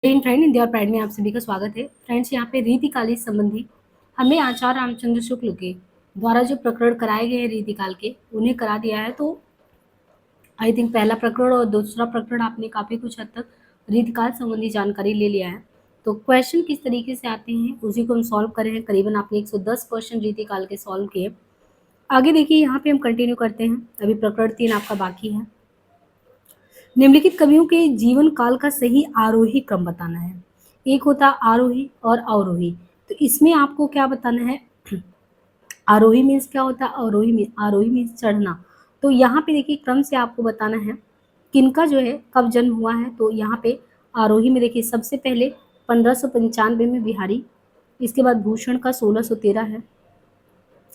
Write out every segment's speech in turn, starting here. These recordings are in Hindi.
फ्रेंड इंडिया और प्राइड में आप सभी का स्वागत है। फ्रेंड्स, यहाँ पे रीतिकाली संबंधी हमें आचार्य रामचंद्र शुक्ल के द्वारा जो प्रकरण कराए गए हैं रीतिकाल के, उन्हें करा दिया है। तो आई थिंक पहला प्रकरण और दूसरा प्रकरण आपने काफ़ी कुछ हद तक रीतिकाल संबंधी जानकारी ले लिया है। तो क्वेश्चन किस तरीके से आते हैं उसी को हम सॉल्व करे हैं। करीबन आपने 110 क्वेश्चन रीतिकाल के सॉल्व किए। आगे देखिए, यहाँ पे हम कंटिन्यू करते हैं। अभी प्रकरण 3 आपका बाकी है। निम्नलिखित कवियों के जीवन काल का सही आरोही क्रम बताना है। एक होता आरोही और अवरोही। तो इसमें आपको क्या बताना है? आरोही मीन्स क्या होता है? आरोही मीन्स चढ़ना। तो यहाँ पे देखिए क्रम से आपको बताना है किनका जो है कब जन्म हुआ है। तो यहाँ पे आरोही में देखिए सबसे पहले 1595 में बिहारी, इसके बाद भूषण का 1613 है,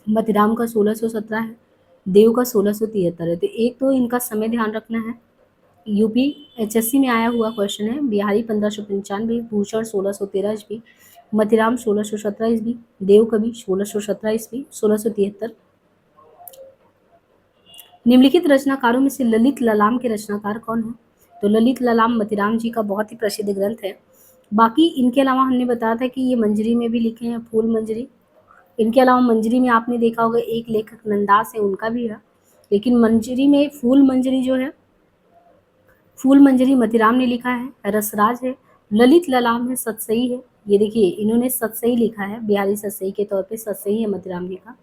मतिराम का 1617 है, देव का 1673 है। तो एक तो इनका समय ध्यान रखना है। यूपी एचएससी में आया हुआ क्वेश्चन है। बिहारी 1595, भूषण 1613 ईस्वी, मतिराम 1617 ईस्वी, देव कवि 1617 ईस्वी, 1673। निम्नलिखित रचनाकारों में से ललित ललाम के रचनाकार कौन है? तो ललित ललाम मतिराम जी का बहुत ही प्रसिद्ध ग्रंथ है। बाकी इनके अलावा हमने बताया था कि ये मंजरी में भी लिखे हैं, फूल मंजरी। इनके अलावा मंजरी में आपने देखा होगा एक लेखक नंदास है, उनका भी है। लेकिन मंजरी में फूल मंजरी जो है, फूल मंजरी मतिराम ने लिखा है, रसराज है। ललित ललाम है, सतसई है। ये देखिए इन्होंने सतसई लिखा है, बिहारी सतसई के तौर पे सतसई है मतिराम जी का।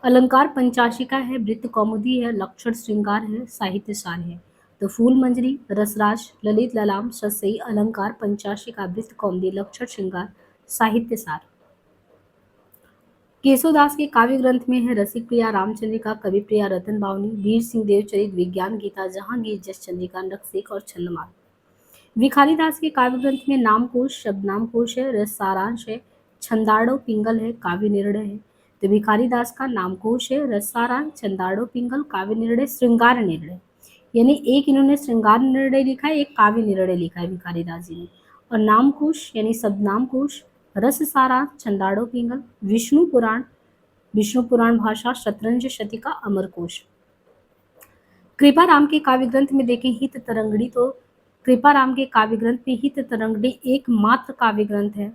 अलंकार पंचाशिका है, वृत्त कौमुदी है, लक्षण श्रृंगार है, साहित्य सार है। तो फूल मंजरी, रसराज, ललित ललाम, सतसई, अलंकार पंचाशिका, वृत्त कौमुदी, लक्षण श्रृंगार, साहित्य सार। केशवदास के काव्य ग्रंथ में है रसिक प्रिया, रामचंद्रिका, कवि प्रिया, रतन बावनी, वीर सिंह देवचरित, विज्ञान गीता, जहांगीर, जस चंद्रिका, नखसेक और छंदमाल। भिखारी दास के काव्य ग्रंथ में नामकोश, शब्दनाम कोश है, रस सारांश है, छंदाड़ो पिंगल है, काव्य निर्णय है। तो भिखारी दास का नामकोश है, रस सारांश, छंदाड़ो पिंगल, काव्य निर्णय, श्रृंगार निर्णय। यानी एक इन्होंने श्रृंगार निर्णय लिखा है, एक काव्य निर्णय लिखा है भिखारी दास जी ने। और नामकोश यानी शब्दनाम कोश, रस सारांश, छंदाड़ो पिंगल, विष्णु पुराण भाषा, शतरंज शतिका, अमरकोश। कृपाराम के काव्य ग्रंथ में देखें हित तरंगड़ी। तो कृपाराम के काव्य ग्रंथ में हित तरंगड़ी एकमात्र काव्य ग्रंथ है।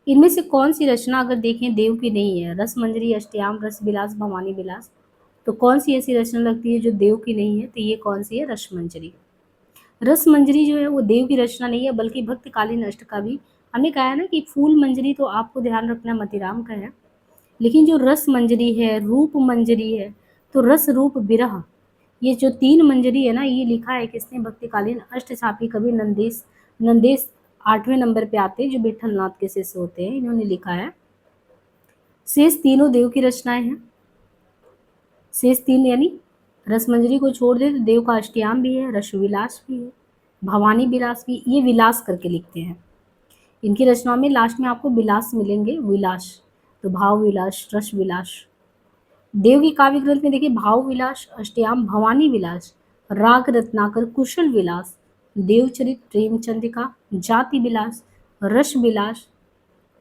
इनमें से कौन सी रचना अगर देखें देव की नहीं है? रस मंजरी, अष्टयाम, रस विलास, भवानी विलास। तो कौन सी ऐसी रचना लगती है जो देव की नहीं है? तो ये कौन सी है? रस मंजरी। रस मंजरी जो है वो देव की रचना नहीं है, बल्कि भक्तकालीन अष्टकवि। हमने कहा है ना कि फूल मंजरी तो आपको ध्यान रखना मतिराम का है, लेकिन जो रस मंजरी है, रूप मंजरी है, तो रस रूप विरह, ये जो 3 मंजरी है ना, ये लिखा है किसने? भक्तिकालीन अष्टछापी कवि नंदेश। नंदेश 8वें नंबर पे आते हैं, जो विठलनाथ के शिष्य होते हैं, इन्होंने लिखा है। शेष तीनों देव की रचनाएं हैं। शेष 3 यानी रसमंजरी को छोड़ दे तो देव का अष्टयाम भी है, रस विलास भी है, भवानी विलास भी। ये विलास करके लिखते हैं। इनकी रचनाओं में लास्ट में आपको विलास मिलेंगे, विलास। तो भाव विलास, रस विलास। देव की काव्य ग्रंथ में देखिए भाव विलास, अष्टयाम, भवानी विलास, राग रत्नाकर, कुशल विलास, देवचरित, प्रेमचंद्रिका, जाति विलास, रस विलास,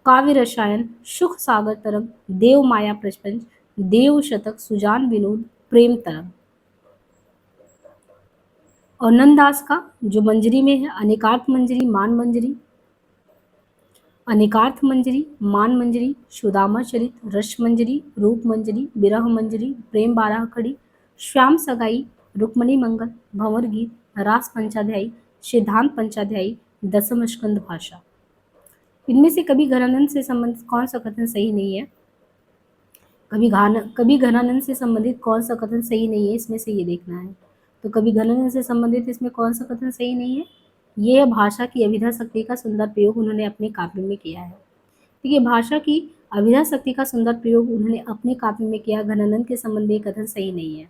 काव्य रसायन, सुख सागर तरंग, देव माया प्रपंच, देव शतक, सुजान विनोद, प्रेम तरंग। और नंददास का जो मंजरी में है अनेकार्थ मंजरी, मान मंजरी, अनेकार्थ मंजरी, मान मंजरी, सुदामा चरित, रस मंजरी, रूप मंजरी, विरह मंजरी, प्रेम बारह खड़ी, श्याम सगाई, रुक्मणी मंगल, भंवर गीत, रास पंचाध्यायी, सिद्धांत पंचाध्यायी, दसम स्कंद भाषा। इनमें से कवि घनानंद से संबंधित कौन सा कथन सही नहीं है? कवि घनानंद से संबंधित कौन सा कथन सही नहीं है, इसमें से ये देखना है। तो कवि घनानंद से संबंधित इसमें कौन सा कथन सही नहीं है? ये भाषा की अभिधा शक्ति का सुंदर प्रयोग उन्होंने अपने काव्य में किया है। देखिए भाषा की अभिधा शक्ति का सुंदर प्रयोग उन्होंने अपने काव्य में किया। घनानंद के संबंध में कथन सही नहीं है।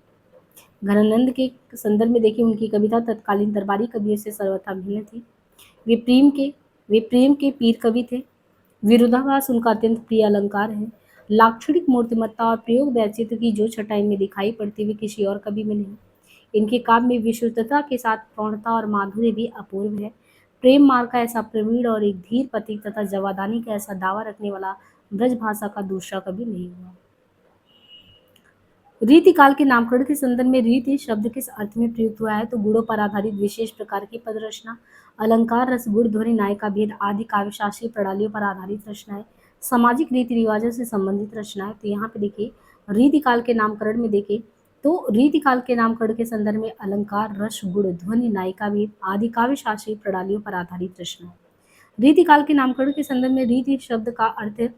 घनानंद के संदर्भ में देखिए उनकी कविता तत्कालीन दरबारी कवियों से सर्वथा भिन्न थी। वे प्रेम के पीर कवि थे। विरोधाभास उनका अत्यंत प्रिय अलंकार है। लाक्षणिक मूर्तिमत्ता और प्रयोग वैचित्र की जो छटा इनमें दिखाई पड़ती हुई किसी और कवि में नहीं। इनके काव्य में विशुद्धता के साथ प्रौढ़ता और माधुर्य भी अपूर्व है। प्रेम मार्ग का ऐसा प्रवीण और एक धीर प्रतीक तथा जवादानी का ऐसा दावा रखने वाला ब्रज भाषा का दूसरा कवि नहीं हुआ। रीतिकाल के नामकरण के संदर्भ में रीति शब्द किस अर्थ में प्रयुक्त हुआ है? तो गुणों पर आधारित विशेष प्रकार की पद रचना, अलंकार, रस, गुण, ध्वनि, नायिका भेद आदि काव्यशास्त्रीय प्रणालियों पर आधारित रचनाएं, सामाजिक रीति रिवाजों से संबंधित रचनाएं। तो यहाँ पे देखिए रीतिकाल के नामकरण में देखिए तो रीतिकाल के नामकरण के संदर्भ में अलंकार, रस, गुण, ध्वनि, नायिका भेद आदि काव्यशास्त्रीय प्रणालियों पर आधारित रचनाएं। रीतिकाल के नामकरण के संदर्भ में रीति शब्द का अर्थ है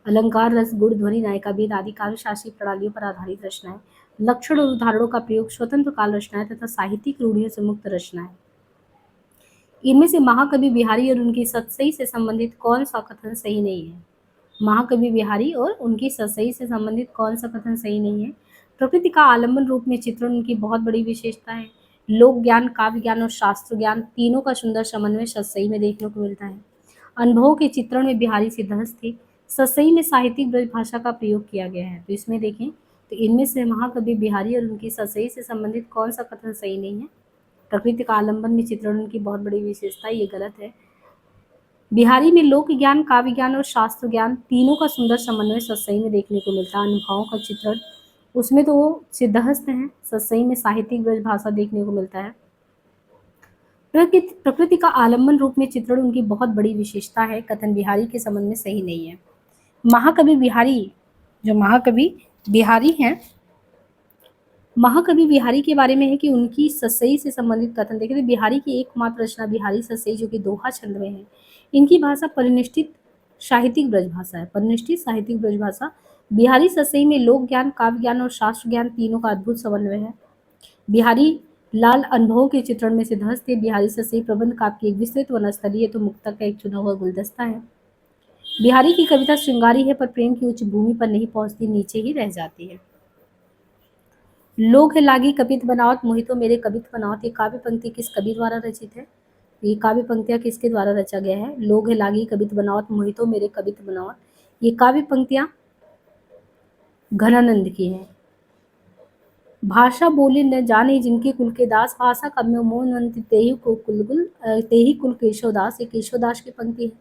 अलंकार, रस, गुण, ध्वनि, नायिका भेद आदि काव्यशास्त्रीय प्रणालियों पर आधारित रचनाएं। लक्षण और उदाहरणों का प्रयोग, स्वतंत्र काल रचनाएं तथा साहित्यिक रूढ़ियों से मुक्त रचनाएं। इनमें से महाकवि बिहारी और उनकी सतसई से संबंधित कौन सा कथन सही नहीं है? महाकवि बिहारी और उनकी सतसई से संबंधित कौन सा कथन सही नहीं है? प्रकृति का आलम्बन रूप में चित्रण उनकी बहुत बड़ी विशेषता है। लोक ज्ञान, काव्य ज्ञान और शास्त्र ज्ञान तीनों का सुंदर समन्वय सतसई में देखने को मिलता है। अनुभव के चित्रण में बिहारी सिद्धहस्त थे। सतसई में साहित्यिक ब्रज भाषा का प्रयोग किया गया है। तो इसमें देखें तो इनमें से महाकवि बिहारी और उनकी सतसई से संबंधित कौन सा कथन सही नहीं है? प्रकृति का आलम्बन में चित्रण उनकी बहुत बड़ी विशेषता, ये गलत है। बिहारी में लोक ज्ञान, काव्य ज्ञान और शास्त्र ज्ञान तीनों का सुंदर समन्वय सतसई में देखने को मिलता है। अनुभवों का चित्रण उसमें तो वो सिद्धहस्त हैं, सतसई में साहित्यिक ब्रज भाषा देखने को मिलता है। प्रकृति का आलम्बन रूप में चित्रण उनकी बहुत बड़ी विशेषता है। कथन बिहारी के संबंध में सही नहीं है। महाकवि बिहारी, जो महाकवि बिहारी हैं, महाकवि बिहारी के बारे में है कि उनकी सतसई से संबंधित कथन देखें तो बिहारी की एकमात्र रचना बिहारी सतसई जो कि दोहा छंद में है। इनकी भाषा परिनिष्ठित साहित्यिक ब्रज भाषा है। परिनिष्ठित साहित्यिक ब्रज भाषा बिहारी सतसई में लोक ज्ञान, काव्य ज्ञान और शास्त्र ज्ञान तीनों का अद्भुत समन्वय है। बिहारी लाल अनुभवों के चित्रण में सिद्धहस्त थे। बिहारी सतसई प्रबंध काव्य की एक विस्तृत वनस्थली है तो मुक्तक का एक चुना हुआ गुलदस्ता है। बिहारी की कविता श्रृंगारी है पर प्रेम की उच्च भूमि पर नहीं पहुंचती, नीचे ही रह जाती है। लोग है लागी कवित बनावत, मोहितो मेरे कवित बनावत, ये काव्य पंक्ति किस कवि द्वारा रचित है? ये काव्य पंक्तियां किसके द्वारा रचा गया है? लोग है लागी कवित बनावत, मोहितो मेरे कवित बनावत, ये काव्य पंक्तियां घनानंद की हैं। भाषा बोली न जाने जिनके कुल के दास, भाषा कव्य मोहनंत तेहि कुल केशवदास, ये केशवदास की पंक्ति है।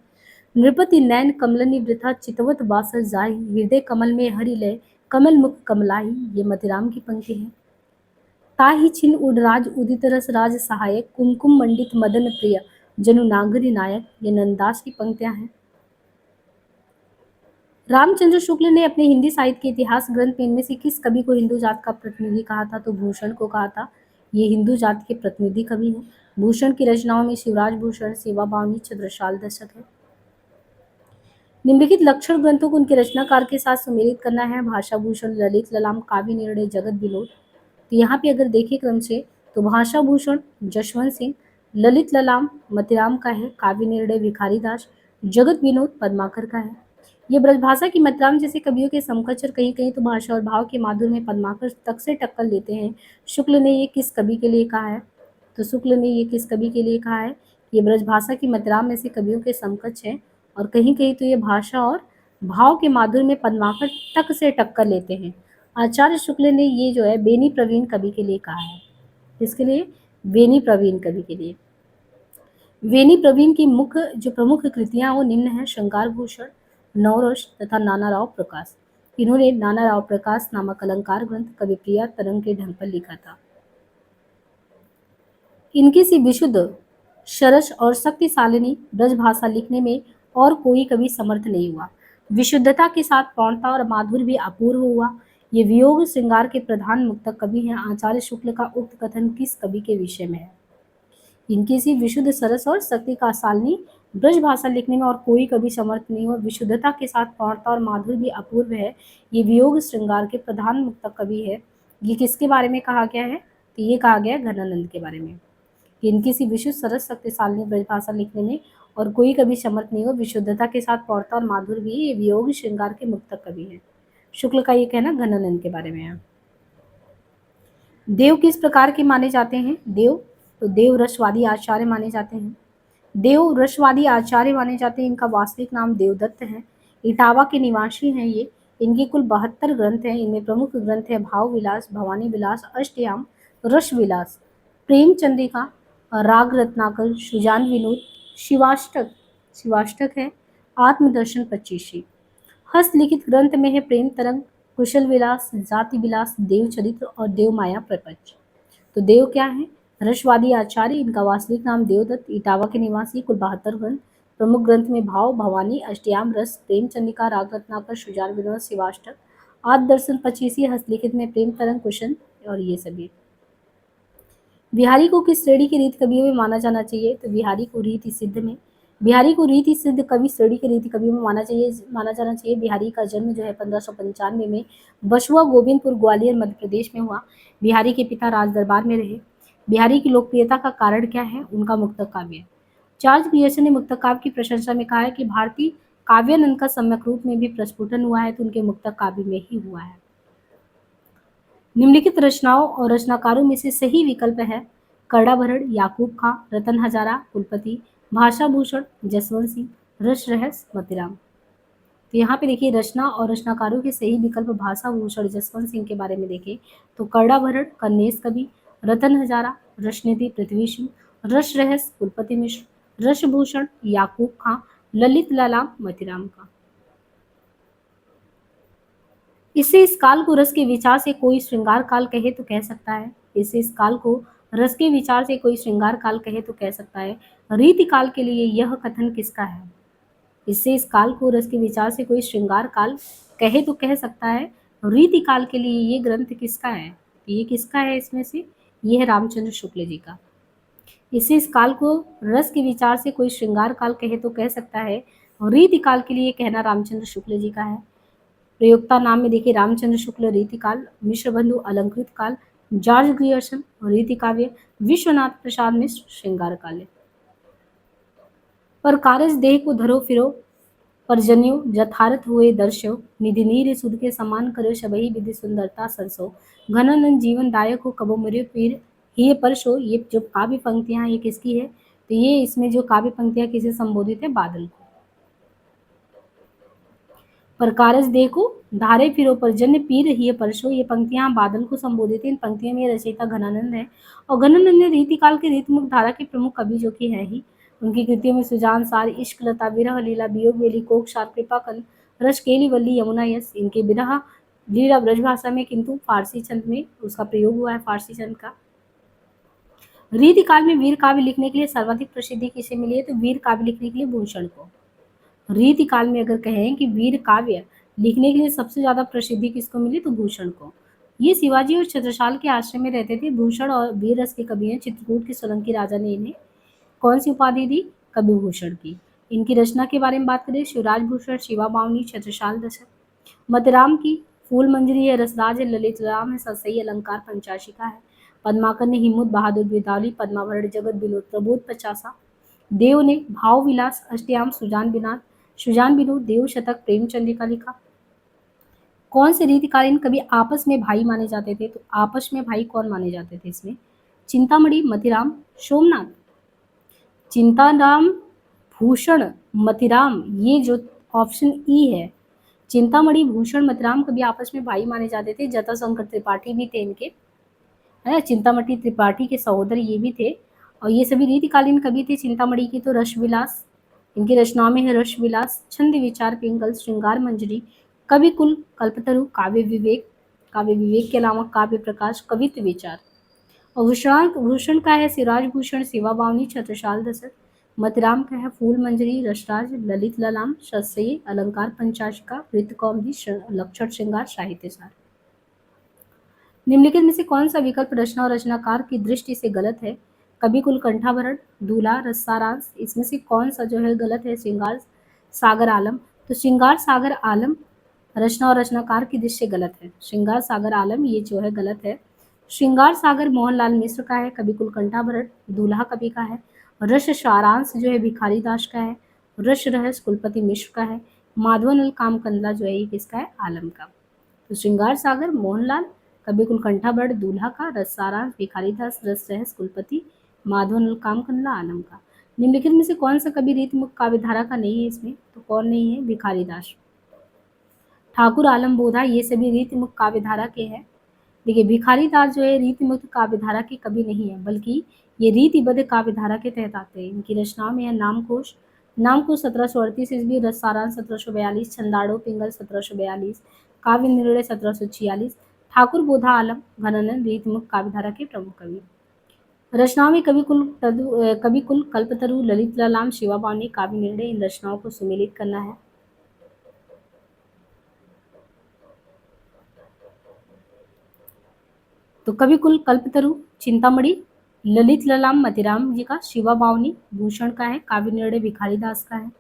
नृपति नैन कमलनि वृथा चितवत बासर जाहि, हृदय कमल में हरि लय कमल मुख कमलाही, ये मतिराम की पंक्ति है। ताहि छिन उडराज उदित रस राज सहायक, कुमकुम मंडित मदन प्रिय जनु नागरी नायक, ये नंदास की पंक्तियां हैं। रामचंद्र शुक्ल ने अपने हिंदी साहित्य के इतिहास ग्रंथ में इनमें से किस कवि को हिंदू जात का प्रतिनिधि कहा था? तो भूषण को कहा था। ये हिंदू जात के प्रतिनिधि कवि हैं। भूषण की रचनाओं में शिवराज भूषण, सेवा बावनी, छत्रसाल दशक है। निम्नलिखित लक्षण ग्रंथों को उनके रचनाकार के साथ सुमेलित करना है। भाषा भूषण, ललित ललाम, काव्य निर्णय, जगत विनोद। तो यहाँ पे अगर देखें क्रम से तो भाषा भूषण जशवंत सिंह, ललित ललाम मतिराम का है, काव्य निर्णय भिखारी दास, जगत विनोद पद्माकर का है। ये ब्रजभाषा की मतिराम जैसे कवियों के समकक्ष और कहीं कहीं तो भाषा और भाव के माधुर्य में पद्माकर तक से टक्कर लेते हैं। शुक्ल ने ये किस कवि के लिए कहा है? तो शुक्ल ने ये किस कवि के लिए कहा है? ये ब्रजभाषा की मतिराम ऐसे कवियों के समकक्ष है और कहीं कहीं तो ये भाषा और भाव के माधुर्य में पद्माकर तक से टक्कर लेते हैं। आचार्य शुक्ल ने ये जो है बेनी प्रवीण कवि के लिए कहा है। किसके लिए? बेनी प्रवीण कवि के लिए। वेनी प्रवीण की मुख्य जो प्रमुख कृतियां वो निम्न है: श्रृंगार भूषण, नवरस तथा नानाराव प्रकाश। इन्होंने नानाराव प्रकाश नामक अलंकार ग्रंथ कविप्रिया तरंग के ढंग पर लिखा था। इनकी सी विशुद्ध, सरस और शक्तिशालिनी ब्रजभाषा लिखने में और कोई कवि समर्थ नहीं हुआ। विशुद्धता के साथ पौणता और माधुर्य भी अपूर्व हुआ। ये वियोग श्रृंगार के प्रधान मुक्तक कवि हैं। आचार्य शुक्ल का उक्त कथन किस कवि के विषय में है? इनकी सी विशुद्ध, सरस और शक्ति का सालनी ब्रज भाषा लिखने में और कोई कभी समर्थ नहीं हो। विशुद्धता के साथ पौणता और माधुर्य भी अपूर्व है। ये वियोग श्रृंगार के प्रधान मुक्तक कवि है। ये किसके बारे में कहा गया है? तो ये कहा गया है घनानंद के बारे में। इनकी सी विशुद्ध, सरस, शक्तिशालिनी ब्रज भाषा लिखने में और कोई कभी समर्थ नहीं हो। विशुद्धता के साथ पौणता और माधुर्य भी ये वियोग श्रृंगार के मुक्तक कवि है। शुक्ल का ये कहना घनानंद के बारे में है। देव किस प्रकार के माने जाते हैं? देव तो देव रसवादी आचार्य माने जाते हैं। देव रसवादी आचार्य माने जाते हैं। इनका वास्तविक नाम देवदत्त है। इटावा के निवासी हैं ये। इनके कुल 72 ग्रंथ हैं। इनमें प्रमुख ग्रंथ है भाव विलास, भवानी विलास, अष्टयाम, रस विलास, प्रेम चंद्रिका, राग रत्नाकर, सुजान विनोद, शिवाष्टक शिवाष्टक है, आत्मदर्शन 25। हस्तलिखित ग्रंथ में है प्रेम तरंग, कुशल विलास, जाति विलास, देव चरित्र और देव माया प्रपंच। तो देव क्या है? रसवादी आचार्य, इनका वास्तविक नाम देवदत्त, इटावा के निवासी, कुल 72 ग्रंथ। प्रमुख ग्रंथ में भाव, भवानी, अष्टयाम, रस, प्रेम चंडिका, राग रत्नाकर, शुजान विनोद, शिवाष्टक, आदि दर्शन, 25 हस्तलिखित में प्रेम तरंग, कुशन और ये सभी। बिहारी को किस श्रेणी के रीति कवियों में माना जाना चाहिए? तो बिहारी को रीति सिद्ध में, बिहारी को रीति सिद्ध कवि श्रेणी के रीति कवियों में माना जाना चाहिए। बिहारी का जन्म जो है 1595 में बसुआ गोविंदपुर ग्वालियर मध्य प्रदेश में हुआ। बिहारी के पिता राज दरबार में रहे। बिहारी की लोकप्रियता का कारण क्या है? उनका मुक्तक काव्य। चार्ल्स ग्रियर्सन ने मुक्तक काव्य की प्रशंसा में कहा है कि भारतीय काव्यानंद का सम्यक रूप में भी प्रस्फुटन हुआ है तो उनके मुक्तक काव्य में ही हुआ है। निम्नलिखित रचनाओं और रचनाकारों में से सही विकल्प है कर्णाभरण, याकूब खां, रतन हजारा, कुलपति, भाषा भूषण, जसवंत सिंह, रस रहस्य, मोतीराम। तो यहाँ पे देखिए रचना और रचनाकारों के सही विकल्प भाषा भूषण जसवंत सिंह के बारे में देखें तो कर्णाभरण कन्नेस कवि, रतन हजारा रसनिधि पृथ्वी सिंह, रस रहस्य कुलपति मिश्र, रसभूषण याकूब खां, ललित ललाम मोतीराम का। इससे इस काल को रस के विचार से कोई श्रृंगार काल कहे तो कह सकता है। इससे इस काल को रस के विचार से कोई श्रृंगार काल कहे तो कह सकता है। रीति काल के लिए यह कथन किसका है? इससे इस काल को रस के विचार से कोई श्रृंगार काल कहे तो कह सकता है। रीति काल के लिए ये ग्रंथ किसका है? ये किसका है इसमें से? ये है रामचंद्र शुक्ल जी का। इससे इस काल को रस के विचार से कोई श्रृंगार काल कहे तो कह सकता है। रीति काल के लिए कहना रामचंद्र शुक्ल जी का है। प्रयोक्ता नाम में देखिए रामचंद्र शुक्ल रीति काल, मिश्र बंधु अलंकृत काल, जॉर्ज ग्रियर्सन रीति काव्य, विश्वनाथ प्रसाद मिश्र श्रृंगार काव्य। पर कारज देह को धरो फिरो परजन्यो यथार्थ हुए दर्शो, निधि नीर सुध के समान करो शबही विधि सुंदरता सरसो, घनानंद जीवन दायक हो कबो मरे पीर ये परशो। ये जो काव्य पंक्तियां ये किसकी है? तो ये इसमें जो काव्य पंक्तियां किसे संबोधित है? बादल को। पर कारज देखो धारे फिरो परजन्य पीर ही परशो, ये पंक्तियां बादल को संबोधित है। इन पंक्तियों में रचयिता घनानंद है और घनानंद ने रीतिकाल के रीतिमुख धारा के प्रमुख कवि जो कि है ही। उनकी कृतियों में सुजान सार, इश्क लता, विरह लीला, वियोग वेली, कोक सार, कृपा कंद, रस केली वल्ली, यमुना यस, इनके विरह लीला ब्रजभाषा में किंतु फारसी छंद में उसका प्रयोग हुआ है, फारसी छंद का। रीतिकाल में वीर काव्य लिखने के लिए सर्वाधिक प्रसिद्धि किसे मिली है? तो वीर काव्य लिखने के लिए भूषण को। रीतिकाल में अगर कहें कि वीर काव्य लिखने के लिए सबसे ज्यादा प्रसिद्धि किसको मिली? तो भूषण को। ये शिवाजी और छत्रसाल के आश्रम में रहते थे। भूषण और वीर रस के कवि हैं। चित्रकूट के सोलंकी राजा ने इन्हें कौन सी उपाधि दी? कवि भूषण की। इनकी रचना के बारे में बात करें, शिवराज भूषण, शिवा बावनी, छत्रसाल दशक। मतिराम की फूल मंजरी है, रसराज है, ललित राम है, ससई अलंकार पंचाशिका है। पद्माकर ने हिम्मत बहादुर बिदावली, पद्मावरण जगत विनोद प्रबोध पचासा। देव ने भाव विलास, अष्टयाम, सुजान विनोद, देव शतक, प्रेम चंद्रिका लिखा। कौन से रीतिकालीन कवि आपस में भाई माने जाते थे? तो आपस में भाई कौन माने जाते थे इसमें? चिंतामणि, मतिराम, सोमनाथ। चिंताराम, भूषण, मतिराम, ये जो ऑप्शन ई है, चिंतामणि, भूषण, मतिराम कवि आपस में भाई माने जाते थे। जटाशंकर त्रिपाठी भी थे इनके, है ना। चिंतामणि त्रिपाठी के सहोदर ये भी थे और ये सभी रीतिकालीन कवि थे। चिंतामणि की तो रस विलास, इनकी रचनाओं में है रस विलास, छंद विचार, पिंगल, श्रृंगार मंजरी, कवि कुल, कल्पतरु, काव्य विवेक। काव्य विवेक के अलावा काव्य प्रकाश, कवित्व विचार। और भूषण का है सिराज भूषण, सेवा बावनी, छत्रसाल दशक। मतिराम का है फूल मंजरी, रसराज, ललित ललाम, सस्यी, अलंकार पंचाशिका, वृत्त कौमुदी, लक्षण श्रृंगार, साहित्य सार। निम्नलिखित में से कौन सा विकल्प रचना और रचनाकार की दृष्टि से गलत है? कवि कुल कंठाभरण, दूल्हा, रसारांश, इसमें से कौन सा जो है गलत है? श्रृंगार सागर आलम। तो श्रृंगार सागर आलम रचना और रचनाकार की दृष्टि से गलत है। श्रृंगार सागर आलम ये जो है गलत है। श्रृंगार सागर मोहनलाल मिश्र का है, कवि कुल कंठाभरण दूल्हा कवि का है। रस सारांश जो है भिखारी दास का है। रस रहस्य कुलपति मिश्र का है। माधवन काम कंदला जो है ये किसका है? आलम का। तो श्रृंगार सागर मोहनलाल, कवि कुल कंठाभरण दूल्हा का, रस सारांश भिखारी दास, रस रहस्य कुलपति माधवन काम कंदला आलम का। निम्नलिखित में से कौन सा कवि रीतिमुख काव्यधारा का नहीं है इसमें? तो कौन नहीं है? भिखारी दास, ठाकुर आलम बोधा, ये सभी रीतिमुख काव्यधारा के हैं। देखिए भिखारी दास जो है रीतिमुक्त काव्यधारा के कवि नहीं है, बल्कि ये रीतिबद्ध काव्यधारा के तहत आते हैं। इनकी रचनाओं में है नामकोश, नामकोश 1738 ईस्वी, रस सारांश 1742, छंदाड़ो पिंगल 1742, काव्य निर्णय 1746, ठाकुर बोधा आलम घनानंद रीतिमुख काव्यधारा के प्रमुख कवि। रचनाओं में कवि कुल कल्पतरु ललित ललाम शिवा पावनी काव्य निर्णय इन रचनाओं को सुमेलित करना है। तो कवि कुल कल्पतरु चिंतामणि, ललित ललाम मतिराम जी का, शिवा बावनी भूषण का है, काव्य निर्णय भिखारी दास का है।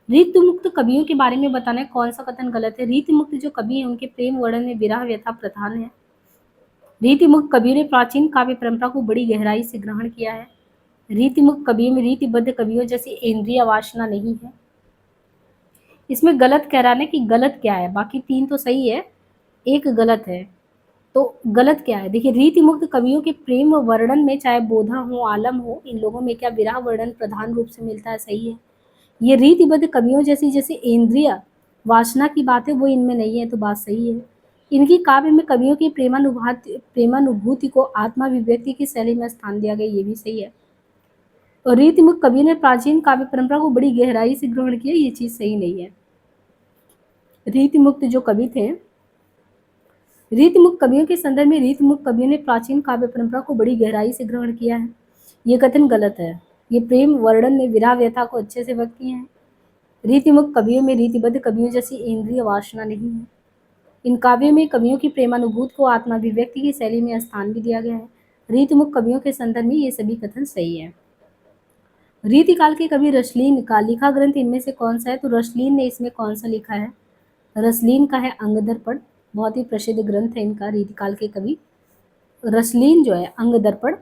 रीति मुक्त कवियों के बारे में बताना है, कौन सा कथन गलत है। रीति मुक्त जो कवि है उनके प्रेम वर्णन में विरह व्यथा प्रधान है। रीति मुक्त कवियों ने प्राचीन काव्य परंपरा को बड़ी गहराई से ग्रहण किया है। रीति मुक्त कवियों में रीतिबद्ध कवियों जैसी इंद्रिय वासना नहीं है। इसमें गलत कह रहा है कि गलत क्या है, बाकी तीन तो सही है, एक गलत है। तो गलत क्या है, देखिए रीति मुक्त कवियों के प्रेम वर्णन में चाहे बोधा हो आलम हो, इन लोगों में क्या विरह वर्णन प्रधान रूप से मिलता है, सही है। ये रीतिबद्ध कवियों जैसी जैसे इंद्रिय वासना की बात है वो इनमें नहीं है, तो बात सही है। इनकी काव्य में कवियों की प्रेमानुभूति को आत्माभिव्यक्ति की शैली में स्थान दिया गया, ये भी सही है। और रीतिमुक्त कवियों ने प्राचीन काव्य परंपरा को बड़ी गहराई से ग्रहण किया, ये चीज सही नहीं है। रीतिमुक्त जो कवि थे, रीतिमुक्त कवियों के संदर्भ में रीतिमुक्त कवियों ने प्राचीन काव्य परंपरा को बड़ी गहराई से ग्रहण किया है, ये कथन गलत है। ये प्रेम वर्णन में विरह व्यथा को अच्छे से व्यक्त किए हैं। रीतिमुक्त कवियों में रीतिबद्ध कवियों जैसी इंद्रिय वासना नहीं है। इन काव्यों में कवियों की प्रेमानुभूति को आत्माभिव्यक्ति की शैली में स्थान भी दिया गया है। रीतिमुक्त कवियों के संदर्भ में ये सभी कथन सही है। रीतिकाल के कवि रसलीन का लिखा ग्रंथ इनमें से कौन सा है, तो रसलीन ने इसमें कौन सा लिखा है, रसलीन का है अंगदर्पण, बहुत ही प्रसिद्ध ग्रंथ है इनका। रीतिकाल के कवि रसलीन जो है अंगदर्पण,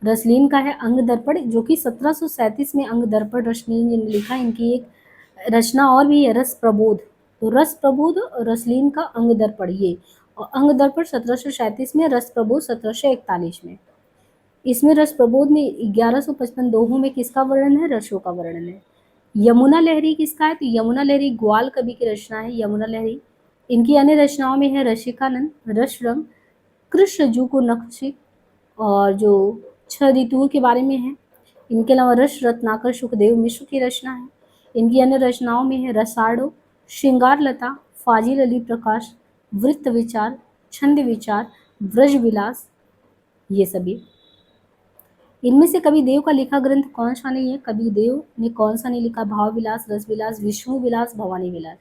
रसलीन का है अंगदर्पण, जो कि 1737 में अंगदर्पण रसलीन ने लिखा। इनकी एक रचना और भी है, रस प्रबोध। तो रस प्रबोध रसलीन का अंगदर्पण ये, और अंगदर्पण 1737 में, रस प्रबोध 1741 में। इसमें रस प्रबोध में 1155 दोहों में किसका वर्णन है, रसों का वर्णन है। यमुना लहरी किसका है, तो यमुना लहरी ग्वाल कवि की रचना है यमुना लहरी। इनकी अन्य रचनाओं में है रसिकानंद, रसरंग, कृष्ण को नक्शी, और जो 6 ऋतुओं के बारे में है। इनके अलावा रस रत्नाकर सुखदेव मिश्र की रचना है। इनकी अन्य रचनाओं में है रसाड़ो, श्रृंगार लता, फाजिल अली प्रकाश, वृत्त विचार, छंद विचार, व्रज विलास, ये सभी। इनमें से कवि देव का लिखा ग्रंथ कौन सा नहीं है, कवि देव ने कौन सा नहीं लिखा, भाव विलास, रस विलास, विष्णु विलास, भवानी विलास।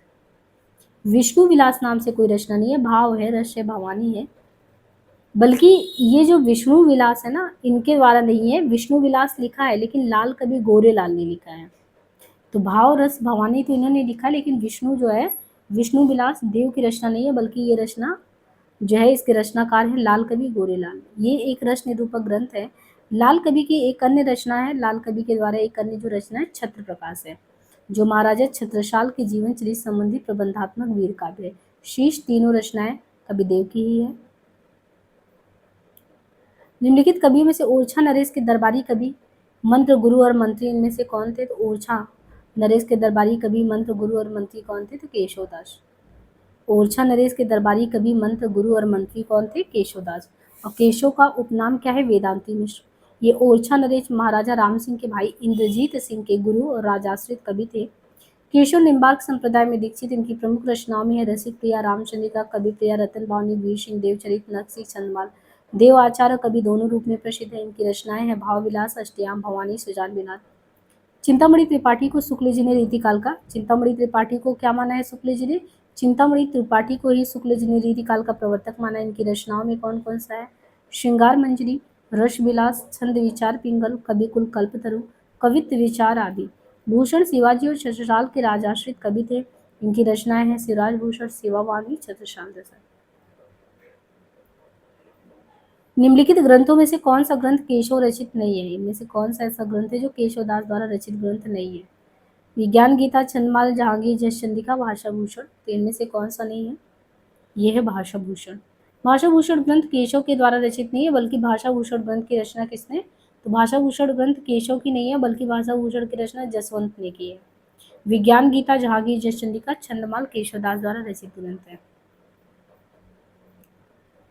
विष्णु विलास नाम से कोई रचना नहीं है, भाव है, रस है, भवानी है। बल्कि ये जो विष्णु विलास है ना, इनके द्वारा नहीं है। विष्णु विलास लिखा है लेकिन लाल कवि गोरे लाल ने लिखा है। तो भाव रस भवानी तो इन्होंने लिखा, लेकिन विष्णु जो है, विष्णु विलास देव की रचना नहीं है, बल्कि ये रचना जो है इसके रचनाकार है लाल कवि गोरे लाल। ये एक रस निरूपक ग्रंथ है। लाल कवि की एक अन्य रचना है, लाल कवि के द्वारा एक अन्य जो रचना है छत्र प्रकाश है, जो महाराजा छत्रसाल के जीवन चरित संबंधी प्रबंधात्मक वीर काव्य है। शीर्ष तीनों रचनाएं कवि देव की ही है। निम्नलिखित कवियों में से ओरछा नरेश के दरबारी कवि, मंत्र गुरु और मंत्री इनमें से कौन थे, तो ओरछा नरेश के दरबारी कवि, मंत्र गुरु और मंत्री कौन थे, तो केशवदास। ओरछा नरेश के दरबारी कवि, मंत्र गुरु और मंत्री कौन थे, केशवदास। और केशव का उपनाम क्या है, वेदांती मिश्र। ये ओरछा नरेश महाराजा राम सिंह के भाई इंद्रजीत सिंह के गुरु और राजाश्रित कवि थे। केशव निम्बार्क संप्रदाय में दीक्षित। इनकी प्रमुख रचनाओं में है रसिक प्रिया, रामचंद्रिका, कवि प्रिया, रतन भावनी, वीर सिंह देवचरित, नक्शी, छंदमाल। देव आचार्य कवि दोनों रूप में प्रसिद्ध है। इनकी रचनाएं हैं भाव विलास, अष्टयाम, भवानी, सुजान विनाद। चिंतामणि त्रिपाठी को शुक्ल जी ने रीतिकाल का, चिंतामणि त्रिपाठी को क्या माना है शुक्ल जी ने, चिंतामणि त्रिपाठी को ही शुक्ल जी ने रीतिकाल का प्रवर्तक माना। इनकी रचनाओं में कौन कौन सा है, श्रृंगार मंजरी, रस विलास, छंद विचार पिंगल, कवि कुल कल्पतरु, कवित्व विचार आदि। भूषण शिवाजी और छत्रसाल के राजाश्रित कवि थे। इनकी रचनाएं हैं शिवराज भूषण, शिवावाणी, छत्रसाल दशरथ। निम्नलिखित ग्रंथों में से कौन सा ग्रंथ केशव रचित नहीं है, इनमें से कौन सा ऐसा ग्रंथ है जो केशवदास द्वारा रचित ग्रंथ नहीं है। विज्ञान गीता, छंदमाल, जहांगीर, जसचंद्रिका, भाषा भूषण। तो इनमें से कौन सा नहीं है, ये है भाषा भूषण। भाषा भूषण ग्रंथ केशव के द्वारा रचित नहीं है, बल्कि भाषा भूषण ग्रंथ की रचना किसने, तो भाषा भूषण ग्रंथ केशव की नहीं है, बल्कि भाषा भूषण की रचना जसवंत ने की है। विज्ञान गीता, जहांगीर, जसचंद्रिका, छंदमाल केशवदास द्वारा रचित ग्रंथ है।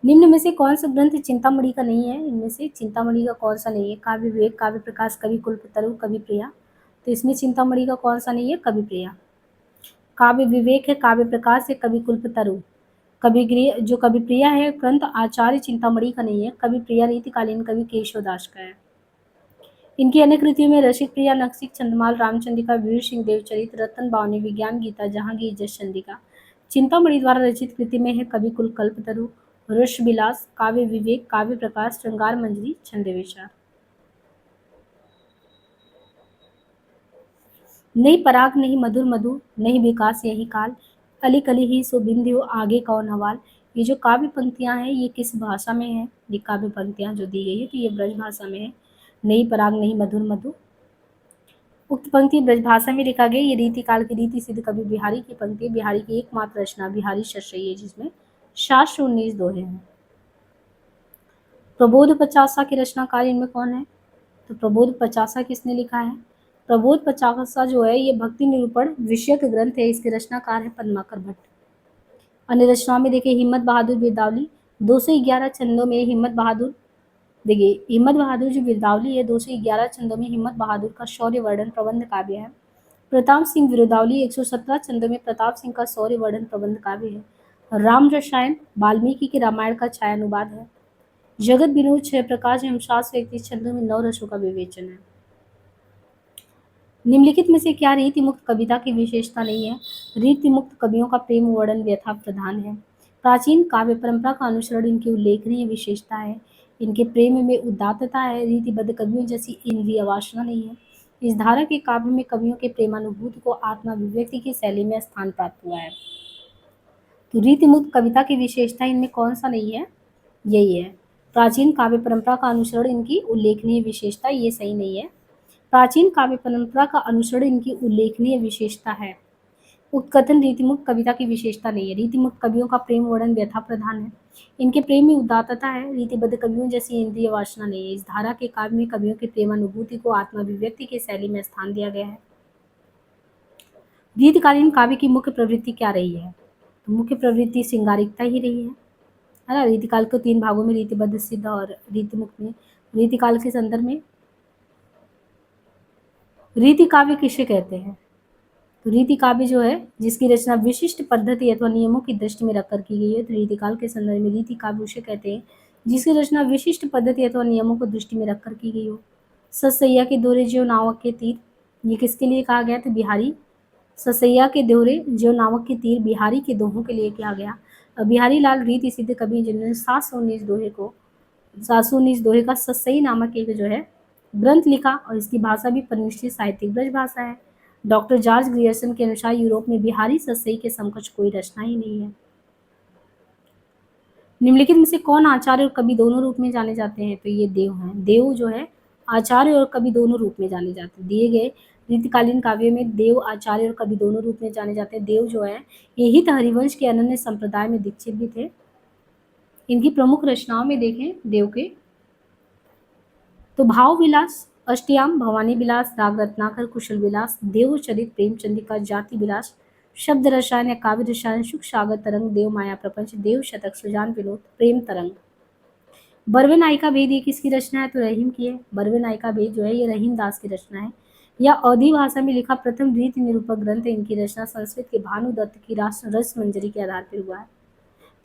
निम्न में से कौन सा ग्रंथ चिंतामणि का नहीं है, इनमें से चिंतामणि का कौन सा नहीं है, काव्य विवेक, काव्य प्रकाश, कवि कुलपतरु, कवि प्रिया। तो इसमें चिंतामणि का कौन सा नहीं है, कवि प्रिया। काव्य विवेक है, काव्य प्रकाश है, कवि कल्पतरु। जो कवि प्रिया है ग्रंथ आचार्य चिंतामणि का नहीं है, कवि प्रिया रीतिकालीन कवि केशवदास का है। इनकी अन्य कृतियों में रसिक प्रिया, नक्सिक, चंद्रमाल, रामचंद्रिका, वीर सिंह देवचरित, रतन बावनी, विज्ञान गीता, जहांगीर, जस चंद्रिका। चिंतामणि द्वारा रचित कृति में है कवि कुल कल्पतरु, रस विलास, काव्य विवेक, काव्य प्रकाश, श्रृंगार मंजरी, छंद विचार। नहीं पराग नहीं मधुर मधु, नहीं विकास यही काल, अली कली ही सो बिंदियो आगे कौन हवाल। ये जो काव्य पंक्तियां हैं ये किस भाषा में है? ये काव्य पंक्तियां जो दी गई है तो ये ब्रज भाषा में है। नहीं पराग नहीं मधुर मधु, उक्त पंक्ति ब्रजभाषा में लिखा गया। ये रीति काल की रीति सिद्ध कवि बिहारी की पंक्ति है। बिहारी की एकमात्र रचना बिहारी शस्यई है जिसमें 719 दोहे हैं। प्रबोध पचासा के रचनाकार इनमें कौन है? तो प्रबोध पचासा किसने लिखा है? प्रबोध पचासा जो है ये भक्ति निरूपण विषयक ग्रंथ है। इसके रचनाकार है पद्माकर भट्ट। अन्य रचनाओं में देखिए हिम्मत बहादुर बिरदावली 211 छंदों में हिम्मत बहादुर, देखिए हिम्मत बहादुर जो बिरदावली है 211 छंदों में हिम्मत बहादुर का शौर्य वर्णन प्रबंध काव्य है। प्रताप सिंह विरुदावली 117 छंदों में प्रताप सिंह का शौर्य वर्णन प्रबंध काव्य है। राम रसायन वाल्मीकि के रामायण का छायानुवाद है। जगत विनोद छह प्रकाश एवं 731 छंदों में 9 रसों का विवेचन है। निम्नलिखित में से क्या रीति मुक्त कविता की विशेषता नहीं है? रीति मुक्त कवियों का प्रेम वर्णन व्यथा प्रधान है। प्राचीन काव्य परंपरा का अनुसरण इनकी उल्लेखनीय विशेषता है। इनके प्रेम में उदात्तता है। रीतिबद्ध कवियों जैसी इंद्रिय वासना नहीं है। इस धारा के काव्य में कवियों के प्रेमानुभूति को आत्माभिव्यक्ति की शैली में स्थान प्राप्त हुआ है। तो रीति मुक्त कविता की विशेषता इनमें कौन सा नहीं है? यही है। प्राचीन काव्य परंपरा का अनुसरण इनकी उल्लेखनीय विशेषता, ये सही नहीं है। प्राचीन काव्य परंपरा का अनुसरण इनकी उल्लेखनीय विशेषता है। उक्त कथन रीतिमुक्त कविता की विशेषता नहीं है। रीतिमुक्त कवियों का प्रेम वर्णन व्यथा प्रधान है। इनके प्रेम में उदात्तता है। रीतिबद्ध कवियों जैसी इंद्रिय वासना नहीं है। इस धारा के काव्य में कवियों की प्रेमानुभूति को आत्माभिव्यक्ति की शैली में स्थान दिया गया है। रीतिकालीन काव्य की मुख्य प्रवृत्ति क्या रही है? तो मुख्य प्रवृत्ति श्रृंगारिकता ही रही है ना। रीतिकाल को 3 भागों में रीतिबद्ध, सिद्ध और रीतिमुक्त में। रीतिकाल के संदर्भ में रीति काव्य किसे कहते हैं? तो रीति काव्य जो है जिसकी रचना विशिष्ट पद्धति अथवा नियमों की दृष्टि में रखकर की गई है, तो रीतिकाल के संदर्भ में रीति काव्य उसे कहते हैं जिसकी रचना विशिष्ट पद्धति अथवा नियमों को दृष्टि में रखकर की गई हो। ससैया के दोहरे ज्यों नावक के तीर, ये किसके लिए कहा गया? तो बिहारी। ससैया के दोहरे ज्यों नावक के तीर बिहारी के दोहों के लिए किया गया। बिहारी लाल रीति सिद्ध कवि जिन्होंने 719 दोहे का ससई नामक एक जो है ग्रंथ लिखा और इसकी भाषा भी परिनिष्ठित साहित्यिक ब्रज भाषा है। डॉक्टर जॉर्ज ग्रियर्सन के अनुसार यूरोप में बिहारी ससई के समकक्ष कोई रचना ही नहीं है। निम्नलिखित में से कौन आचार्य और कवि दोनों रूप में जाने जाते हैं? तो ये देव हैं। देव जो है आचार्य और कवि दोनों रूप में जाने जाते हैं। दिए गए रीतिकालीन काव्य में देव आचार्य और कवि दोनों रूप में जाने जाते हैं। देव जो है ये हित हरिवंश के अनन्य संप्रदाय में दीक्षित भी थे। इनकी प्रमुख रचनाओं में देखें देव के तो भाव विलास, अष्टयाम, भवानी विलास, राग रत्नाकर, कुशल विलास, देवचरित, प्रेमचंद्रिका, जाति विलास, शब्द रसायन या काव्य रसायन, सुख सागर तरंग, देव माया प्रपंच, देव शतक, सुजान विनोद, प्रेम तरंग। बरवे नायिका भेद ये किसकी रचना है? तो रहीम की है। बरवे नायिका भेद जो है ये रहीम दास की रचना है। यह अवधी भाषा में लिखा प्रथम रीति निरूपक ग्रंथ है। इनकी रचना संस्कृत के भानुदत्त की रस मंजरी के आधार पर हुआ है।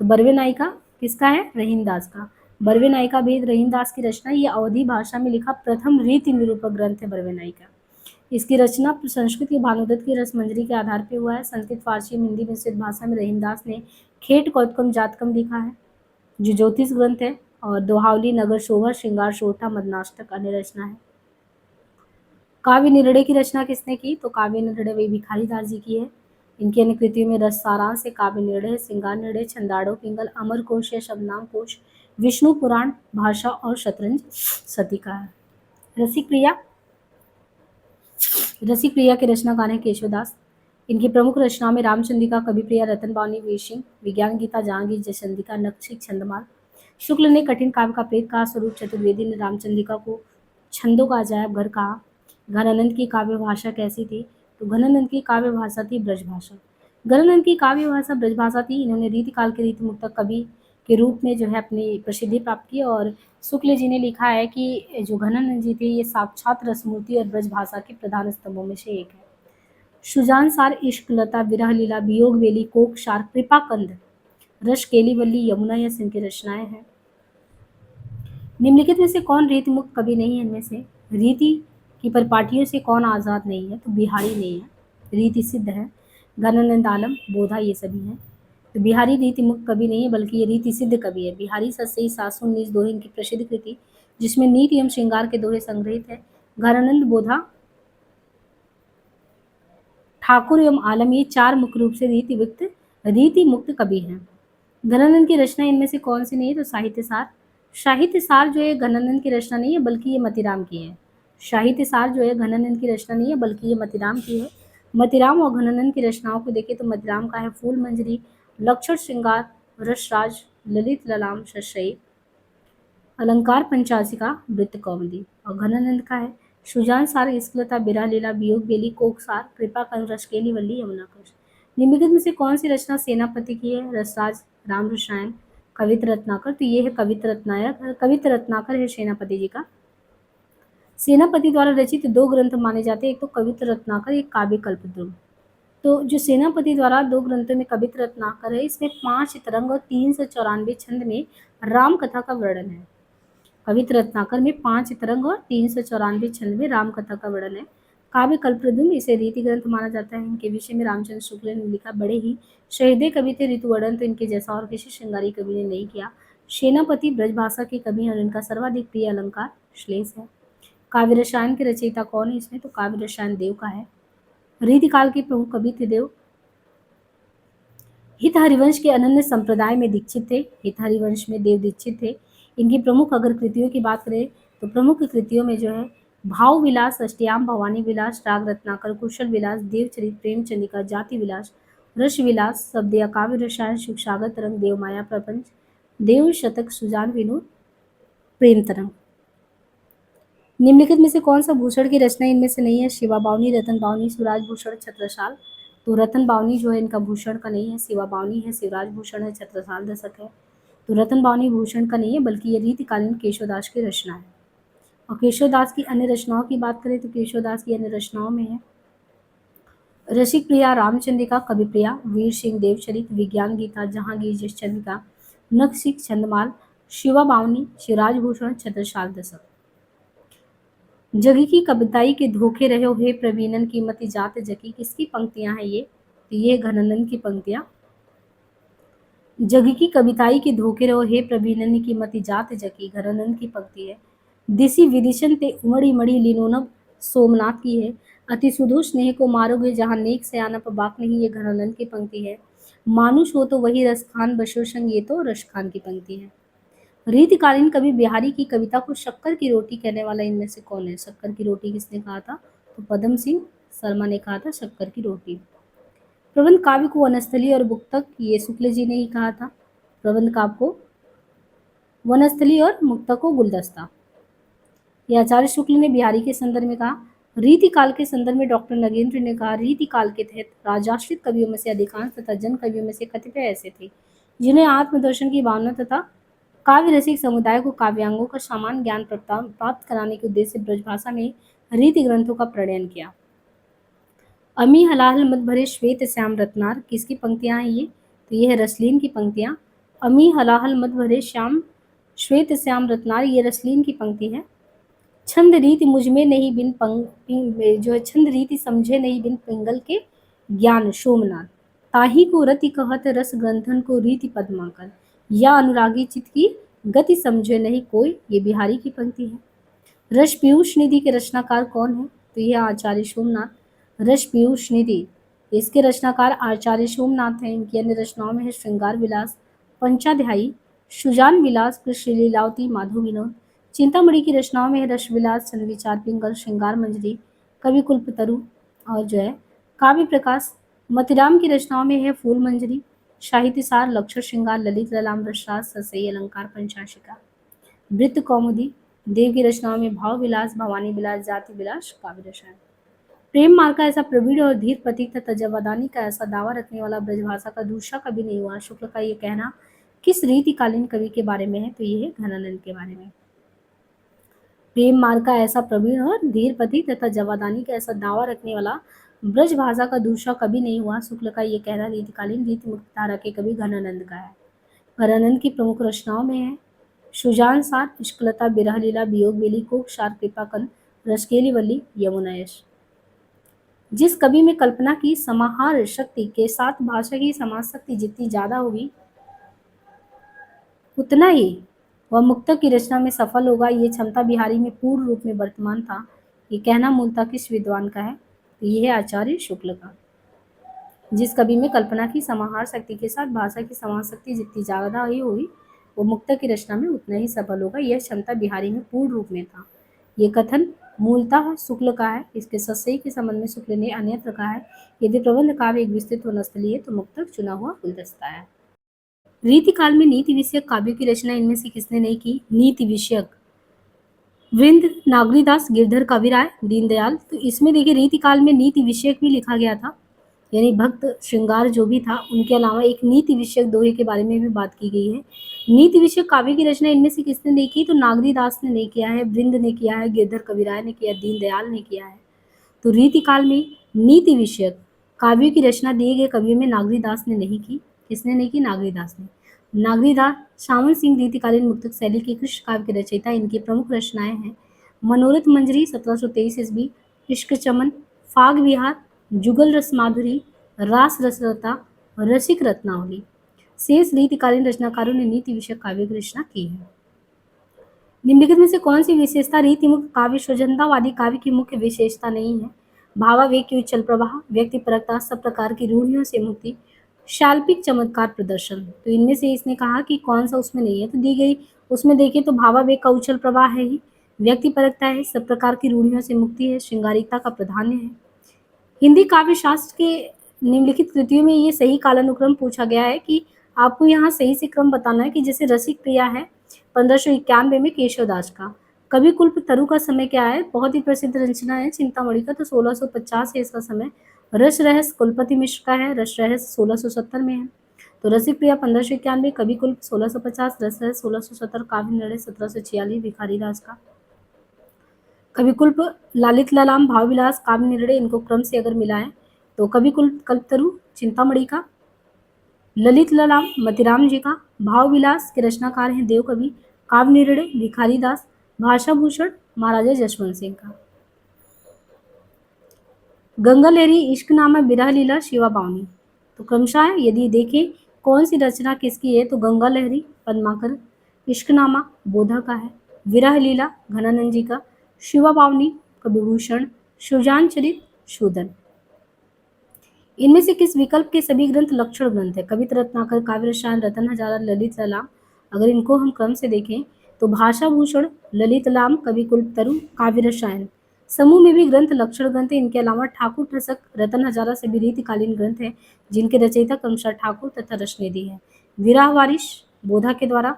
तो बरवे नायिका किसका है? रहीम दास का। बरवे नायिका भेद रहीम दास की रचना, ये अवधी भाषा में लिखा प्रथम रीति निरूपक ग्रंथ है बरवे नायिका। इसकी रचना संस्कृत के भानुदत्त की रसमंजरी के आधार पर हुआ है। संस्कृत, फारसी, हिंदी मिश्रित भाषा में रहीम दास ने खेट कौतकम जातकम लिखा है जो ज्योतिष ग्रंथ है, और दोहावली, नगर शोभा, श्रृंगार शोठा, मदनाष्टक अन्य रचना है। काव्य निर्णय की रचना किसने की? तो काव्य निर्णय वही भिखारी दास जी की है। इनकी अन्य कृतियों में रस सारांश, काव्य निर्णय, श्रृंगार निर्णय, छंदाड़ो पिंगल, अमर कोश या शबनाम कोश, विष्णु पुराण, भाषा और शतरंज सतिका है। रसिक प्रिया के रचनाकार हैं केशवदास। इनकी प्रमुख रचनाओं में रामचंद्रिका, कवि प्रिया, रतन बावनी, वीर सिंह, विज्ञान गीता, जहांगीर, जयचंद्रिका, नक्सिक, छंदमाल। शुक्ल ने कठिन काव्य का प्रेत कहा, स्वरूप चतुर्वेदी ने रामचंद्रिका को छंदों का अजायब घर कहा। घनानंद की काव्य भाषा कैसी थी? तो घनानंद की काव्य भाषा थी ब्रजभाषा। घनानंद की काव्य भाषा ब्रजभाषा थी। इन्होंने रीतिकाल के रीतिमुक्त कवि के रूप में जो है अपनी प्रसिद्धि प्राप्त की, और शुक्ल जी ने लिखा है कि जो घनानंद जी थे ये साक्षात रसमूर्ति और ब्रजभाषा के प्रधान स्तंभों में से एक है। सुजान सार इश्क लता विरह लीला वियोग वेली कोक शार कृपा कंद रश केली वल्ली यमुना, यह इनकी रचनाएं हैं। निम्नलिखित में से कौन रीति मुक्त कवि नहीं है? इनमें से रीति की परिपाटियों से कौन आजाद नहीं है? तो बिहारी नहीं है। रीति सिद्ध है। गणानंद आलम, बोधा, ये सभी हैं। तो बिहारी रीति मुक्त कवि नहीं है, बल्कि ये रीति सिद्ध कवि है। बिहारी सतसई 719 दोहे इनकी प्रसिद्ध कृति, जिसमें नीति एवं श्रृंगार के दोहे संग्रहित है। गणानंद, बोधा, ठाकुर एवं आलम, ये चार मुख्य रूप से रीति मुक्त कवि हैं। घनानंद की रचना इनमें से कौन सी नहीं है? तो साहित्य सार। साहित्य सार जो है घनानंद की रचना नहीं है, बल्कि ये मतीराम की है। साहित्य सार जो है घनानंद की रचना नहीं है, बल्कि ये मतीराम की है। मतीराम और घनानंद की रचनाओं को देखें तो मतीराम का है फूल मंजरी, लक्षण श्रृंगार, रसराज, ललित ललाम, शशई, अलंकार पंचासिका, वृत्त कौमुदी। और घनानंद का है सुजान सार, इस्कलता, बिरह लीला, वियोग बेली, कोक सार, कृपा कंद, रसकेली वल्ली, यमुना कृष्ण। निम्नलिखित में से कौन सी रचना सेनापति की है? रसराज, राम रसायन, कवित्र रत्नाकर। तो ये है कवित्र रत्नाकर है सेनापति जी का। सेनापति द्वारा रचित दो ग्रंथ माने जाते हैं, एक तो कवित्र रत्नाकर, एक काव्य कल्पद्रुम। तो जो सेनापति द्वारा दो ग्रंथों में कवित्र रत्नाकर है, इसमें 5 तरंग और 394 छंद में राम कथा का वर्णन है। कवित्र रत्नाकर में 5 तरंग और 394 छंद में राम कथा का वर्णन है। काव्य कल्पद्रुम इसे रीति ग्रंथ माना जाता है। इनके विषय में रामचंद्र शुक्ल ने लिखा। बड़े ही शहीदे कवि थे, ऋतुवर्णन तो इनके जैसा और किसी श्रृंगारी कवि ने नहीं किया। सेनापति ब्रजभाषा के कवि और इनका सर्वाधिक प्रिय अलंकार श्लेष है। काव्य रसायन के रचयिता कौन है इसमें? तो काव्य रसायन देव का है। रीति काल के प्रमुख कवि थे देव। हित हरिवंश के अनन्य संप्रदाय में दीक्षित थे। हित हरिवंश में देव दीक्षित थे। इनकी प्रमुख अगर कृतियों की बात करें तो प्रमुख कृतियों में जो है भाव विलास, अष्टयाम, भवानी विलास, राग रत्नाकर, कुशल विलास, देवचरित, प्रेम चंडिका, जाति विलास, रस विलास, शब्दया, काव्य रसायन, शिवसागर तरंग, देव माया प्रपंच, देव शतक, सुजान विनोद, प्रेम तरंग। निम्नलिखित में से कौन सा भूषण की रचना इनमें से नहीं है? शिवा बावनी, रतन बावनी, शिवराज भूषण, छत्रसाल। तो रतन बावनी जो है इनका भूषण का नहीं है, शिवा बावनी है, शिवराज भूषण है, छत्रसाल दशक है। तो रतन बावनी भूषण का नहीं है, बल्कि ये रीतिकालीन केशवदास की रचना है। और केशवदास की अन्य रचनाओं की बात करें तो केशवदास की अन्य रचनाओं में है रसिक प्रिया, रामचंद्रिका, कवि प्रिया, वीर सिंह देवचरित, विज्ञान गीता, जहांगीर, जस चंद्रिका, नखशिख, छंदमाल, शिवा बावनी, शिवराज भूषण, छत्रसाल दशक। जगी की कविताई के धोखे रहे हो हे प्रवीणन, कीमती जात जगी, किसकी पंक्तियां हैं ये? तो ये घनानंद की पंक्तियां। जगी की कविताई के धोखे रहो हे प्रवीणन, कीमती जात जगी, घनानंद की पंक्ति है। दिसी विदिशन ते उमड़ी मड़ी लिनोनब, सोमनाथ की है। अति सुधो स्नेह को मारोगे जहाँ नेक सयानप बाक नहीं, ये घनानंद की पंक्ति है। मानुष हो तो वही रस खान बशो संग, ये तो रश खान की पंक्ति है। रीतिकालीन कवि बिहारी की कविता को शक्कर की रोटी कहने वाला इनमें से कौन है? शक्कर की रोटी किसने कहा था? तो पदम सिंह शर्मा ने कहा था शक्कर की रोटी। प्रबंध काव्य को वनस्थली और मुक्तक, ये शुक्ल जी ने ही कहा था। प्रबंध काव्य को वनस्थली और मुक्तक को गुलदस्ता, ये आचार्य शुक्ल ने बिहारी के संदर्भ में कहा। रीति काल के संदर्भ में डॉक्टर नगेंद्र ने कहा, रीति काल के तहत राजाश्रित कवियों में से अधिकांश तथा जन कवियों में से कतिपय ऐसे थे जिन्हें आत्मदर्शन की भावना तथा काव्य रसिक समुदाय को काव्यांगों का समान ज्ञान प्राप्त कराने के उद्देश्य से ब्रजभाषा में रीति ग्रंथों का प्रणयन किया। अमी हलाहल मत भरे श्वेत श्याम रत्नार, किसकी पंक्तियां हैं ये? तो ये है रसलीन की पंक्तियां। अमी हलाहल मत भरे श्याम श्वेत श्याम रत्नार, ये रसलीन की पंक्ति है। छंद रीति मुझ में नहीं बिन जो है छंद रीति समझे नहीं बिन पिंगल के ज्ञान, सोमनाथ। ताही को रति कहत रस ग्रंथन को रीति पद्माकर, या अनुरागी चित्त की गति समझे नहीं कोई, ये बिहारी की पंक्ति है। रस पीयूष निधि के रचनाकार कौन है? तो यह आचार्य सोमनाथ। रस पीयूष निधि, इसके रचनाकार आचार्य सोमनाथ हैं। इनकी अन्य रचनाओं में है श्रृंगार विलास, पंचाध्यायी, सुजान विलास, कृष्ण लीलावती, माधव विनोद। चिंतामणि की रचनाओं में है रस विलास, चंद विचार, पिंगल, श्रृंगार मंजरी, कवि कुल्पतरु और जो है काव्य प्रकाश। मतिराम की रचनाओं में है फूल मंजरी, साहित्य सार, लक्षण श्रृंगार, ललित ललाम, रसराज, ससई, अलंकार पंचाशिका, वृत्त कौमुदी। देव की रचनाओं में भाव विलास, भवानी विलास, जाति विलास, काव्य रसायन। प्रेम मार्ग का ऐसा प्रवीण और धीर प्रतीक तथा जवादानी का ऐसा दावा रखने वाला ब्रजभाषा का दूसरा कवि नहीं हुआ। शुक्ल का ये कहना किस रीतिकालीन कवि के बारे में है? तो ये है घनानंद के बारे में। प्रेम मार्ग का ऐसा प्रवीण और धीर प्रतीक तथा जवादानी का ऐसा दावा रखने वाला ब्रज भाषा का दूसरा कभी नहीं हुआ। शुक्ल का ये कहना रीतिकालीन रीति मुक्त धारा के कवि घनानंद का है। घनानंद की प्रमुख रचनाओं में है सुजान सार, इश्कलता, बिरह लीला, वियोग बेली, कोक शार, कृपाकंद, रसकेली वल्ली, यमुनायश। जिस कवि में कल्पना की समाहार शक्ति के साथ भाषा की समाज शक्ति जितनी ज्यादा होगी उतना ही वह मुक्तक की रचना में सफल होगा। ये क्षमता बिहारी में पूर्ण रूप में वर्तमान था। ये कहना मूलतः किस विद्वान का है? तो ये है आचार्य शुक्ल का। जिस कवि में कल्पना की समाहार शक्ति के साथ भाषा की समाज शक्ति जितनी ज्यादा ही होगी वो मुक्तक की रचना में उतना ही सफल होगा। यह क्षमता बिहारी में पूर्ण रूप में था। ये कथन मूलतः शुक्ल का है। इसके सस्यई के संबंध में शुक्ल ने अन्यत्र कहा है, यदि प्रबंध काव्य एक विस्तृत वनस्थली है तो मुक्तक चुना हुआ गुलदस्ता है। रीति काल में नीति विषयक काव्यों की रचना इनमें से किसने नहीं की? नीति विषयक वृंद, नागरीदास, गिरधर कविराय, दीनदयाल। तो इसमें देखिए रीति काल में नीति विषयक भी लिखा गया था, यानी भक्त श्रृंगार जो भी था उनके अलावा एक नीति विषयक दोहे के बारे में भी बात की गई है। नीति विषयक काव्य की रचना इनमें से किसने नहीं की? तो नागरीदास ने नहीं किया है, वृंद ने किया है, गिरधर कविराय ने किया, दीनदयाल ने किया है। तो रीति काल में नीति विषयक काव्यों की रचना दिए गए कवियों में नागरीदास ने नहीं की। किसने नहीं की? नागरीदास ने। नागरीदास सावन सिंह रीतिकालीन मुक्तक शैली के कृष्ण काव्य के रचयिता। इनकी प्रमुख रचनाएं हैं मनोरथ मंजरी 1723 ईस्वी, इश्क चमन, फाग विहार, जुगल रस माधुरी, रास रसलता, रसिक रत्नावली। शेष रीतिकालीन रचनाकारों ने नीति विषयक काव्य की रचना की है। निम्नलिखित में से कौन सी विशेषता रीति मुक्त काव्य स्वजनतावादी काव्य की मुख्य विशेषता नहीं है? भावावेग की उच्चल प्रवाह, व्यक्तिपरकता, सब प्रकार की रूढ़ियों से मुक्ति, शाल्पिक चमत्कार प्रदर्शन। तो इनमें से इसने कहा कि कौन सा उसमें नहीं है, तो दी गई उसमें देखिए तो भावावेग का उछल प्रवाह है ही, व्यक्तिपरकता है, सब प्रकार की रूढ़ियों से मुक्ति है, श्रृंगारिकता का प्राधान्य है। हिंदी काव्य शास्त्र के निम्नलिखित कृतियों में ये सही कालानुक्रम पूछा गया है कि आपको यहाँ सही से क्रम बताना है कि जैसे रसिक प्रिया है 1591 में केशवदास का, कवि कुल्प तरु का समय क्या है? बहुत ही प्रसिद्ध रचना है चिंतामणि का, तो 1650 है इसका समय। रस रहस्य कुलपति मिश्र का है, रस रहस्य 1670 में है। तो रसिक प्रिया 1591, कवि कुल्प 1650, रस रहस्य 1670, काव्य निर्णय 1746 भिखारी दास का। कविकुल्प लालित ललाम, भाव विलास, काव्य निर्णय, इनको क्रम से अगर मिलाएं तो कविकुल्प कल्पतरु चिंतामणि का, ललित ललाम मतिराम जी का, भाव विलास के रचनाकार हैं देवकवि, काव्य निर्णय भिखारी दास, भाषा भूषण महाराजा जसवंत सिंह का। गंगा लहरी, इश्कनामा, बिरह लीला, शिवा बावनी। तो क्रमशः यदि देखें कौन सी रचना किसकी है तो गंगा लहरी पद्माकर, इश्कनामा बोधा का है, विरह लीला घनानंद जी का, शिवा बावनी कविभूषण, सुजान चरित शूदन। इनमें से किस विकल्प के सभी ग्रंथ लक्षण ग्रंथ है? कविता रत्नाकर, काव्य रसायन, रतन हजारा, ललित ललाम। अगर इनको हम क्रम से देखें तो भाषा भूषण, ललित लाम, कवि कुल्प तरु, काव्य रसायन समूह में भी ग्रंथ लक्षण ग्रंथ है। इनके अलावा ठाकुर ठसक, रतन हजारा से भी रीतिकालीन ग्रंथ है जिनके रचयिता क्रमशः ठाकुर तथा रश्नेदी है। विरह वारिश बोधा के द्वारा।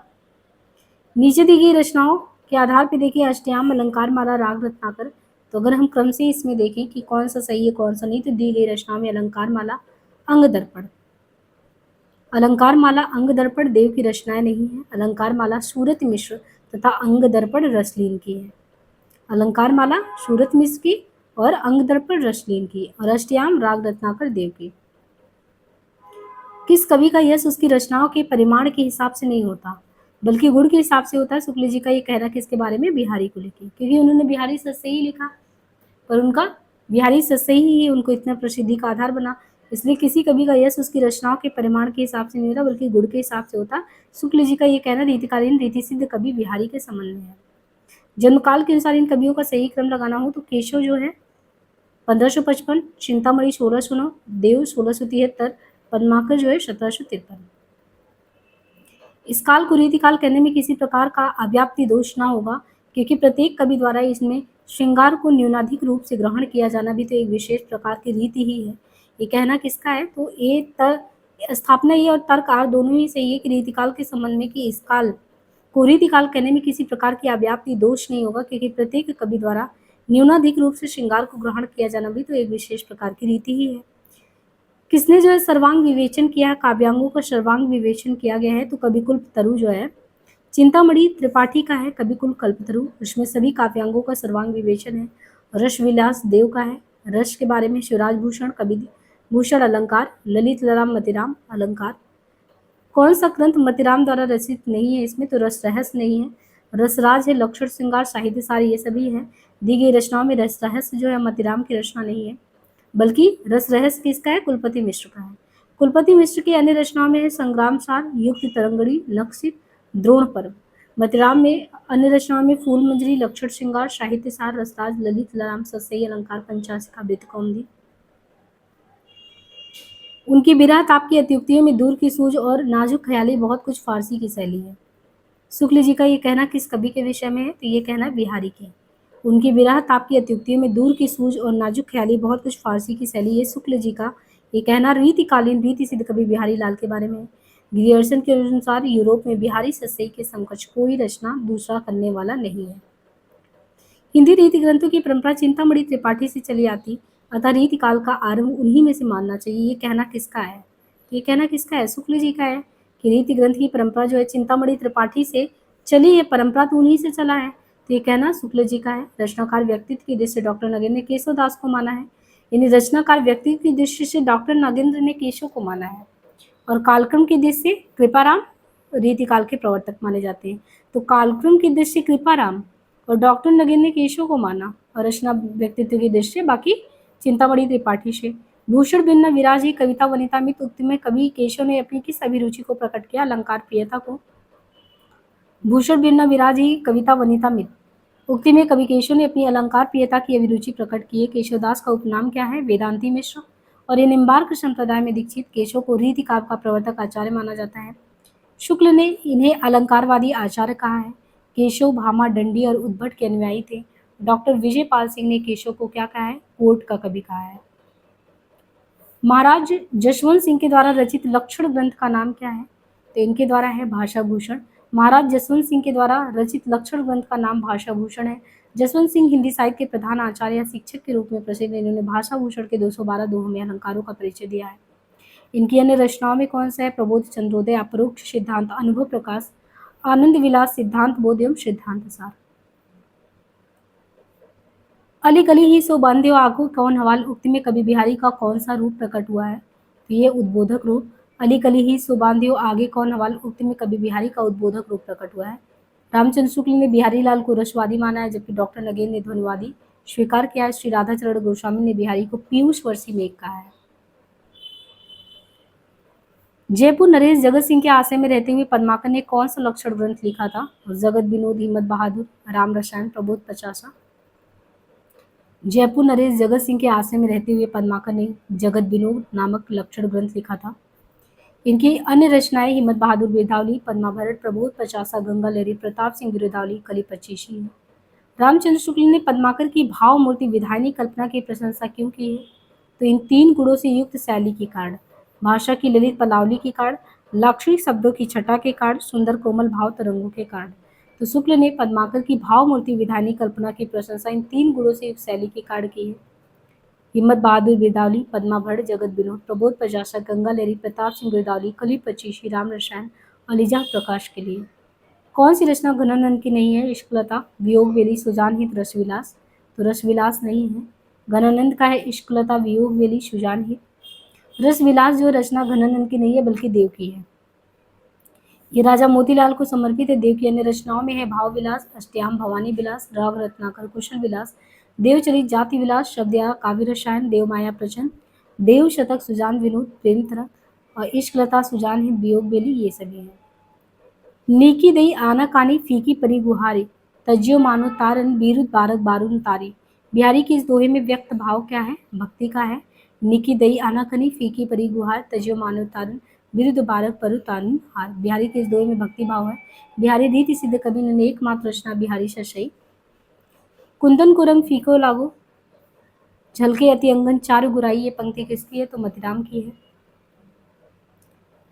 नीचे दी गई रचनाओं के आधार पर देखिए अष्टयाम, अलंकार माला, राग रत्नाकर। तो अगर हम क्रम से इसमें देखें कि कौन सा सही है कौन सा नहीं, तो दी गई रचनाओं में अलंकार माला, अंग दर्पण। अलंकार माला अंग दर्पण देव की रचनाएं नहीं है। अलंकार माला सूरत मिश्र तथा अंग दर्पण रसलीन की है। अलंकार माला सूरत मिश्र की और अंग दर्पण रसलीन की, और अष्टयाम राग रत्नाकर देव की। किस कवि का यश उसकी रचनाओं के परिमाण के हिसाब से नहीं होता बल्कि गुण के हिसाब से होता है? शुक्ल जी का ये कहना किसके बारे में? बिहारी को लेके, क्योंकि उन्होंने बिहारी सत से ही लिखा, पर उनका बिहारी सत से ही उनको इतना प्रसिद्धि का आधार बना। इसलिए किसी कवि का यश उसकी रचनाओं के परिमाण के हिसाब से नहीं होता बल्कि गुण के हिसाब से होता। शुक्ल जी का ये कहना रीतिकालीन रीति सिद्ध कवि बिहारी के संबंध में है। जन्मकाल के अनुसार इन कवियों का सही क्रम लगाना हो तो केशव जो है 1555, चिंतामणि 1609, देव 1673, पद्माकर जो है 1753। इस काल को रीतिकाल कहने में किसी प्रकार का अव्याप्ति दोष न होगा क्योंकि प्रत्येक कवि द्वारा इसमें श्रृंगार को न्यूनाधिक रूप से ग्रहण किया जाना भी तो एक विशेष प्रकार की रीति ही है। ये कहना किसका है? तो ये स्थापना ये और तर्क आर दोनों ही सही है कि रीतिकाल के संबंध में कि इस काल को रीतिकाल कहने में किसी प्रकार की अव्याप्ति दोष नहीं होगा क्योंकि प्रत्येक कवि द्वारा न्यूनाधिक रूप से श्रृंगार को ग्रहण किया जाना भी तो एक विशेष प्रकार की रीति ही है। किसने जो है सर्वांग विवेचन किया है? काव्यांगों का सर्वांग विवेचन किया गया है तो कविकुल्प तरु जो है चिंतामणि त्रिपाठी का है, कविकुल कल्पतरु, उसमें सभी काव्यांगों का सर्वांग विवेचन है। रस विलास देव का है, रस के बारे में शिवराज भूषण, कवि भूषण अलंकार, ललित राम मतिराम अलंकार। कौन सा ग्रंथ मतिराम द्वारा रचित नहीं है इसमें? तो रस रहस्य नहीं है, रसराज है, लक्षण श्रृंगार, साहित्य सार, ये सभी है। दी गई रचनाओं में रस रहस्य जो है मतिराम की रचना नहीं है, बल्कि रस रहस्य किसका है? कुलपति मिश्र का है। कुलपति मिश्र की अन्य रचनाओं में है संग्राम सार, युक्त तरंगड़ी, लक्षित, द्रोण पर्व। मतिराम में अन्य रचनाओं में फूल मंजरी, लक्षण श्रृंगार, साहित्य सार, रसराज, ललित राम, सतसई अलंकार, पंचाशिका, वृत्तकौमुदी। उनकी विरह ताप की अत्युक्तियों में दूर की सूझ और नाजुक ख्याली बहुत कुछ फारसी की शैली है। शुक्ल जी का ये कहना किस कवि के विषय में है? तो ये कहना है बिहारी के। उनकी विरह ताप की अत्युक्तियों में दूर की सूझ और नाजुक ख्याली बहुत कुछ फारसी की शैली, ये शुक्ल जी का ये कहना रीतिकालीन रीति सिद्ध कवि बिहारी लाल के बारे में है। ग्रियर्सन के अनुसार यूरोप में बिहारी सतसई के समकक्ष कोई रचना दूसरा करने वाला नहीं है। हिंदी रीति ग्रंथों की परंपरा चिंतामणि त्रिपाठी से चली आती, अतः रीति काल का आरंभ उन्हीं में से मानना चाहिए। ये कहना किसका है? ये कहना किसका है? शुक्ल जी का है कि रीति ग्रंथ की परंपरा जो है चिंतामणि त्रिपाठी से चली है, परंपरा तो उन्हीं से चला है, तो ये कहना शुक्ल जी का है। रचनाकार व्यक्तित्व की दृष्टि से डॉक्टर नगेंद्र ने केशव दास को माना है, यानी रचनाकार व्यक्तित्व की दृष्टि से डॉक्टर नगेंद्र ने केशव को माना है, और कालक्रम की दृष्टि से कृपाराम रीतिकाल के प्रवर्तक माने जाते हैं। तो कालक्रम की दृष्टि से कृपाराम और डॉक्टर नगेंद्र ने केशव को माना, और रचना व्यक्तित्व की दृष्टि से बाकी चिंतामणि त्रिपाठी से। भूषण भिन्न विराज ही कविता वनिता मित उक्ति में कवि केशव ने अपनी किस अभिरुचि को प्रकट किया? अलंकार प्रियता को। भूषण भिन्न विराज ही कविता वनिता मित उक्ति में कवि केशव ने अपनी अलंकार प्रियता की अभिरुचि प्रकट की है। केशवदास का उपनाम क्या है? वेदांती मिश्र, और ये निम्बार्क संप्रदाय में दीक्षित केशव को रीतिकाव्य का प्रवर्तक आचार्य माना जाता है। शुक्ल ने इन्हें अलंकारवादी आचार्य कहा है। केशव भामा दंडी और उद्भट के अनुयायी थे। डॉक्टर विजय पाल सिंह ने केशव को क्या कहा है? कोर्ट का कवि कहा है। महाराज जसवंत सिंह के द्वारा रचित लक्षण ग्रंथ का नाम क्या है? तो इनके द्वारा है भाषा भूषण। महाराज जसवंत सिंह के द्वारा रचित लक्षण ग्रंथ का नाम भाषा भूषण है। जसवंत सिंह हिंदी साहित्य के प्रधान आचार्य या शिक्षक के रूप में प्रसिद्ध हैं। इन्होंने भाषा भूषण के 212 दोहों में अलंकारों का परिचय दिया है। इनकी अन्य रचनाओं में कौन सा है? प्रबोध चंद्रोदय, अपरोक्ष सिद्धांत, अनुभव प्रकाश, आनंद विलास, सिद्धांत बोध एवं सिद्धांत सार। अली कली ही सो बांधे आगो कौन हवाल उक्ति में कवि बिहारी का कौन सा रूप प्रकट हुआ है? तो ये उद्बोधक रूप। अली कली ही सो बांधे आगे कौन हवाल उक्ति में कवि बिहारी का उद्बोधक रूप प्रकट हुआ है। रामचंद्र शुक्ल ने बिहारी लाल को रसवादी माना है, जबकि डॉक्टर नगेंद्र ने ध्वनिवादी स्वीकार किया है। श्री राधाचरण गोस्वामी ने बिहारी को पीयूष वर्षी मेघ कहा है। जयपुर नरेश जगत सिंह के आश्रय में रहते हुए पद्माकर ने कौन सा लक्षण ग्रंथ लिखा था? जगत विनोद, हिम्मत बहादुर, राम रसायन, प्रबोध पचासा। जयपुर नरेश जगत सिंह के आश्रय में रहते हुए पद्माकर ने जगत विनोद नामक लक्षण ग्रंथ लिखा था। इनकी अन्य रचनाएं हिम्मत बहादुर बिरदावली, पद्माभरण, प्रबोध पचासा, गंगा लहरी, प्रताप सिंह बिरदावली, कली पचीसी है। रामचंद्र शुक्ल ने पद्माकर की भाव मूर्ति विधायनी कल्पना की प्रशंसा क्यों की है? तो इन 3 गुणों से युक्त शैली के कारण, भाषा की ललित पदावली के कारण, लाक्षणिक शब्दों की छटा के कारण, सुंदर कोमल भाव तरंगों के कारण। तो शुक्ल ने पद्माकर की भाव मूर्ति विधायनी कल्पना की प्रशंसा इन 3 गुणों से युक्त शैली के कारण की है। हिम्मत बहादुर बिरदावली, पद्माभट्ट, जगत विनोद, प्रबोध पचासा, गंगा लहरी, प्रताप सिंह बिरदावली, कली पचीसी, राम रसायन और लिजा प्रकाश के लिए। कौन सी रचना घनानंद की नहीं है? इश्कलता, वियोग वेली, सुजान हित, रसविलास। तो रसविलास नहीं है, घनानंद का है इश्कलता, वियोग वेली, सुजान हित। रसविलास जो रचना घनानंद की नहीं है बल्कि देव की है। ये राजा मोतीलाल को समर्पित है। देव की अन्य रचनाओं में है भाव विलास, अष्टयाम भवानी विलास, राग रत्नाकर, कुशल विलास, देवचरित, जाति विलास, शब्दया, काव्य रसायन, देव माया प्रचंड, देव शतक, सुजान विनोद, प्रेम तरंग और इश्कलता, सुजान हित, वियोग बेली, ये सभी हैं। नीकी दई आना कानी फीकी परी गुहारी, तज्जियो मानो तारन बीरुद बारक बारून तारी। बिहारी की इस दोहे में व्यक्त भाव क्या है? भक्ति का है। नीकी दई आना कनी फीकी परी गुहार, तज्जियो मानो तारन बिरुद बारक परु तारुन हार। बिहारी के इस दोहे में भक्ति भाव है। बिहारी रीति सिद्ध कवि ने एकमात्र रचना बिहारी सशई। कुंदन को रंग फीको लागो, झलके अति अंगन चारु गुराई, ये पंक्ति किसकी है? तो मतिराम की है।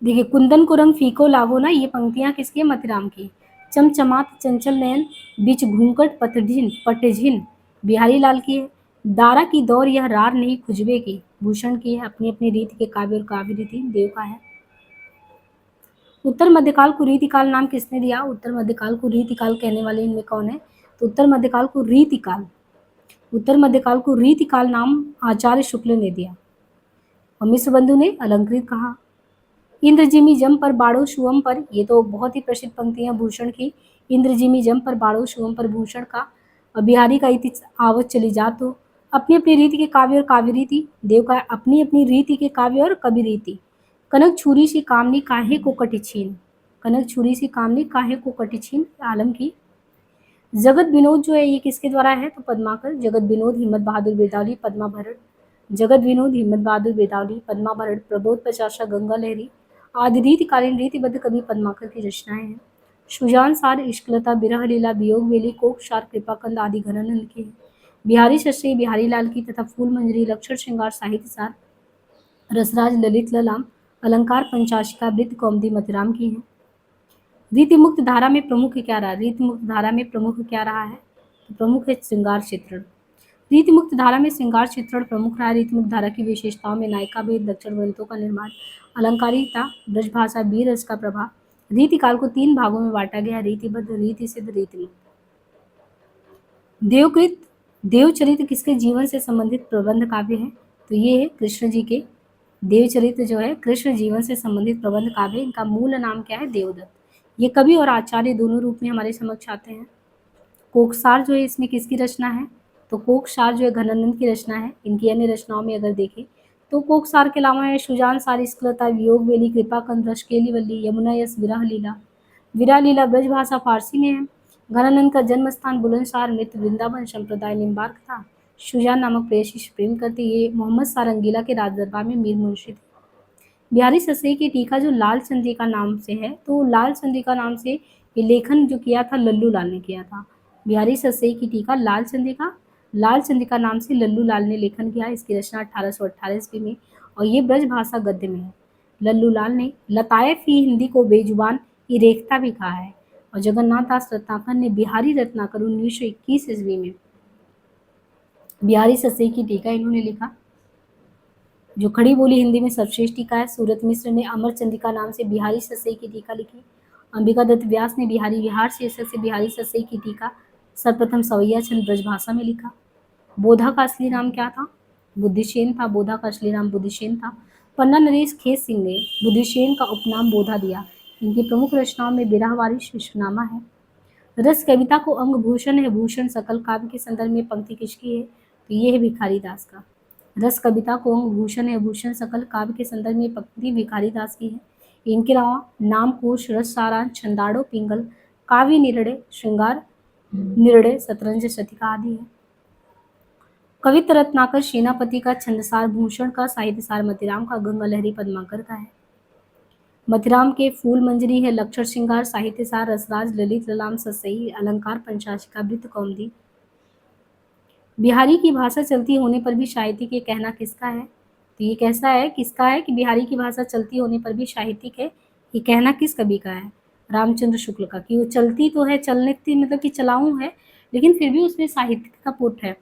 देखिए, कुंदन को रंग फीको लागो ना, ये पंक्तियां किसकी है? मतिराम की। चमचमात चंचल नयन बीच घूंघट पटझिन बिहारी लाल की है। दारा की दौर यह रार नहीं खुजबे की, भूषण की है। अपनी अपनी रीति के काव्य और काव्य रीति देव का है। उत्तर मध्यकाल को रीतिकाल नाम किसने दिया? उत्तर मध्यकाल को रीतिकाल कहने वाले इनमें कौन है? तो उत्तर मध्यकाल को रीतिकाल उत्तर मध्यकाल को रीतिकाल नाम आचार्य शुक्ल ने दिया। और मिश्र बंधु ने अलंकृत कहा। इंद्रजिमी जम पर बाड़ो शुअम पर, ये तो बहुत ही प्रसिद्ध पंक्तियां भूषण की। इंद्रजिमी जम पर बाड़ो शुअम पर भूषण का। और बिहारी का इति आवत चली जा तो अपनी अपनी रीति के काव्य और काव्य रीति, देव का अपनी अपनी रीति के काव्य और कवि रीति। कनक छुरी सी कामनी काहे को कटी छीन, कनक छुरी सी कामनी काहे को कटी छीन, आलम की। जगत विनोद जो है ये किसके द्वारा है, तो पद्माकर। जगत विनोद हिम्मत बहादुर बेतावली पद्मा भरत। जगत विनोद हिम्मत बहादुर बेतावली पद्मा भरत प्रबोध प्रचाशा गंगा लहरी आदि रीतिकालीन रीतिबद्ध कवि पद्माकर की रचनाएं हैं। सुजान सार इश्कलता बिरह लीला वियोग वेली कोक शार कृपाकंद आदि घनानंद के हैं। बिहारी शास्त्री बिहारी लाल की तथा फूल मंजरी लक्षण श्रृंगार साहित्य सार रसराज ललित ललाम अलंकार पंचाशिका वृत्त कौमुदी मतिराम की हैं। रीति मुक्त धारा में प्रमुख क्या रहा, रीति मुक्त धारा में प्रमुख क्या रहा है, तो प्रमुख है श्रृंगार चित्रण। रीति मुक्त धारा में श्रृंगार चित्रण प्रमुख रहा। रीति मुक्त धारा की विशेषताओं में नायिका भेद, लक्षण ग्रंथों का निर्माण, अलंकारिकता, ब्रजभाषा, वीर रस का प्रभाव। रीति काल को 3 भागों में बांटा गया, रीतिबद्ध, रीति सिद्ध, रीति मुक्त। देवकृत देवचरित्र किसके जीवन से संबंधित प्रबंध काव्य है, तो ये है कृष्ण जी के। देवचरित्र जो है कृष्ण जीवन से संबंधित प्रबंध काव्य। इनका मूल नाम क्या है, देवदत्त। ये कवि और आचार्य दोनों रूप में हमारे समक्ष आते हैं। कोकसार जो है इसमें किसकी रचना है, तो कोकसार जो है घनानंद की रचना है। इनकी अन्य रचनाओं में अगर देखें तो कोकसार के अलावा है सुजान सार इस्कलता वियोग वेली कृपाकंद रशकेली वल्ली यमुना यस विरह लीला। विरह लीला ब्रजभाषा फारसी में है। घनानंद का जन्म स्थान बुलंदशहर मित्र वृंदावन संप्रदाय निम्बार्क था। सुजान नामक प्रेयसी से प्रेम करते ये मोहम्मद सारंगीला के राजदरबार में मीर मुंशी थे। बिहारी ससई की टीका जो लाल चंद्रिका नाम से है, तो लाल चंद्रिका नाम से ये लेखन जो किया था लल्लू लाल ने किया था। बिहारी ससई की टीका लाल चंद्रिका नाम से लल्लू लाल ने लेखन किया। इसकी रचना 1818 ईस्वी में, और ये ब्रज भाषा गद्य में है। लल्लू लाल ने लतायफ ही हिंदी को बेजुबान की रेखता भी कहा है। और जगन्नाथ दास रत्नाकर ने बिहारी रत्नाकर 1921 ईस्वी में बिहारी ससई की टीका इन्होंने लिखा। जो खड़ी बोली हिंदी में सर्वश्रेष्ठ टीका है। सूरत मिश्र ने अमर चंद्रिका नाम से बिहारी ससई की टीका लिखी। अंबिका दत्त व्यास ने बिहारी विहार शीर्षक से बिहारी ससई की टीका सर्वप्रथम सवैया चंद ब्रजभाषा में लिखा। बोधा का असली नाम क्या था, बुद्धिशेन था। बोधा का असली नाम बुद्धिशेन था। पन्ना नरेश खेत सिंह ने बुद्धिशेन का उपनाम बोधा दिया। इनकी प्रमुख रचनाओं में बिरहवारी विश्वनामा है। रस कविता को अंग भूषण है। भूषण सकल काव्य के संदर्भ में पंक्ति किसकी है, तो ये है भिखारी दास का। रस कविता को अंग भूषण है। भूषण सकल काव्य के संदर्भ में पंक्ति भिखारी दास की है। इनके अलावा नामकोश, रस सारांश, छंदाड़ो, पिंगल, काव्य निर्णय, श्रृंगार निर्णय, शतरंज शतिका आदि है। कवित रत्नाकर सेनापति का, छंदसार भूषण का, साहित्यसार मतिराम का, गंगा लहरी पद्माकर का है। मतिराम के फूल मंजरी है, लक्षण श्रृंगार, साहित्यसार रसराज ललित ललाम ससई, अलंकार पंचाशिका वृत्त कौमुदी। बिहारी की भाषा चलती होने पर भी साहित्यिक, ये कहना किसका है, तो ये कैसा है, किसका है कि बिहारी की भाषा चलती होने पर भी साहित्यिक है। ये कहना किस कवि का है, रामचंद्र शुक्ल का। कि वो चलती तो है, चलने की मतलब कि चलाऊं है, लेकिन फिर भी उसमें साहित्य का पुट है।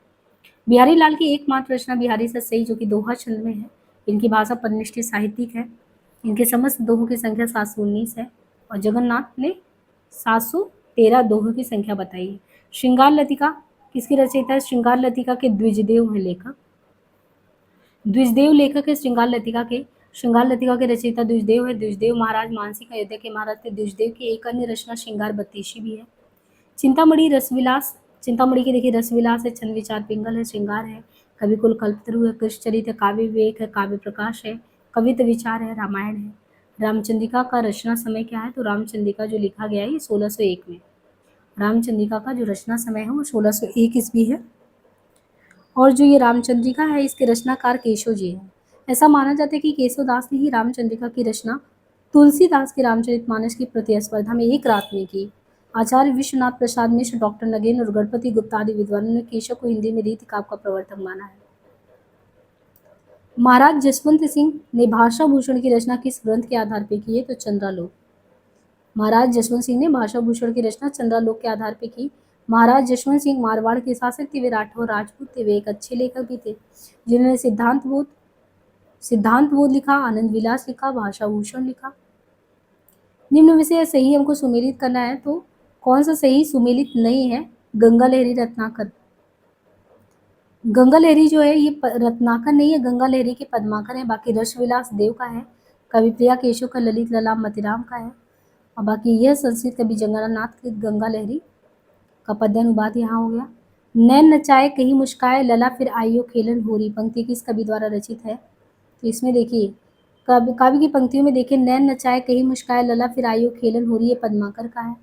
बिहारी लाल की एकमात्र रचना बिहारी ससई जो कि दोहा छंद में है। इनकी भाषा परनिष्ठित साहित्यिक है। इनके समस्त दोहों की संख्या 719 है। और जगन्नाथ ने 713 दोहों की संख्या बताई है। श्रृंगार लतिका किसकी रचयिता है, श्रृंगार लतिका के द्विजदेव है लेखक। द्विजदेव लेखक है श्रृंगार लतिका के। श्रृंगार लतिका के रचयिता द्विजदेव है। द्विजदेव महाराज मानसिक अयोध्या के महाराज थे। द्विजदेव की एक अन्य रचना श्रृंगार बत्तीसी भी है। चिंतामणि रसविलास, चिंतामणि की देखिए रसविलास है, छंद विचार पिंगल है, श्रृंगार है, कवि कुल कल्पतरु है, कृष्णचरित है, काव्य विवेक है, काव्य प्रकाश है, कवित्व विचार है, रामायण है। रामचंद्रिका का रचना समय क्या है, तो रामचंद्रिका जो लिखा गया है ये 1601 में। रामचंद्रिका का जो रचना समय है वो 1601 ईस्वी है। और जो ये रामचंद्रिका है इसके रचनाकार केशव जी हैं। ऐसा माना जाता है कि केशव दास ने ही रामचंद्रिका की रचना तुलसीदास के रामचरितमानस की प्रतिस्पर्धा में एक रात में की। आचार्य विश्वनाथ प्रसाद मिश्र, डॉक्टर नगेन और गणपति गुप्ता आदि विद्वानों ने केशव को हिंदी में रीति काव्य का प्रवर्तक माना है। महाराज जसवंत सिंह ने भाषा भूषण की रचना किस ग्रंथ के आधार पर की है, तो चंद्रालोक। महाराज जसवंत सिंह ने भाषा भूषण की रचना चंद्रालोक के आधार पर की। महाराज जसवंत सिंह मारवाड़ के शासक थे। वे राठौर राजपूत थे। वे एक अच्छे लेखक भी थे जिन्होंने सिद्धांत बोध लिखा, आनंद विलास लिखा, भाषा भूषण लिखा। निम्न में से सही हमको सुमेलित करना है, तो कौन सा सही सुमेलित नहीं है, गंगा लहरी रत्नाकर। गंगा लहरी जो है ये रत्नाकर नहीं है, गंगा लहरी के पद्माकर है। बाकी रसविलास देव का है, कविप्रिया केशव का ललित ललाम मतिराम का है। और बाकी यह संस्कृत कवि जगन्नाथ की गंगा लहरी का पद्य अनुवाद यहाँ हो गया। नैन नचाए कहीं मुस्काए लला फिर आइयो खेलन होरी, पंक्ति किस कवि द्वारा रचित है? तो इसमें देखिए काव्य की पंक्तियों में देखिए, नैन नचाए कहीं मुस्काए लला फिर आइयो खेलन होरी, ये पद्माकर का है।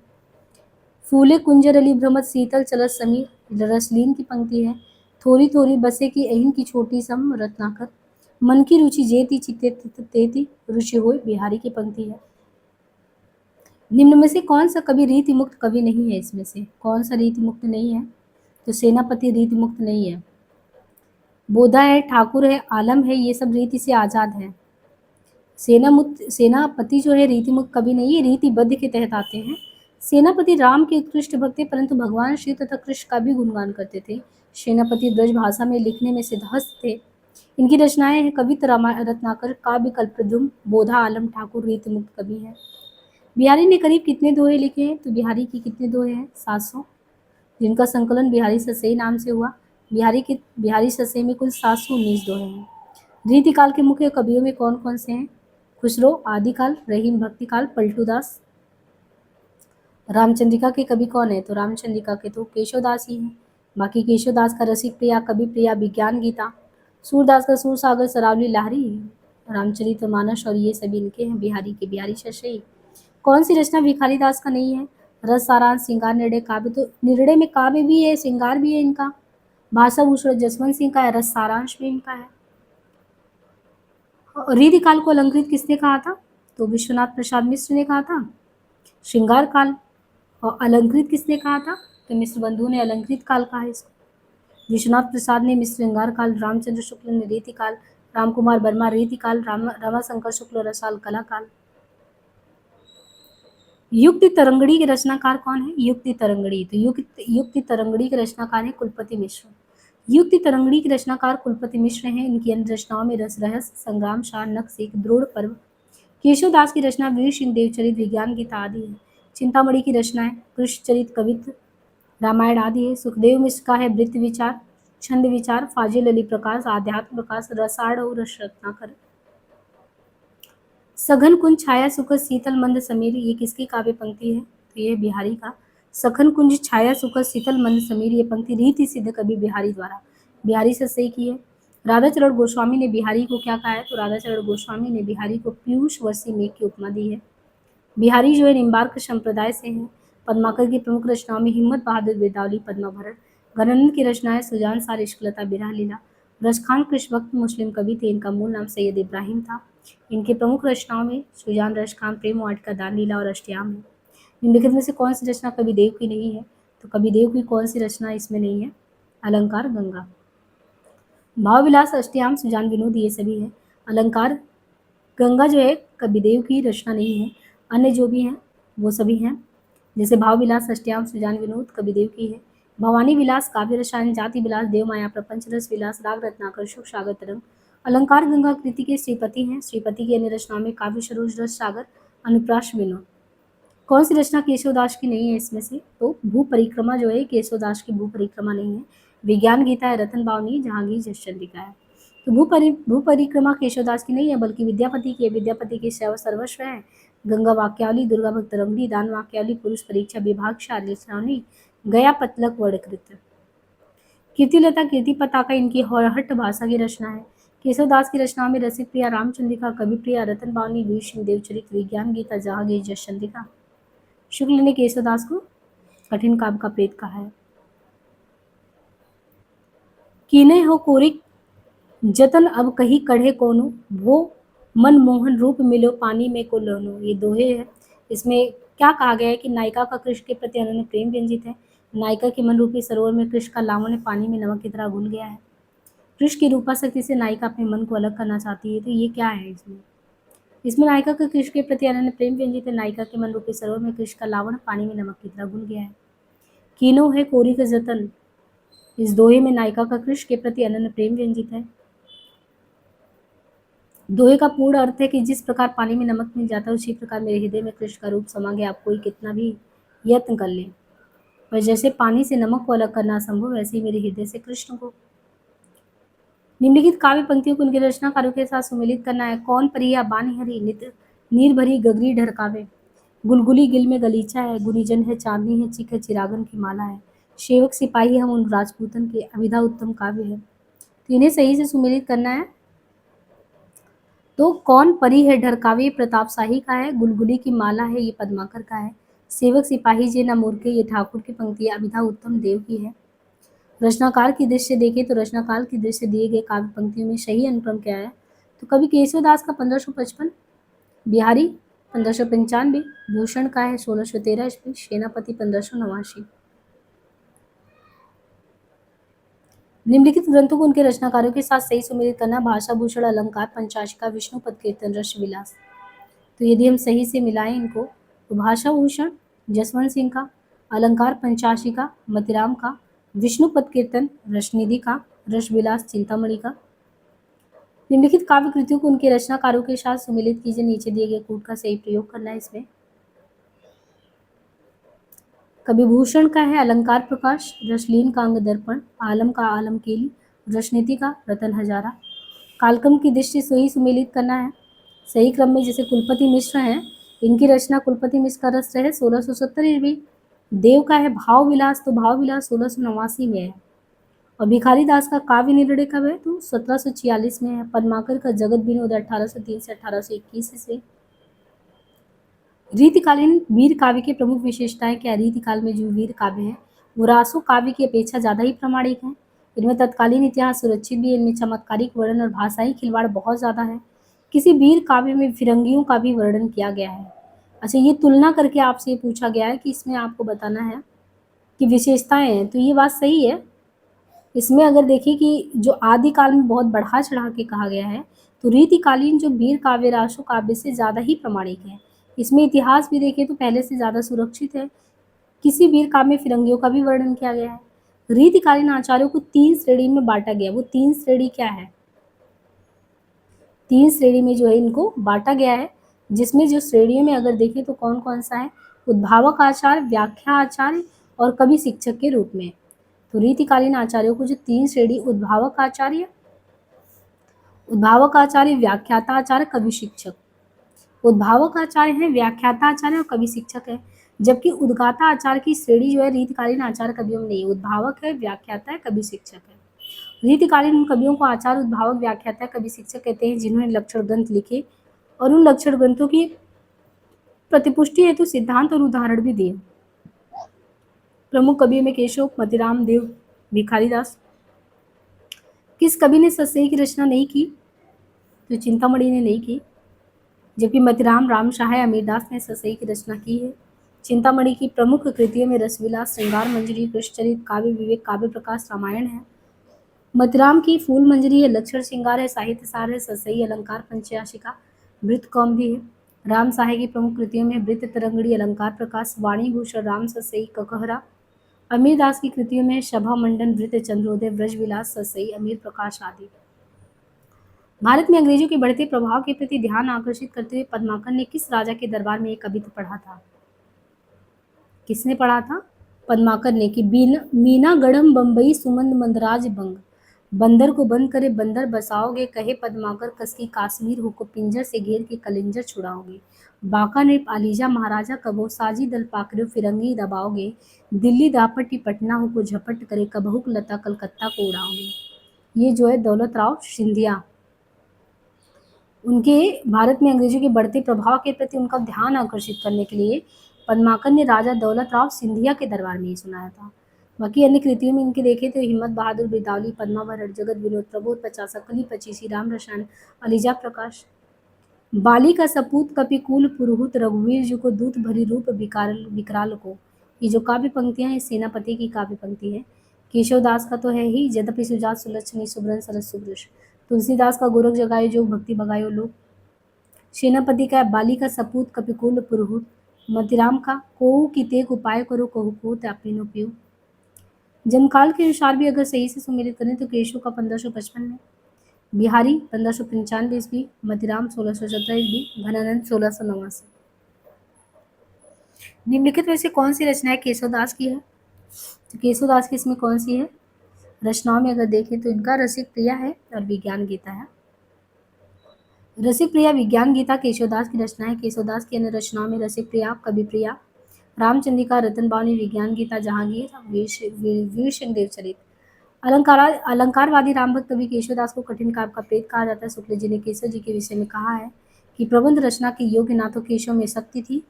फूले कुंजर अली भ्रमत शीतल चलत समीर, रसलीन की पंक्ति है। थोड़ी थोड़ी बसे की अहिन की छोटी सम, रत्नाकर। मन की रुचि जेती चित्ते तेती रुचि होय, बिहारी की पंक्ति है। निम्न में से कौन सा कवि रीति मुक्त कवि नहीं है? इसमें से कौन सा रीति मुक्त नहीं है? तो सेनापति रीति मुक्त नहीं है। बोधा है, ठाकुर है, आलम है, ये सब रीति से आजाद है। सेनापति जो है रीति मुक्त कवि नहीं है, रीतिबद्ध के तहत आते हैं। सेनापति राम के उत्कृष्ट भक्त थे, परंतु भगवान शिव तथा कृष्ण का भी गुणगान करते थे। सेनापति ब्रज भाषा में लिखने में सिद्धहस्त थे। इनकी रचनाएं हैं कवित रत्नाकर, काव्य कल्पद्रुम, बोधा, आलम, ठाकुर रीति मुक्त कवि है। बिहारी ने करीब कितने दोहे लिखे हैं? तो बिहारी की कितने दोहे हैं? 700, जिनका संकलन बिहारी ससई नाम से हुआ। बिहारी ससई में कुल 719 दोहे हैं। रीतिकाल के मुख्य कवियों में कौन कौन से हैं? खुसरो, आदिकाल, रहीम भक्तिकाल, पलटू दास। रामचंद्रिका के कवि कौन है? तो रामचंद्रिका के तो केशवदास ही हैं। बाकी केशवदास का रसिक प्रिया, कवि प्रिया, विज्ञान गीता। सूरदास का सूर सागर, सरावली लाहरी, रामचरितमानस, और ये सभी इनके हैं बिहारी के, बिहारी ससई। कौन सी रचना भिखारी दास का नहीं है? रस सारांश, श्रृंगार, निर्णय काव्य। तो निर्णय में काव्य भी है, श्रृंगार भी है इनका। भाषा भूषण जसवंत सिंह का है, रस सारांश भी इनका है। रीति काल को अलंकृत किसने कहा था? तो विश्वनाथ प्रसाद मिश्र ने कहा था। श्रृंगार काल और अलंकृत किसने कहा था? तो मिश्र बंधु ने अलंकृत काल कहा है इसको। विश्वनाथ प्रसाद ने मिश्र श्रृंगार काल, रामचंद्र शुक्ल ने रीति काल, रामकुमार वर्मा रीति काल, रमाशंकर शुक्ल रसाल कला काल। युक्ति तरंगड़ी के रचनाकार कौन है? युक्ति तरंगड़ी, तो युक्ति तरंगड़ी के रचनाकार है कुलपति मिश्र। युक्ति तरंगड़ी के रचनाकार कुलपति मिश्र हैं। इनकी अन्य रचनाओं में रस रहस्य, संग्राम, सार, नखशिख, द्रोण पर्व। केशवदास की रचना वीर सिंह देवचरित, विज्ञान गीता आदि है। चिंतामणि की रचनाएं कृष्ण चरित, कवित्व, रामायण आदि है। सुखदेव मिश्र का है वृत्त विचार, छंद विचार, फाजिल अली प्रकाश, आध्यात्म प्रकाश, रसाड़ और रस रत्नाकर। सघन कुंज छाया सुख शीतल मंद समीर, ये किसकी काव्य पंक्ति है? तो ये बिहारी का। सघन कुंज छाया सुख शीतल मंद समीर, ये पंक्ति रीति सिद्ध कवि बिहारी द्वारा, बिहारी से सही की है। राधाचरण गोस्वामी ने बिहारी को क्या कहा है? तो राधाचरण गोस्वामी ने बिहारी को पीयूष वर्षी मेघ की उपमा दी है। बिहारी जो है निम्बार्क संप्रदाय से हैं। पद्माकर की प्रमुख रचनाओं में हिम्मत बहादुर, बिरदावली, पद्माभरण। गणनंद की रचनाएं सुजान सार, इश्कलता, बिरहा लीला। रसखान कृष्ण भक्त मुस्लिम कवि थे। इनका मूल नाम सैयद इब्राहिम था। इनके प्रमुख रचनाओं में सुजान, रसखान, प्रेम वाटिका, दान लीला और अष्टयाम है। निम्नलिखित में से कौन सी रचना कविदेव की नहीं है? तो कविदेव की कौन सी रचना इसमें नहीं है? अलंकार गंगा, भावविलास, अष्टयाम, सुजान विनोद, ये सभी है। अलंकार गंगा जो है कविदेव की रचना नहीं है। अन्य जो भी हैं वो सभी हैं, जैसे भाव विलास, अष्टयाम, सुजान विनोद कविदेव की है। भवानी विलास, काव्य रसायन, जाति विलास, देव माया, प्रपंच रस विलास, राग रत्नाकर, शुभ सागर तरंग। अलंकार गंगा कृति के श्रीपति हैं। श्रीपति की अन्य रचनाओं में काव्य सरोज, रस सागर, अनुप्रास, विनोद। कौन सी रचना केशवदास की नहीं है इसमें से? तो भू परिक्रमा जो है केशवदास की भू परिक्रमा नहीं है। विज्ञान गीता है, रतन बावनी, जहांगीर, जसचंद्रिका है। तो भू परिक्रमा केशवदास की नहीं है, बल्कि विद्यापति की है। विद्यापति की सर्वस्व है। गंगा वाक्यावली, दुर्गा भक्त रमणी, दान वाक्यावली, पुरुष परीक्षा विभाग, शारदीय श्रावणी, गया पतलक वर्णकृत। कीर्तिलता, कीर्ति पताका इनकी हौहट्ट भाषा की रचना है। केशवदास की रचनाओं में रसिक प्रिया, रामचंद्रिका, कवि प्रिया, रतन बावनी, वीर सिंह देवचरित, विज्ञान गीता, जहांगीर, जसचंद्रिका। शुक्ल ने केशवदास को कठिन काव्य का प्रेत कहा है। कीने हो कोरिक जतन अब कही कढ़े कोनो, वो मन मोहन रूप मिलो पानी में को लोनो, ये दोहे है। इसमें क्या कहा गया है कि नायिका का कृष्ण के प्रति अनन्य प्रेम व्यंजित है। नायिका के मन रूपी सरोवर में कृष्ण का लावण्य पानी में नमक की तरह घुल गया है। कृष्ण की रूपा शक्ति से नायिका अपने मन को अलग करना चाहती है। तो ये क्या है इसमें नायिका का कृष्ण के प्रति अनन्य प्रेम व्यंजित है। नायिका के मन रूपी सरोवर में कृष्ण का लावण्य पानी में नमक की तरह घुल गया है। कीनो है कोरी का जतन, इस दोहे में नायिका का कृष्ण के प्रति अनन्य प्रेम व्यंजित है। दोहे का पूर्ण अर्थ है कि जिस प्रकार पानी में नमक मिल जाता है उसी प्रकार मेरे हृदय में कृष्ण का रूप समा गया। आप कोई कितना भी यत्न कर ले, पर जैसे पानी से नमक को अलग करना असंभव, वैसे ही मेरे हृदय से कृष्ण को निम्नलिखित काव्य पंक्तियों को उनके रचनाकारों के साथ सुमेलित करना है। कौन परिया बानी हरी नित नीर भरी गगरी ढरकावे, गुलगुली गिल में गलीचा है, गुनीजन है चांदनी है, चिक है चिरागन की माला है, सेवक सिपाही हम उन राजपूतन के, अविधा उत्तम काव्य है। तो इन्हें सही से सुमेलित करना है। तो कौन परी है ढरकावे ये प्रताप शाही का है, गुलगुली की माला है ये पद्माकर का है, सेवक सिपाही जे न मूर्खे ये ठाकुर की पंक्ति है, अविधा उत्तम देव की है। रचनाकार की दृष्टि से देखें तो रचनाकार की दृष्टि से दिए गए काव्य पंक्तियों में सही अनुक्रम क्या है? तो कवि केशवदास का 1555, बिहारी 1595, भूषण का है 1613 ईस्वी, सेनापति 1589। निम्नलिखित ग्रंथों को उनके रचनाकारों के साथ सही सुमेलित करना। भाषा भूषण, अलंकार, पंचाशिका, विष्णु पद कीर्तन, रस विलास। तो यदि हम सही से मिलाएं इनको तो भाषा भूषण जसवंत सिंह का, अलंकार पंचाशिका मतिराम का, विष्णु पद कीर्तन रसनिधि का, रस विलास चिंतामणि का। निम्नलिखित काव्य कृतियों को उनके रचनाकारों के साथ सुमेलित कीजिए। नीचे दिए गए कूट का सही प्रयोग करना है इसमें। कवि भूषण का है अलंकार प्रकाश, रसलीन का अंग दर्पण, आलम का आलम केली, रसनीति का रतन हजारा। कालक्रम की दृष्टि से ही सुमेलित करना है सही क्रम में। जैसे कुलपति मिश्र हैं, इनकी रचना कुलपति मिश्र का रस है 1670 ईस्वी। देव का है भाव विलास, तो भाव विलास 1689 में है। और भिखारी दास का काव्य निर्णय कब है? तो 1746 में है। पद्माकर का जगत विनोद 1803 से 1821 से। रीतिकालीन वीर काव्य की प्रमुख विशेषताएं क्या है? रीतिकाल में जो वीर काव्य है वो रासो काव्य की अपेक्षा ज्यादा ही प्रामाणिक है। इनमें तत्कालीन इतिहास सुरक्षित भी है, इनमें चमत्कारिक वर्णन और भाषाई खिलवाड़ बहुत ज्यादा है। किसी वीर काव्य में फिरंगियों का भी वर्णन किया गया है। अच्छा, ये तुलना करके आपसे पूछा गया है कि इसमें आपको बताना है कि विशेषताएं हैं, तो ये बात सही है। इसमें अगर देखिए कि जो आदिकाल में बहुत बढ़ा चढ़ा के कहा गया है, तो रीतिकालीन जो वीर काव्य रासो काव्य से ज़्यादा ही प्रामाणिक है। इसमें इतिहास भी देखें तो पहले से ज़्यादा सुरक्षित है। किसी वीर काव्य में फिरंगियों का भी वर्णन किया गया है। रीतिकालीन आचार्यों को 3 श्रेणी में बांटा गया। वो 3 श्रेणी क्या है? 3 श्रेणी में जो है इनको बांटा गया है, जिसमें जो श्रेणियों में अगर देखें तो कौन कौन सा है? उद्भावक आचार्य, व्याख्या आचार्य और कवि शिक्षक के रूप में। तो रीतिकालीन आचार्यों को जो 3 श्रेणी, उद्भावक आचार्य, व्याख्याता आचार्य, कवि शिक्षक। उद्भावक आचार्य है, व्याख्याता आचार्य और कवि शिक्षक है। जबकि उद्गाता आचार्य की श्रेणी जो है रीतिकालीन आचार्य कवियों में नहीं है। उद्भावक है, व्याख्याता है, कवि शिक्षक है। रीतिकालीन उन कवियों को आचार्य, उद्भावक, व्याख्याता, कवि शिक्षक कहते हैं जिन्होंने लक्षण ग्रंथ लिखे और उन लक्षण ग्रंथों की प्रतिपुष्टि हेतु सिद्धांत और उदाहरण भी दिए। प्रमुख कवियों में केशव, मतिराम, देव, भिखारी दास। किस कवि ने सतसई की रचना नहीं की? तो चिंतामणि ने नहीं की। जबकि मतिराम, राम सहाय, अमीरदास ने सतसई की रचना की है। चिंतामणि की प्रमुख कृतियों में रसविलास, श्रृंगार मंजरी, कृष्णचरित, काव्य विवेक, काव्य प्रकाश, रामायण है। मतिराम की फूल मंजरी है, लक्षण श्रृंगार है, साहित्य सार है, सतसई, अलंकार पंचाशिका, वृत्त कौमुदी है। राम सहाय की प्रमुख कृतियों में वृत्त तरंगड़ी, अलंकार प्रकाश, वाणी भूषण, राम सतसई, ककहरा। अमीरदास की कृतियों में सभा मंडन, वृत्त चंद्रोदय, ब्रज विलास, सतसई, अमीर प्रकाश आदि। भारत में अंग्रेजों के बढ़ते प्रभाव के प्रति ध्यान आकर्षित करते हुए पद्माकर ने किस राजा के दरबार में एक कविता पढ़ा था? किसने पढ़ा था? पद्माकर ने कि मीना गढ़म बम्बई सुमंद मंदराज बंग, बंदर को बंद करे बंदर बसाओगे, कहे पद्माकर कसकी काश्मीर हो को पिंजर से घेर के कलिंजर छुड़ाओगे, बांका ने पालीजा महाराजा कबो साजी दल पाकरे फिरंगी दबाओगे, दिल्ली दापट्टी पटना हो को झपट करे कबहुक लता कलकत्ता को उड़ाओगे। ये जो है दौलत राव सिंधिया, उनके भारत में अंग्रेजों के बढ़ते प्रभाव के प्रति उनका ध्यान आकर्षित करने के लिए पद्माकर ने राजा दौलत राव सिंधिया के दरबार में ही सुनाया था। बाकी अन्य कृतियों में इनके देखें तो हिम्मत बहादुर, बिरदावली, पद्मावत, जगत विनोद, प्रबोध, पचासा, कली पचीसी, राम रसायन, अलीजा प्रकाश। बाली का सपूत कपिकूल पुरुहूत, रघुवीर जी को दूत भरी रूप विकराल को। ये जो काव्य पंक्तियां हैं सेनापति की काव्य पंक्ति है। केशवदास का तो है ही, यद्यपि सुजात सुलक्षणी सुब्रन सरस सुब्रश। तुलसीदास का गोरख जगाए जो भक्ति भगायो लोग। सेनापति का बाली का सपूत कपिकूल पुरुहूत। मतिराम का कोहू की तेक उपाय करो कहू को त्यापिनो पियो। जन्मकाल के अनुसार भी अगर सही से सुमेलित करें तो केशव का 1555 में, बिहारी 1595 ईस्वी, मतिराम 1617 ईस्वी, घनानंद 1689। निम्नलिखित में से कौन सी रचनाएं केशवदास की है? तो केशवदास की इसमें कौन सी है? रचनाओं में अगर देखें तो इनका रसिक प्रिया है और विज्ञान गीता है। रसिक प्रिया विज्ञान गीता केशवदास की रचना है। केशवदास की अन्य रचनाओं में रसिक प्रिया, कवि प्रिया, रामचंद्रिका, रतन बावनी, विज्ञान गीता, जहांगीर, वीर सिंह देवचरित। अलंकारवादी राम भक्त कवि केशवदास को कठिन काव्य का प्रेत कहा जाता है। शुक्ल जी ने केशव जी के विषय में कहा है कि प्रबंध रचना के योग्य ना तो केशव में शक्ति थी।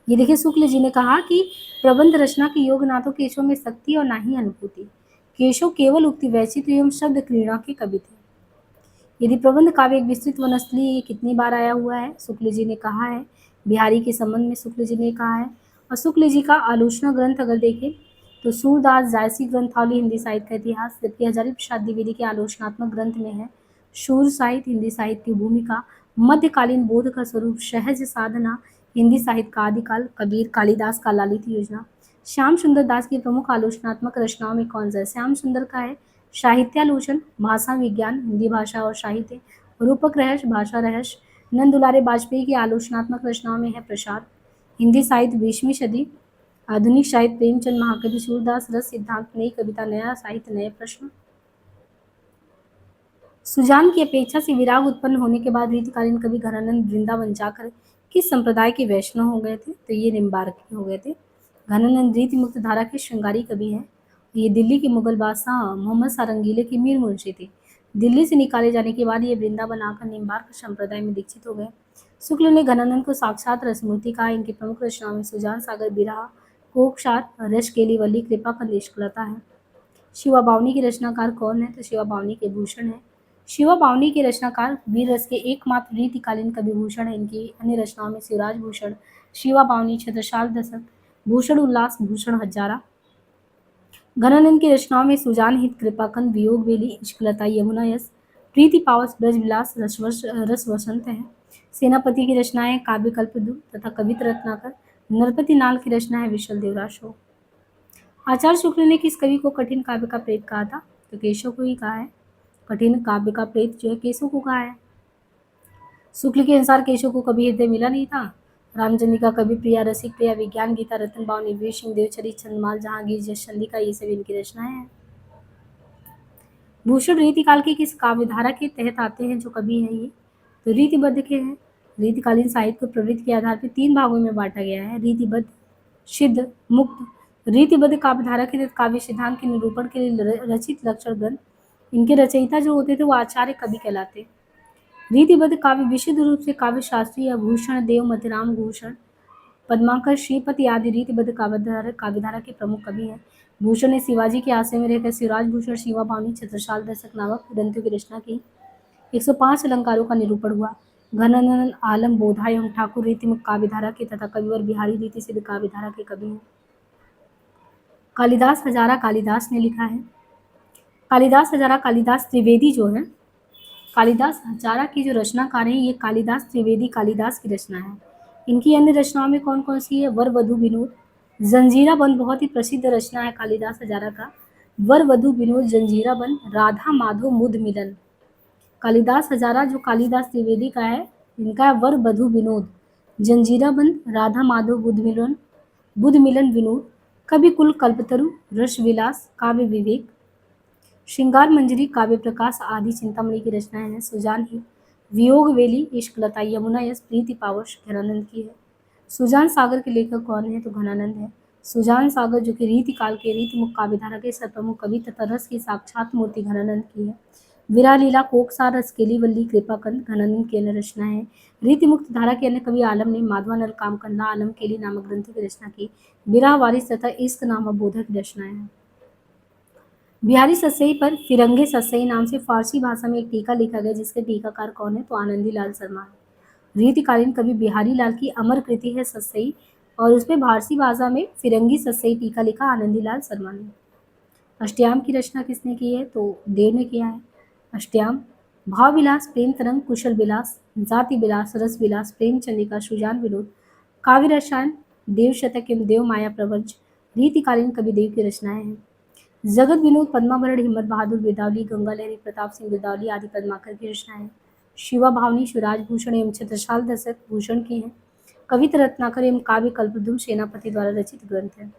ये देखिए, शुक्ल जी ने कहा कि प्रबंध रचना के योग्य ना तो केशव में शक्ति और ना ही अनुभूति। केशव केवल उक्ति वैचित्र एवं शब्द क्रीड़ा के कवि थे। यदि प्रबंध काव्य एक विस्तृत वनस्थली, ये कितनी बार आया हुआ है? शुक्ल जी ने कहा है। बिहारी के संबंध में शुक्ल जी ने कहा है। और शुक्ल जी का आलोचना ग्रंथ अगर देखें तो सूरदास जायसी ग्रंथावली हिंदी साहित्य का इतिहास, जबकि हजारी प्रसाद द्विवेदी के आलोचनात्मक ग्रंथ में है शूर साहित्य, हिंदी साहित्य की भूमिका, मध्यकालीन बोध का स्वरूप, सहज साधना, हिंदी साहित्य का आदिकाल, कबीर, कालिदास का लालित योजना। श्याम सुंदर दास की प्रमुख आलोचनात्मक रचनाओं में कौन सा है? श्याम सुंदर का है साहित्यालोचन, भाषा विज्ञान, हिंदी भाषा और साहित्य, रूपक रहस्य, भाषा रहस्य। नंद दुलारे वाजपेयी की आलोचनात्मक रचनाओं में है प्रसार, हिंदी साहित्य 20वीं सदी, आधुनिक साहित्य प्रेमचंद, महाकवि सूरदास, रस सिद्धांत, नई कविता, नया साहित्य, नए प्रश्न। सुजान की अपेक्षा से विराग उत्पन्न होने के बाद रीतिकालीन कवि घनानंद वृंदावन जाकर किस संप्रदाय के वैष्णव हो गए थे? तो ये निम्बार्की हो गए थे। घनानंद रीति मुक्त धारा के श्रृंगारी कवि हैं। ये दिल्ली के मुगल बादशाह मोहम्मद सारंगीले के मीर मुंशी थे। दिल्ली से निकाले जाने के बाद ये वृंदावन आकर निम्बार्क संप्रदाय में दीक्षित हो गए। शुक्ल ने घनानंद को साक्षात रसमूर्ति कहा। इनकी प्रमुख रचनाओं में सुजान सागर, बिरहा, कोकसार, रसकेली, वल्ली, कृपाकंद, इष्टलता है। शिवा बावनी के रचनाकार कौन है? तो शिवा बावनी के भूषण है। शिवा बावनी के रचनाकार वीर रस के एकमात्र रीतिकालीन कवि भूषण है। इनकी अन्य रचनाओं में शिवराज भूषण, शिवा बावनी, छत्रसाल दशक, भूषण उल्लास, भूषण हजारा। घनानंद की रचनाओं में सुजान हित, कृपाकंद, वियोग वेली, इष्कलता, यमुना यस, प्रीति पावस, ब्रज विलास, रस वसंत है। सेनापति की रचनाएं काव्य कल्पद्रु तथा कवित रत्नाकर। नरपति नाल की रचना है विशल देवराशो। आचार्य शुक्ल ने किस कवि को कठिन काव्य का प्रेत कहा था? तो केशव को ही कहा है। कठिन काव्य का प्रेत जो है केशव को कहा है। शुक्ल के अनुसार केशव को कभी हृदय मिला नहीं था। रामचंद्रिका, कवि प्रिया, रसिक प्रिया, विज्ञान गीता, रतन बावनी, वीर सिंह देवचरित, छंदमाल, जहांगीर, जसचंद्रिका, ये सब इनकी रचनाएं हैं। भूषण रीतिकाल के किस काव्यधारा के तहत आते हैं जो कवि हैं ये? तो रीतिबद्ध के हैं। रीतिकालीन साहित्य को प्रवृत्ति के आधार पर 3 भागों में बांटा गया है, रीतिबद्ध, सिद्ध, मुक्त। रीतिबद्ध काव्यधारा के तहत काव्य सिद्धांत के निरूपण के लिए रचित लक्षण ग्रंथ, इनके रचयिता जो होते थे वो आचार्य कवि कहलाते। रीतिबद्ध काव्य विशुद्ध रूप से काव्य शास्त्री या भूषण देव, मध्यराम भूषण, पद्माकर, श्रीपति आदि रीतिबद्ध काव्यधारा के प्रमुख कवि हैं। भूषण ने शिवाजी के आश्रय में रहकर शिवराज भूषण, शिवा बावनी, छत्रसाल दशक नामक ग्रंथों की रचना की। 105 अलंकारों का निरूपण हुआ। घनानंद आलम बोधा एवं ठाकुर रीतिमुख काव्यधारा के तथा कविवर बिहारी रीति सिद्ध काव्यधारा के कवि हैं। कालिदास हजारा कालिदास ने लिखा है। कालिदास हजारा कालिदास त्रिवेदी जो है, कालिदास हजारा की जो रचनाकार हैं ये कालिदास त्रिवेदी कालिदास की रचना है। इनकी अन्य रचनाओं में कौन कौन सी है? वर वधु विनोद, जंजीरा बंद बहुत ही प्रसिद्ध रचना है कालिदास हजारा का। वर वधु विनोद, जंजीरा बंद, राधा माधव मुद मिलन। कालिदास हजारा जो कालिदास त्रिवेदी का है, इनका है वर वधु विनोद, जंजीरा बंद, राधा माधव बुध मिलन विनोद, कवि कुल कल्पतरु, रस विलास, काव्य विवेक, श्रृंगार मंजरी, काव्य प्रकाश आदि चिंतामणि की रचनाएं हैं। सुजान ही, वियोग वेली, इष्कलता, यमुना यस, प्रीति पावश घनानंद की है। सुजान सागर के लेखक कौन है? तो घनानंद है। सुजान सागर जो कि रीति काल के रीतिमुख काव्यधारा के सर्वप्रमुख कवि तथा रस की साक्षात मूर्ति घनानंद की है। विरह लीला, कोकसार, रसकेली, वल्ली, कृपाकंद घनानंद की अन्य रचनाएं हैं। रीतिमुक्त धारा के अन्य कवि आलम ने माधवानल, कामकंदा, आलम केली नामक ग्रंथों की रचना की। विरह वारिस तथा इश्क नामक बोधक रचनाएं हैं। बिहारी सस्सई पर फिरंगे सस्सई नाम से फारसी भाषा में एक टीका लिखा गया, जिसके टीकाकार कौन है? तो आनंदी लाल शर्मा है। रीतिकालीन कवि बिहारी लाल की अमर कृति है सस्सई, और उसमें फारसी भाषा में फिरंगी सस्सई टीका लिखा आनंदी लाल शर्मा ने। अष्टयाम की रचना किसने की है? तो देव ने किया है। अष्टयाम भाव विलास, प्रेम तरंग, कुशल विलास, जाति विलास, रस विलास, प्रेम चंद्रिका, सुजान विनोद, काव्य रसायन, देव शतक एवं देव माया प्रवंच रीतिकालीन कवि देव की रचनाएं हैं। जगत विनोद, पद्माभरण, हिम्मत बहादुर बिरदावली, गंगा लहरी, प्रताप सिंह बिरदावली आदि पद्माकर की रचनाएं हैं। शिवा भावनी, शिवराज भूषण एवं छत्रसाल दशक भूषण की हैं। कवित रत्नाकर एवं काव्य कल्पद्रुम सेनापति द्वारा रचित ग्रंथ है।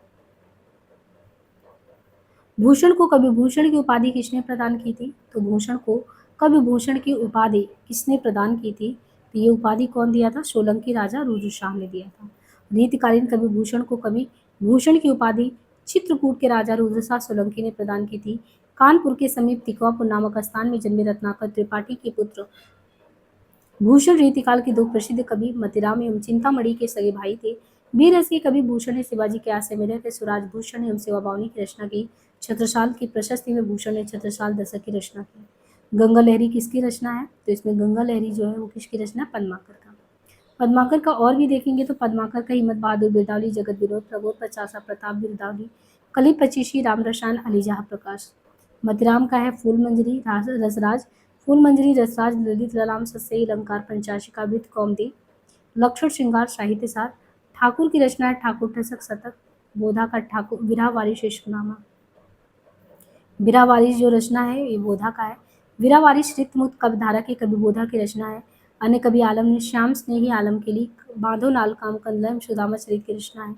भूषण को कवि भूषण की उपाधि किसने प्रदान की थी? तो भूषण को कवि भूषण की उपाधि किसने प्रदान की थी? तो ये उपाधि कौन दिया था? सोलंकी राजा रुद्र शाह ने दिया था। रीतिकालीन कवि भूषण को कवि भूषण की उपाधि चित्रकूट के राजा रुद्र शाह सोलंकी ने प्रदान की थी। कानपुर के समीप तिकवापुर नामक स्थान में जन्मे रत्नाकर त्रिपाठी के पुत्र भूषण रीतिकाल के दो प्रसिद्ध कवि मतिराम एवं चिंतामणि के सगे भाई थे। वीर रस के कवि भूषण ने शिवाजी के आश्रय में रहकर स्वराज भूषण एवं सेवा बावनी की रचना की। छत्रसाल की प्रशस्ति में भूषण ने छत्रसाल दशक की रचना की। गंगा लहरी किसकी रचना है? तो इसमें गंगा लहरी जो है वो किसकी रचना? पद्माकर का। पद्माकर का और भी देखेंगे तो पद्माकर का हिम्मत बहादुर बिरदावली, जगत विनोद, प्रबोध पचासा, प्रताप बिरदावली, कली पचीसी, राम रसायन, अली जहाँ प्रकाश। मतिराम का है फूल मंजरी, रसराज, फूल मंजरी, रसराज, ललित ललाम, सस्यई, अलंकार, पंचाशिका, वृत्त कौमुदी, लक्षण श्रृंगार, साहित्य सार। ठाकुर की रचना है ठाकुर टसक शतक, बोधा का ठाकुर विरह वारिश शेषनामा। विरह वारिश जो रचना है ये बोधा का है। विरह वारिश ऋतमुक्त कविधारा के कवि बोधा की रचना है। अन्य कवि आलम ने श्याम स्नेही आलम के लिए बांधो नाल काम कंदलम सुदामा चरित की रचना है।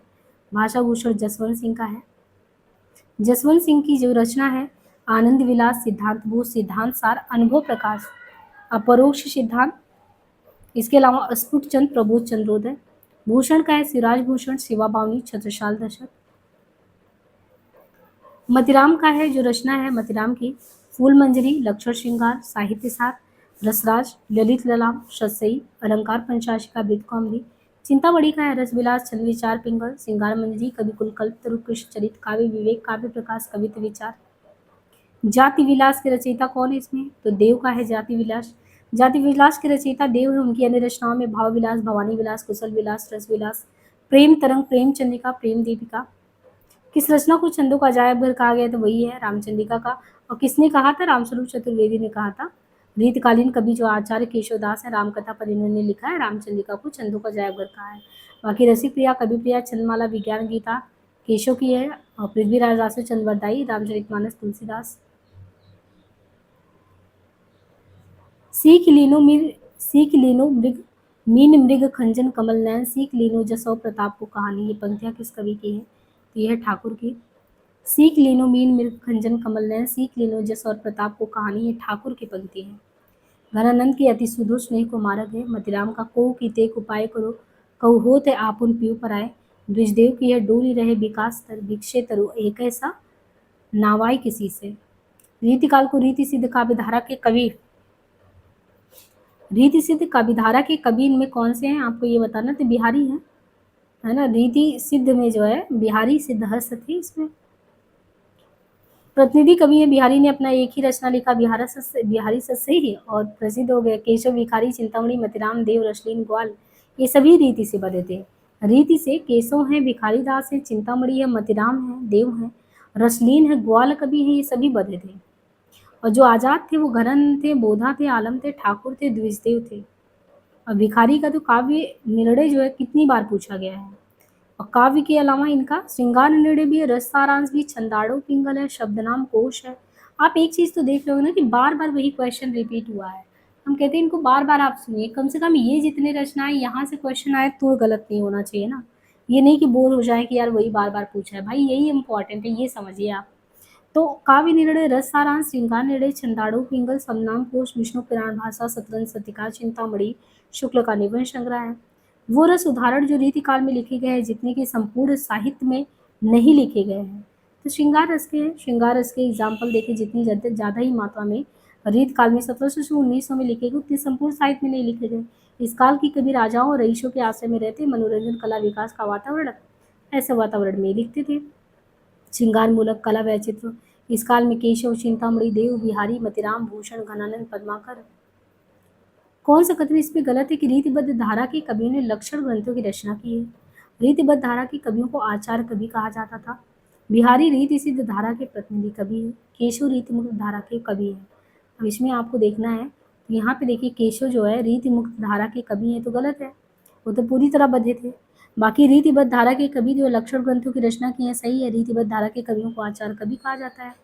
भाषा भूषण जसवंत सिंह का है। जसवंत सिंह की जो रचना है आनंद विलास, सिद्धांत बोध, सिद्धांत सार, अनुभव प्रकाश, अपरोक्ष सिद्धांत, इसके अलावा अस्फुट चंद, प्रबोध चंद्रोदय। भूषण का है सिराज भूषण, शिवा बावनी, छत्रसाल दशक। मतिराम का है जो रचना है मतिराम की फूल मंजरी, लक्षण श्रृंगार, साहित्य सार, रसराज, ललित ललाम, शस्यई, अलंकार पंचाशिका, वृत्त कौमुदी। चिंतामणि का है रसविलास, छंद विचार, पिंगल, श्रृंगार मंजरी, कवि कुलकल्प, तरु कृष्ण चरित, काव्य विवेक, काव्य प्रकाश, कवित्व विचार। जाति विलास के रचयिता कौन है इसमें? तो देव का है जाति विलास। जाति विलास के रचयिता देव है। उनकी अन्य रचनाओं में भाव विलास, भवानी विलास, कुशल विलास, रस विलास, प्रेम तरंग, प्रेम चंद्रिका, प्रेम दीपिका। किस रचना को छंदों का अजायब घर कहा गया? तो वही है रामचंद्रिका का। और किसने कहा था? रामस्वरूप चतुर्वेदी ने कहा था। रीतकालीन कवि जो आचार्य केशवदास है रामकथा पर इन्होंने लिखा है रामचंद्रिका को छंदों का अजायब घर कहा है। बाकी रसिक प्रिया, कवि प्रिया, छंदमाला, विज्ञान गीता केशव की है और पृथ्वीराज रासो चंद्रवरदाई, रामचरितमानस तुलसीदास। सीख लीनो मृग मीन मृग खंजन कमल नयन, सीख लीनो जसो प्रताप को कहानी। ये पंक्तियां किस कवि की है? तो यह है ठाकुर की। सीख लीनो मीन मृग खंजन कमल नयन, सीख लीनो जस और प्रताप को कहानी। ये ठाकुर की पंक्ति है। घनानंद की अति सुधो स्नेह को मारक है। मतिराम का को की तेक उपाय करो, कहु होत आपुन पीऊ पर आए। द्विजदेव की है डोली रहे विकास तर, भिक्षे तरु एक ऐसा नावाई किसी से। रीतिकाल को रीति सिद्ध काव्यधारा के कवि रीति सिद्ध कविधारा के कवि इनमें कौन से हैं आपको ये बताना? तो बिहारी है ना। रीति सिद्ध में जो है बिहारी सिद्धहस्त थे। इसमें प्रतिनिधि कवि है बिहारी ने अपना एक ही रचना लिखा बिहारी सस्य ही और प्रसिद्ध हो गए। केशव भिखारी, चिंतामणि, मतिराम, देव, रसलीन, ग्वाल ये सभी रीति से बने थे। रीति से केशव है, भिखारी दास है, चिंतामणि है, मतिराम है, देव है, रसलीन है, ग्वाल कवि है, ये सभी बने थे। और जो आजाद थे वो घरन थे, बोधा थे, आलम थे, ठाकुर थे, द्विजदेव थे। और भिखारी का तो काव्य निर्णय जो है कितनी बार पूछा गया है। और काव्य के अलावा इनका श्रृंगार निर्णय भी है, रस सारांश भी, छंदाड़ो पिंगल है, शब्दनाम कोश है। आप एक चीज तो देख रहे हो ना कि बार बार वही क्वेश्चन रिपीट हुआ है। हम कहते हैं इनको बार बार आप सुनिए, कम से कम ये जितने रचनाएं यहाँ से क्वेश्चन आए तो गलत नहीं होना चाहिए ना। ये नहीं कि बोर हो जाए कि यार वही बार बार पूछा है। भाई यही इंपॉर्टेंट है, ये समझिए आप। तो काव्य निर्णय, रस सारांश, श्रृंगार निर्णय, छंदाड़ो पिंगल, समनाम कोश, विष्णु पुराण भाषा, शतरंज, सतिका, चिंतामणि, शुक्ल का निबंध संग्रह है। वो रस उदाहरण जो रीतिकाल में लिखे गए हैं जितने के संपूर्ण साहित्य में नहीं लिखे गए हैं। तो श्रृंगार रस के हैं। श्रृंगार रस के एग्जाम्पल देखें जितनी ज़्यादा ही मात्रा में रीतकाल में 1700 से 1900 में लिखे गए उतने संपूर्ण साहित्य में नहीं लिखे गए। इस काल की कवि राजाओं और रईसों के आश्रय में रहते मनोरंजन, कला, विकास का वातावरण ऐसे वातावरण में लिखते थे। श्रृंगार मूलक कला व चित्र इस काल में केशव, चिंतामणि, देव, बिहारी, मतिराम, भूषण, घनानंद, पद्माकर। कौन सा कथन इसमें गलत है कि रीतिबद्ध धारा के कवियों ने लक्षण ग्रंथों की रचना की है? रीतिबद्ध धारा के कवियों को आचार्य कवि कहा जाता था। बिहारी रीति सिद्ध धारा के प्रतिनिधि कवि है। केशव रीति मुक्त धारा के कवि है। अब इसमें आपको देखना है तो यहाँ पे देखिए केशव जो है रीति मुक्त धारा के कवि है तो गलत है, वो तो पूरी तरह बद्धे थे। बाकी रीतिबद्ध धारा के कवि जो लक्षण ग्रंथों की रचना की है सही है। रीतिबद्ध धारा के कवियों को आचार्य कवि कहा जाता है।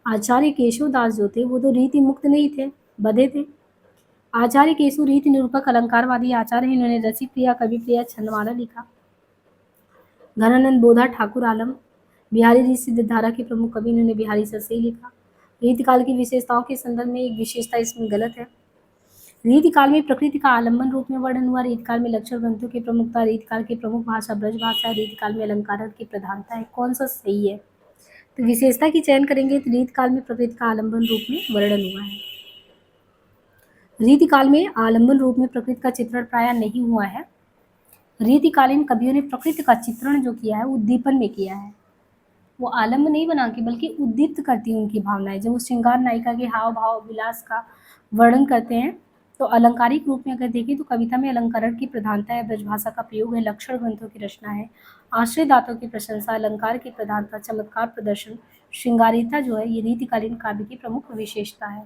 आचार्य केशवदास जो थे वो तो रीति मुक्त नहीं थे, बधे थे। आचार्य केशव रीति निरूपक अलंकारवादी आचार्य हैं। इन्होंने रसिक प्रिया, कवि प्रिया, छंदमाला लिखा। घनानंद, बोधा, ठाकुर आलम, बिहारी रीत सिद्धधारा के प्रमुख कवि, इन्होंने बिहारी सस्सई लिखा। रीतिकाल की विशेषताओं के संदर्भ में एक विशेषता इसमें गलत है। रीतिकाल में प्रकृति का आलम्बन रूप में वर्णन हुआ। रीतिकाल में लक्षण ग्रंथों की प्रमुखता। रीतिकाल की प्रमुख भाषा ब्रज भाषा है। रीतिकाल में अलंकार की प्रधानता है। कौन सा सही है? तो विशेषता की चयन करेंगे तो रीतिकाल में प्रकृति का आलम्बन रूप में वर्णन हुआ है। रीतिकाल में आलम्बन रूप में प्रकृति का चित्रण प्राय नहीं हुआ है। रीतिकालीन कवियों ने प्रकृति का चित्रण जो किया है उद्दीपन में किया है। वो आलम्ब नहीं बना के बल्कि उद्दीप्त करती उनकी भावनाएं। जब वो श्रृंगार नायिका के हाव भाव विलास का वर्णन करते हैं तो अलंकारिक रूप में अगर देखें तो कविता में अलंकरण की प्रधानता है, ब्रजभाषा का प्रयोग है, लक्षण ग्रंथों की रचना है, आश्रय दातों की प्रशंसा, अलंकार की प्रधानता, चमत्कार प्रदर्शन, श्रृंगारिता जो है ये रीतिकालीन काव्य की प्रमुख विशेषता है।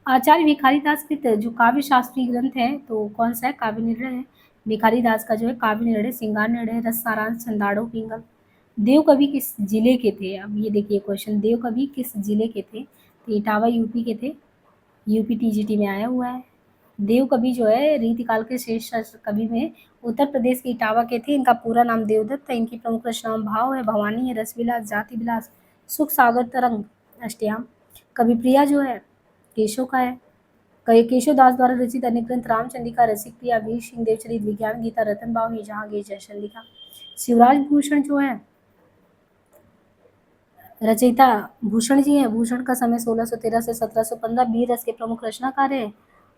आचार्य भिखारीदास के जो काव्य शास्त्रीय ग्रंथ है तो कौन सा है? काव्य निर्णय है। भिखारीदास का जो है काव्य निर्णय, श्रृंगार निर्णय, रस सारांश, छंदाड़ो पिंगल। देव कवि किस जिले के थे? अब ये देखिए क्वेश्चन, देव कवि किस जिले के थे? तो इटावा यूपी के थे। यूपी टीजीटी में आया हुआ है। देव कवि जो है रीतिकाल के श्रेष्ठ कवि में उत्तर प्रदेश के इटावा के थे। इनका पूरा नाम देवदत्त है। इनकी प्रमुख रचनाओं भाव है, भवानी है, रस विलास, जाति विलास, सुख सागर तरंग, अष्टयाम। कवि प्रिया जो है केशव का है। केशव दास द्वारा रचित अनेक ग्रंथ रामचंद्रिका, रसिक प्रिया, वीर सिंह देवचरित, विज्ञान गीता, रतन बावनी, जहांगीर, जयचंद्रिका। शिवराज भूषण जो है रचयिता भूषण जी हैं। भूषण का समय 1613 से 1715। वीर रस के प्रमुख रचनाकार हैं।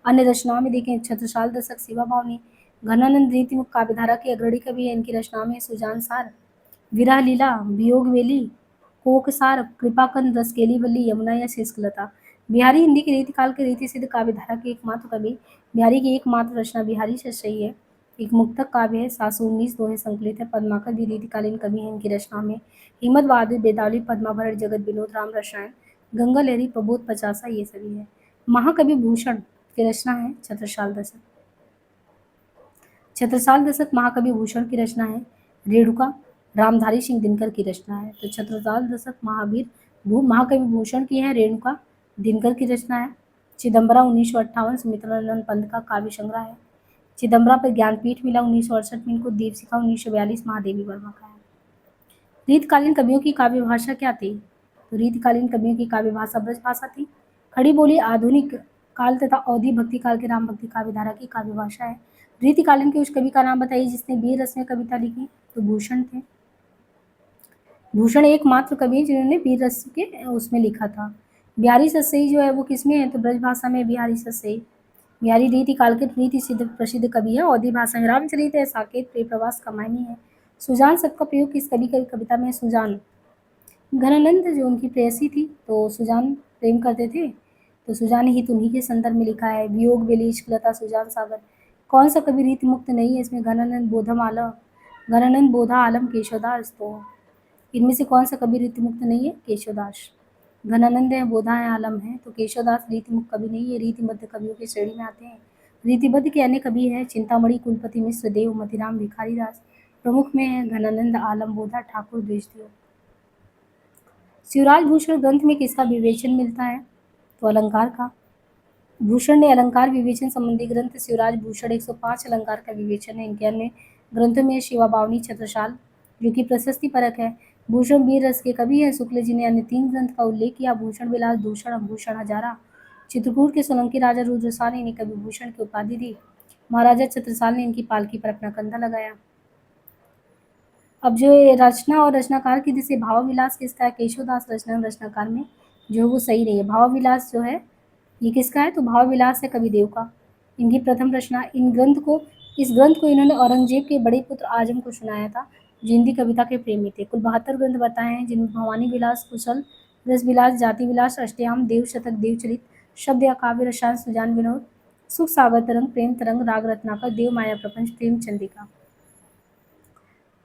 अन्य रचनाओं में देखें छत्रसाल दशक, शिवा भावनी, घनानंद रीतिमुख काव्यधारा के अग्रणी कवि है। इनकी रचनाओं में सुजान सार, विरह लीला, वियोग वेली, कोकसार, कृपाकंद, रसकेली वल्ली, यमुना या शेषलता। बिहारी हिंदी के रीतिकाल के रीति सिद्ध काव्यधारा के एकमात्र कवि। बिहारी की एकमात्र रचना बिहारी सस्सई है। एक मुक्तक काव्य है, 719 दोहे संकलित है। पद्माकर भी रीतिकालीन कवि हैं। इनकी रचनाओं में हिम्मत बहादुर, बेतावली, पद्माभरण, जगत विनोद, राम रसायन, गंगा लहरी, प्रबोध पचासा ये सभी है। महाकवि भूषण की रचना है छत्रसाल दशक। छत्रसाल दशक महाकवि भूषण की रचना है। रेणुका रामधारी सिंह दिनकर की रचना है। तो छत्रसाल दशक महाकवि भूषण की है, रेणुका दिनकर की रचना है। चिदम्बरा 1958 सुमित्रानंद पंत का काव्य संग्रह है। चिदम्बरा पर ज्ञानपीठ मिला 1968 में इनको। दीपशिखा 1942 महादेवी वर्मा का है। रीतकालीन कवियों की काव्य भाषा क्या थी? तो रीतकालीन कवियों की काव्य भाषा ब्रज भाषा थी। खड़ी बोली आधुनिक काल तथा अवधि भक्ति काल के राम भक्ति काव्य धारा की काव्य भाषा है। रीतिकालीन के उस कवि का नाम बताइए जिसने वीर रस में कविता लिखी? तो भूषण थे। भूषण एकमात्र कवि है जिन्होंने वीर रस के उसमें लिखा था। बिहारी सस्सई जो है वो किसमें है? तो ब्रज भाषा में बिहारी सस्सई। बिहारी रीतिकाल के रीति सिद्ध प्रसिद्ध कवि है। अवधि भाषा में रामचरित है, साकेत, प्रिय प्रवास, कमायनी है। सुजान शब्द का प्रयोग किस कवि की कविता में? सुजान घनानंद जो उनकी प्रेयसी थी तो सुजान प्रेम करते थे तो सुजान ही उन्हीं के संदर्भ में लिखा है। वियोग बेली, इश्कलता, सुजान सागर। कौन सा कवि रीति मुक्त नहीं है इसमें? घनानंद बोधा आलम, केशवदास। तो इनमें से कौन सा कवि रीति मुक्त नहीं है? केशवदास। घनानंद है, बोधा है, आलम है। तो केशवदास रीति मुक्त कवि नहीं है, रीतिबद्ध कवियों की श्रेणी में आते हैं। रीतिबद्ध के अन्य कवि हैं चिंतामणि, कुलपति मिश्र, देव, मतीराम, भिखारीदास। प्रमुख में है घनानंद, आलम, बोधा, ठाकुर, द्विजदेव। शिवराज भूषण ग्रंथ में किसका विवेचन मिलता है? तो अलंकार का। भूषण ने अलंकार विवेचन संबंधी ग्रंथ शिवराज भूषण 105 अलंकार का विवेचन है। इनके अन्य ग्रंथों में शिवा बावनी, छत्रसाल जो कि प्रशस्ति परक है। भूषण वीर रस के कवि हैं। शुक्ल जी ने अन्य 3 ग्रंथ का उल्लेख किया, भूषण विलास, दूषण, भूषण हजारा। चित्रकूट के सोलंकी राजा रुद्रसाल ने इन्हें कवि भूषण की उपाधि दी। महाराजा छत्रसाल ने इनकी पालकी पर अपना कंधा लगाया। अब जो ये रचना और रचनाकार की जैसे भाव विलास किसका है? केशवदास रचना रचनाकार में जो है वो सही नहीं है। भाव विलास जो है ये किसका है? तो भाव विलास है कवि देव का। इनकी प्रथम रचना इस ग्रंथ को इन्होंने औरंगजेब के बड़े पुत्र आजम को सुनाया था जो हिंदी कविता के प्रेमी थे। कुल 72 ग्रंथ बताए हैं जिनमें भवानी विलास, कुशल, रस विलास, जाति विलास, अष्टयाम, देव शतक, देवचरित, शब्द या काव्य रसायन, सुजान विनोद, सुख सागर तरंग, प्रेम तरंग, राग रत्नाकर, देव माया प्रपंच, प्रेम चंद्रिका।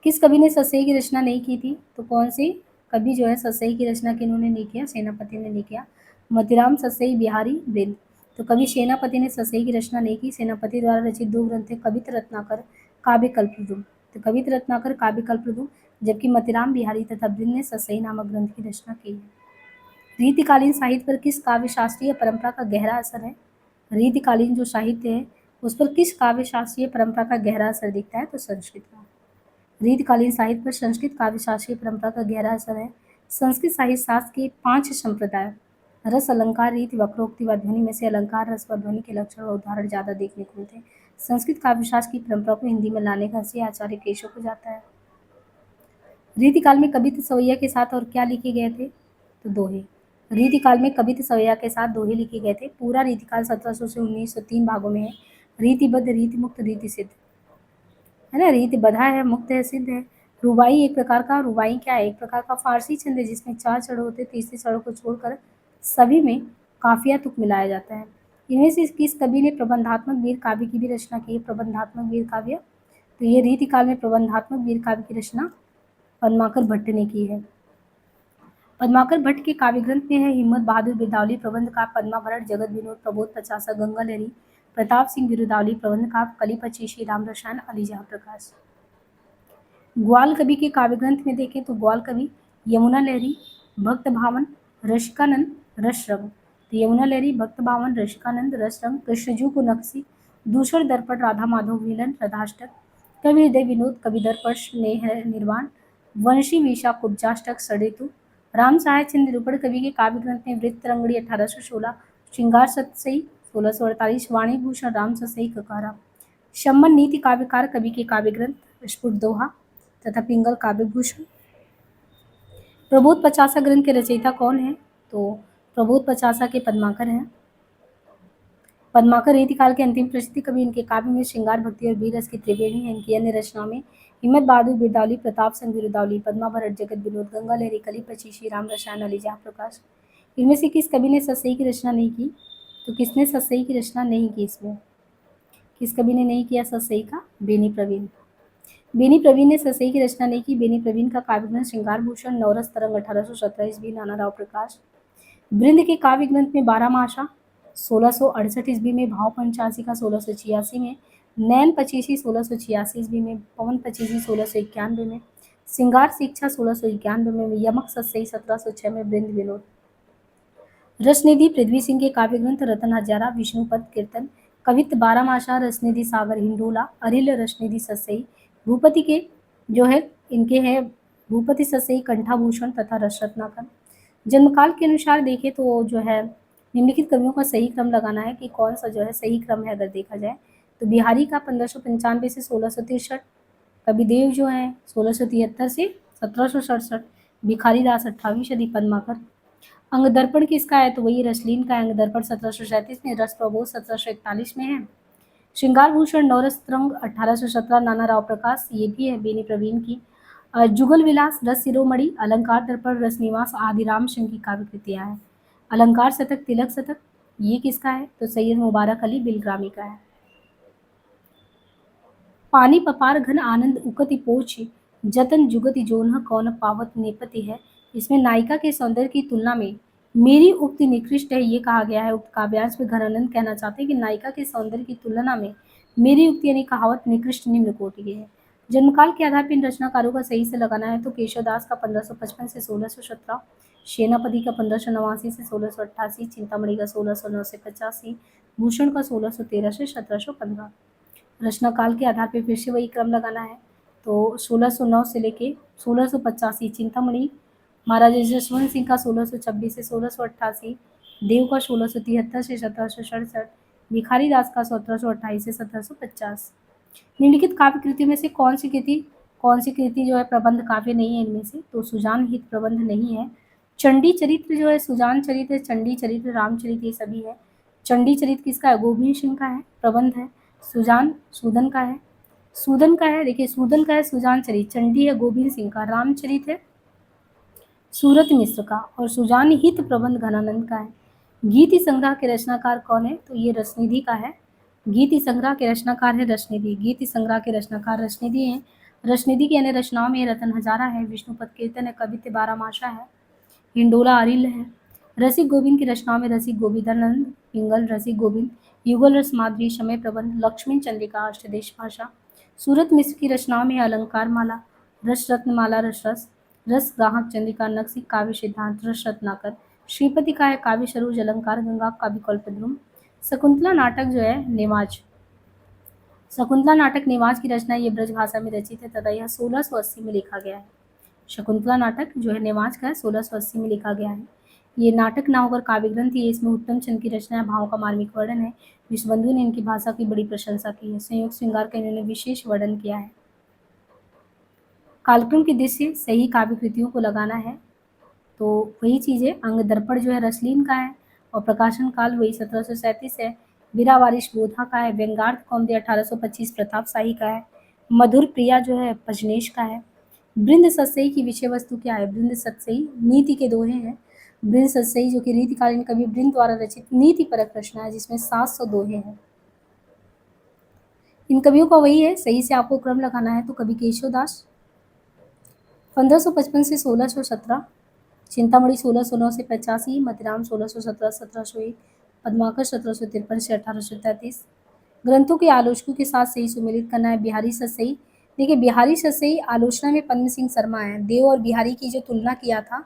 किस कवि ने सस्सई की रचना नहीं की थी? तो कौन सी कवि जो है सस्सई की रचना किन्होंने नहीं किया? सेनापति ने नहीं किया। मतीराम सस्सई, बिहारी वृंद। तो कवि सेनापति ने सस्सई की रचना नहीं की। सेनापति द्वारा रचित 2 ग्रंथ थे, कवित रत्नाकर, काव्य कल्पद्रुम। तो कवित रत्नाकर, काव्य कल्पद्रुम, जबकि मतीराम, बिहारी तथा वृंद ने सस्सई नामक ग्रंथ की रचना की है। रीतिकालीन साहित्य पर किस काव्य शास्त्रीय परंपरा का गहरा असर है? रीतिकालीन जो साहित्य है उस पर किस काव्य शास्त्रीय परंपरा का गहरा असर दिखता है? तो संस्कृत का। रीतिकालीन साहित्य पर संस्कृत काव्य शास्त्र की परंपरा का गहरा असर है। संस्कृत साहित्य शास्त्र के 5 संप्रदाय रस, अलंकार, रीति, वक्रोक्ति व ध्वनि में से अलंकार, रस व ध्वनि के लक्षण और उदाहरण ज्यादा देखने को मिलते हैं। संस्कृत काव्य शास्त्र की परंपरा को हिंदी में लाने का श्रेय आचार्य केशव को जाता है। रीतिकाल में कवित्त सवैया के साथ और क्या लिखे गए थे? तो दोहे। रीतिकाल में कवित्त सवैया के साथ दोहे लिखे गए थे। पूरा रीतिकाल 1700 से 1900 3 भागों में है। रीतिबद्ध, रीतिमुक्त, रीतिसिद्ध, है ना। रीति बधा है, मुक्त है, सिद्ध है। रुबाई एक प्रकार का, रुबाई क्या है? एक प्रकार का फारसी छंद है जिसमें 4 चढ़ होते हैं। तीसरे चढ़ को छोड़कर सभी में काफिया तुक मिलाया जाता है। इनमें से किस कवि ने प्रबंधात्मक वीर काव्य की भी रचना की है? प्रबंधात्मक वीर काव्य, तो ये रीतिकाल में प्रबंधात्मक वीर काव्य की रचना पद्माकर भट्ट ने की है। पद्माकर भट्ट के काव्य ग्रंथ में है हिम्मत बहादुर बिरदावली प्रबंध का, पद्मा भट्ट, जगत विनोद, प्रबोध पचासा, गंगा लहरी, प्रताप सिंह बिरुदावली प्रबंध का, कली पचीसी, राम रसायन, अली जहाँ प्रकाश। ग्वाल कवि के काव्य ग्रंथ में देखें तो ग्वाल कवि यमुना लहरी, भक्त भावन, रसिकानंद, रसरंग। तो यमुना लहरी, भक्त भावन, रसिकानंद, रसरंग, कृष्णजू को नक्सी, दूषण दर्पण, राधा माधव मिलन, राधाष्टक, कवि हृदय विनोद, कवि दर्पण, स्नेह निर्वाण, वंशी विशा, कुब्जाष्टक, सडेतु। राम साहित्य निरूपण कवि के काव्य ग्रंथ में वृत्त रंगड़ी 1816, श्रृंगार सतसई 1648, वाणी भूषण, राम ससई, ककारा। शम्मन नीति काव्यकार कवि के काव्य ग्रंथ स्फुट दोहा तथा पिंगल काव्य भूषण। प्रबोध पचासा ग्रंथ के रचयिता कौन है? तो प्रबोध पचासा के पद्माकर हैं। पद्माकर रीतिकाल के अंतिम प्रसिद्ध कवि। इनके काव्य में श्रृंगार, भक्ति और वीर रस की त्रिवेणी है। इनकी अन्य रचनाओं में हिम्मत बहादुर बिरदावली, प्रताप सिंह बिरुदावली, पद्मा भट्ट, जगत विनोद, गंगा लहरी, कली पचीसी, राम रसायन, अली जहाँ प्रकाश। इनमें से किस कवि ने सतसई की रचना नहीं की? तो किसने सतसई की रचना नहीं की? इसमें किस कवि ने नहीं किया सतसई का? बेनी प्रवीण। बेनी प्रवीण ने सतसई की रचना नहीं की। बेनी प्रवीण का काव्य ग्रंथ श्रृंगार भूषण, नवरस तरंग 1817 ईस्वी, नाना राव प्रकाश। बृंद के काव्य ग्रंथ में 12 मासा 1668 ईस्वी में, भाव पंचासी 1686 में, नैन पचीसी 1686 ईस्वी में, पवन पचीसी 1691 में, श्रृंगार शिक्षा 1691 में, यमक सतसई 1706 में, बृंद विनोद। रसनिधि पृथ्वी सिंह के काव्य ग्रंथ रतन हजारा, विष्णुपद कीर्तन, कवित्त 12 मासा, रसनिधि सागर हिंडोला, अरिल रसनिधि सतसई। भूपति के जो है इनके है भूपति सतसई, कंठाभूषण तथा रस रत्नाकर। जन्मकाल के अनुसार देखें तो जो है निम्नलिखित कवियों का सही क्रम लगाना है कि कौन सा जो है सही क्रम है। अगर देखा जाए तो बिहारी का 1595 से 1663, कविदेव जो है 1673 से 1767, भिखारी दास 18वीं सदी, पद्माकर। अंग दर्पण किसका है? तो वही रसलीन का। अंग दर्पण 1737 में, रस प्रबोध 1741 में है। श्रृंगार भूषण नवरस तरंग 1817, नाना राव प्रकाश, ये भी है बेनी प्रवीण की। जुगल विलास, रस शिरोमणि, अलंकार दर्पण, रस निवास आदि राम सिंह की काव्य कृतियां हैं। अलंकार शतक, तिलक शतक, ये किसका है? तो सैयद मुबारक अली बिलग्रामी का है। पानी पपार घन आनंद उकति पोछ, जतन जुगति जोन्ह कौन पावत नेपति है। इसमें नायिका के सौंदर्य की तुलना में मेरी उक्ति निकृष्ट है, ये कहा गया है। उक्त काव्यांश में घनानंद कहना चाहते हैं कि नायिका के सौंदर्य की तुलना में मेरी उक्ति यानी कहावत निकृष्ट, निम्न कोटि की है। जन्मकाल के आधार पर इन रचनाकारों का सही से लगाना है तो केशवदास का 1555 से 1617, सेनापति का 1589 से 1688, चिंतामणि का 1609 से 85, भूषण का 1613 से 1715। रचना काल के आधार पर फिर से वही क्रम लगाना है तो 1609 से लेके 1685 चिंतामणि, महाराजा जसवंत सिंह का 1626 से 1688, देव का 1673 से 1767, भिखारी दास का 1728 से 1750। निम्नलिखित काव्य कृतियों में से कौन सी कृति जो है प्रबंध काव्य नहीं है? इनमें से तो सुजान हित प्रबंध नहीं है। चंडी चरित्र जो है, सुजान चरित्र, चंडी चरित्र, रामचरित्र, ये सभी है। चंडी चरित्र किसका है? गोविंद सिंह का है, प्रबंध है। सुजान सूदन का है, देखिए सूदन का है सुजान चरित, चंडी है गोविंद सिंह का, रामचरित है सूरत मिश्र का, और सुजान हित प्रबंध घनानंद का है। गीति संग्रह के रचनाकार कौन है? तो ये रसनिधि का है। गीति संग्रह के रचनाकार है रसनिधि, गीति संग्रह के रचनाकार रसनिधि है। रसनिधि की अन्य रचनाओं में रतन हजारा है, विष्णुपद कीर्तन है, कवित्त 12 मासा है, हिंडोला अरिल है। रसिक गोविंद की रचनाओं में रसिक गोविंदानंद, पिंगल, रसिक गोविंद, युगल रस माधुरी, समय प्रबंध, लक्ष्मी चंद्रिका, अष्टदेश भाषा। सूरत मिश्र की रचनाओं में अलंकार माला, रस रत्नमाला, रस रस ग्राहक चंद्रिका, नक्सी, काव्य सिद्धांत, रस रत्नाकर। श्रीपति का है काव्य सरोज, अलंकार गंगा, काव्य कल्पद्रुम। शकुंतला नाटक जो है नेवाज, शकुंतला नाटक निवास की रचना ये ब्रज भाषा में रचित है तथा यह 1680 में लिखा गया है। शकुंतला नाटक जो है नेवाज का है 1680 में लिखा गया है। ये नाटक ना होकर काव्य ग्रंथ है। इसमें उत्तम चंद की रचना है, भावों का मार्मिक वर्णन है। विश्वबंधु ने इनकी भाषा की बड़ी प्रशंसा की है। संयोग श्रृंगार का इन्होंने विशेष वर्णन किया है। कालक्रम के दृश्य सही काव्य कृतियों को लगाना है तो वही चीज़ है। अंग दर्पण जो है रसलीन का है और प्रकाशन काल वही 1737 है। वीरा वारिश बोधा का है। व्यंगार्थ कौमुदी 1825 प्रताप शाही का है। मधुर प्रिया जो है पजनेश का है। बृंद सतसई की विषय वस्तु क्या है? बृंद सतसई नीति के दोहे हैं। बृंद सतसई जो कि रीतिकालीन कवि बृंद द्वारा रचित नीति परक रचना है जिसमें 700 दोहे हैं। इन कवियों का वही है, सही से आपको क्रम लगाना है तो कवि केशवदास 1555 से 1617, चिंतामणि 1609 से 85, मतिराम 1617 1701, पद्माकर 1753 से 1833। ग्रंथों के आलोचकों के साथ सही सुमेलित करना है। बिहारी सतसई, देखिए बिहारी सतसई आलोचना में पद्म सिंह शर्मा है। देव और बिहारी की जो तुलना किया था,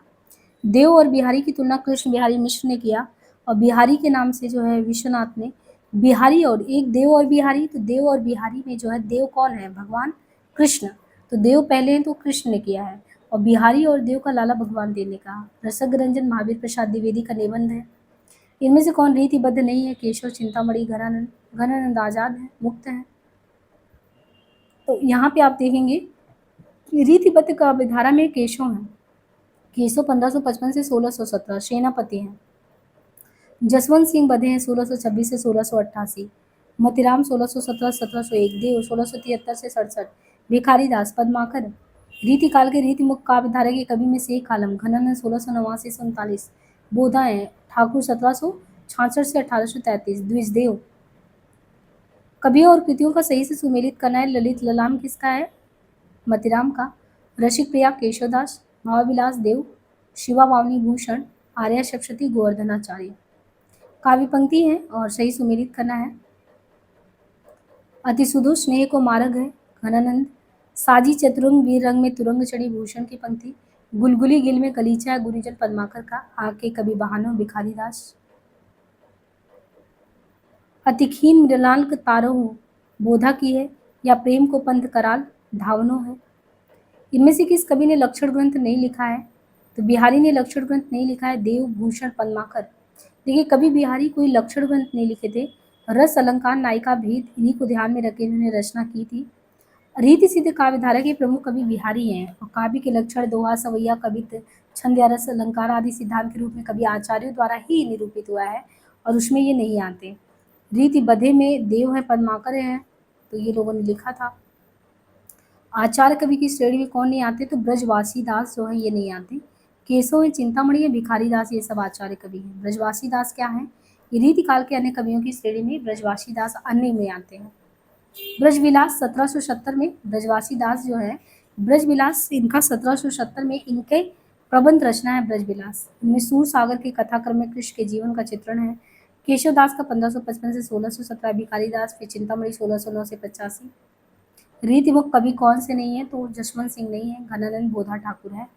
देव और बिहारी की तुलना कृष्ण बिहारी मिश्र ने किया और बिहारी के नाम से जो है विश्वनाथ ने बिहारी और एक देव और बिहारी, तो देव और बिहारी में जो है देव कौन है? भगवान कृष्ण। तो देव पहले हैं तो कृष्ण ने किया है और बिहारी और देव का लाला भगवान देव ने कहा। रसक रंजन महावीर प्रसाद द्विवेदी का निबंध है। इनमें से कौन रीतिबद्ध नहीं है? केशव चिंतामणि घनानंद। घनानंद आजाद है, मुक्त है। तो यहाँ पे आप देखेंगे रीतिबद्ध का विधारा में केशव है। केशव 1555 से 1617 सेनापति हैं। जसवंत सिंह बधे हैं 1626 से 1688। मतिराम 1617 1701, देव 1673 से 67, भिखारी दास पद्माकर रीतिकाल के रीतिमुख काव्य धारा के कवि में से एक आलम। घनानंद 1689 से 39, बोधा है ठाकुर 1766 से 1833। द्विजदेव कवियों और कृतियों का सही से सुमेलित करना है। ललित ललाम किसका है? मतिराम का। रसिक प्रिया केशवदास, भावविलास देव, शिवा वावनी भूषण, आर्या सप्तशती गोवर्धनाचार्य। काव्य पंक्ति है और सही सुमेलित करना है। अति सुदूर स्नेह को मार्ग है घनानंद। साजी चतुरंग वीर रंग में तुरंग चढ़ी भूषण की पंक्ति। गुलगुली गिल में गलीचा है गुरुजन पद्माकर का। आके कवि बहानो भिखारी दास। अति खीन मृणाल तारहु बोधा की है या प्रेम को पंथ कराल धावनो है। इनमें से किस कवि ने लक्षण ग्रंथ नहीं लिखा है? तो बिहारी ने लक्षण ग्रंथ नहीं लिखा है। देव भूषण पद्माकर। देखिए कवि बिहारी कोई लक्षण ग्रंथ नहीं लिखे थे। रस अलंकार नायिका भेद इन्हीं को ध्यान में रखे उन्होंने रचना की थी। रीति सिद्ध काव्य धारा के प्रमुख कवि बिहारी हैं और काव्य के लक्षण दोहा सवैया कवित्व छंद या रस अलंकार आदि सिद्धांत के रूप में कवि आचार्यों द्वारा ही निरूपित हुआ है और उसमें ये नहीं आते। रीति बधे में देव है पद्माकर है तो ये लोगों ने लिखा था। आचार्य कवि की श्रेणी में कौन नहीं आते? तो ब्रजवासी दास जो है ये नहीं आते। केशव है, चिंतामणि है, भिखारी दास ये सब आचार्य कवि हैं। ब्रजवासी दास क्या है? ये रीतिकाल के अन्य कवियों की श्रेणी में ब्रजवासी दास अन्य में आते हैं। ब्रजविलास 1770 में ब्रजवासी दास जो है ब्रजविलास इनका 1770 में इनके प्रबंध रचना है ब्रजविलास। इनमें सूर सागर के कथाक्रम में कृष्ण के जीवन का चित्रण है। केशवदास का 1555 से 1617, भिखारी दास फिर चिंतामणि 1609 से 85। रीतिमुख कवि कौन से नहीं है? तो जसवंत सिंह नहीं है, घनानंद बोधा ठाकुर है।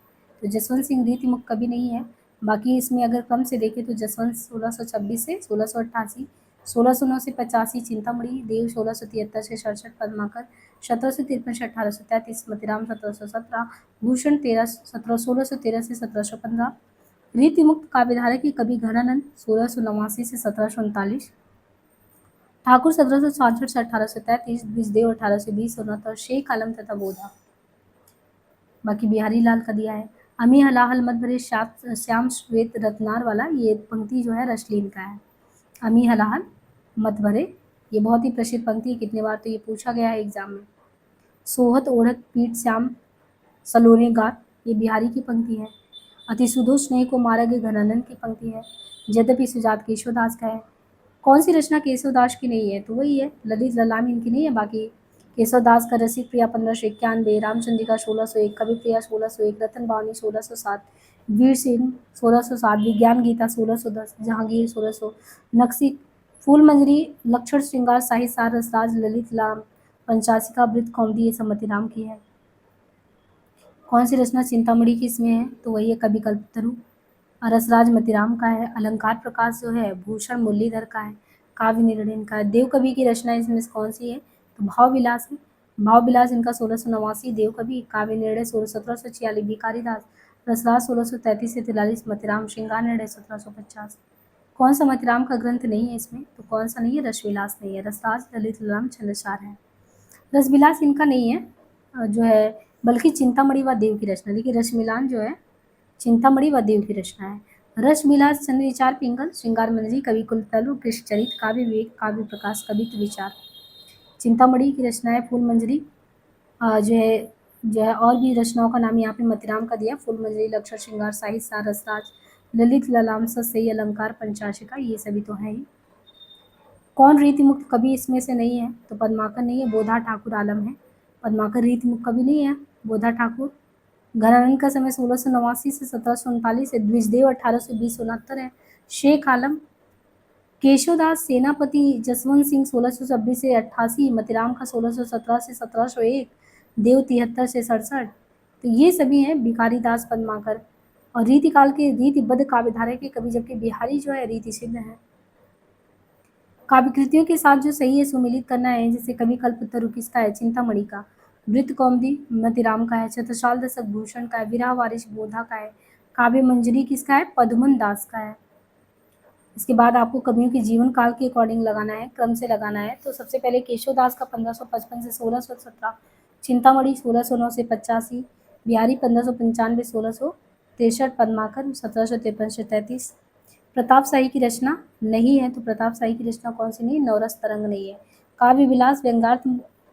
तो जसवंत सिंह रीतिमुख कवि नहीं है। बाकी इसमें अगर क्रम से देखें तो जसवंत 1626 से 1688, 1609 से 85 चिंतामणि, देव 1673 से 67, पद्माकर 1753 से 1833, मतिराम 1717, भूषण 1613 से 1715। रीतिमुक्त काव्यधारा के कवि घनानंद 1689 से 1739, ठाकुर 1766 से 1833, द्विजदेव 1820 से 69, शेख आलम तथा बोधा। बाकी बिहारी लाल का दिया है। अमी हलाहल मत भरे श्याम श्वेत रत्नार वाला ये पंक्ति जो है रसलीन का है। अमी हलाहल मत भरे ये बहुत ही प्रसिद्ध पंक्ति है। कितने बार तो ये पूछा गया है एग्जाम में। सोहत ओढ़त पीठ श्याम सलोने गात ये बिहारी की पंक्ति है। अति सुधो स्नेह को मारग घनानंद की पंक्ति है। यद्यपि सुजात केशवदास का है। कौन सी रचना केशवदास की नहीं है? तो वही है ललित ललाम इनकी नहीं है। बाकी केशवदास का रसिक प्रिया 1591, रामचंद्रिका 1601, कवि प्रिया 1601, रतन बावनी 1607, वीर सिंह 1607, विज्ञान गीता 1610, जहांगीर 1600, नक्सी फूल मंजरी, लक्षण श्रृंगार, साहित्य सार, रसराज, ललित लाम, पंचाशिका, वृत्त कौमुदी ये सब मतिराम की है। कौन सी रचना चिंतामणि की इसमें है? तो वही है कवि कल्पतरु। रसराज मतिराम का है। अलंकार प्रकाश जो है भूषण मुरलीधर का है। काव्य निर्णय का है। देव कवि की रचना इसमें से कौन सी है? तो भाव विलास है। भाव विलास इनका 1689, देव कवि, काव्य निर्णय 1746, भिखारीदास, रसराज 1633 से 43, मतिराम, श्रृंगार निर्णय 1750। कौन सा मतिराम का ग्रंथ नहीं है इसमें? तो कौन सा नहीं है? रसविलास नहीं है। रसराज, ललित ललाम, छंदसार है। रसविलास इनका नहीं है जो है, बल्कि चिंतामणि व देव की रचना। देखिए रसमिलान जो है चिंतामणि व देव की रचना है। रस विलास, चंद्र विचार, पिंगल, श्रृंगार मंजरी, कवि कुलतलु, कृष्ण चरित, काव्य विवेक, काव्य प्रकाश, कवित्व विचार। चिंतामणि की रचना है फूल मंजरी। जो है और भी रचनाओं का नाम यहाँ पे मतिराम का दिया, फूल मंजरी, लक्षण, श्रृंगार, साहित्य सार, रसराज, ललित ललाम, सही, अलंकार, पंचाशिका, ये सभी तो हैं ही। कौन रीति मुक्त कवि इसमें से नहीं है? तो पद्माकर नहीं है, बोधा ठाकुर आलम है। पद्माकर रीति मुक्त कवि नहीं है, बोधा ठाकुर। घरानंद का समय 1689 से 1739 है। द्विजदेव 1820-69 है। शेख आलम, केशवदास, सेनापति जसवंत सिंह 1626 से 88, मतिराम का 1617 से 1701, देव 73 से 67। तो ये सभी हैं भिखारीदास, पद्माकर। और रीतिकाल के रीतिबद्ध काव्यधारा के कवि, जबकि बिहारी जो है रीति सिद्ध है। काव्य कृतियों के साथ जो सही है सुमिलित करना है, जैसे कवि कल्पतरु किसका है? चिंतामणि का। वृत्त कौमुदी मतिराम का है। छत्रसाल दशक भूषण का है। विरह वारिश बोधा का है। काव्य मंजरी किसका है? पद्मन दास का है। इसके बाद आपको कवियों के जीवन काल के अकॉर्डिंग लगाना है, क्रम से लगाना है। तो सबसे पहले केशवदास का 1555 से 1617, चिंतामणि 1609 से 85, बिहारी 1595 1663, पद्माकर 1753 से 33। प्रताप शाही की रचना नहीं है, तो प्रताप शाही की रचना कौन सी नहीं है? नवरस तरंग नहीं है। काव्य विलास, व्यंग्यार्थ,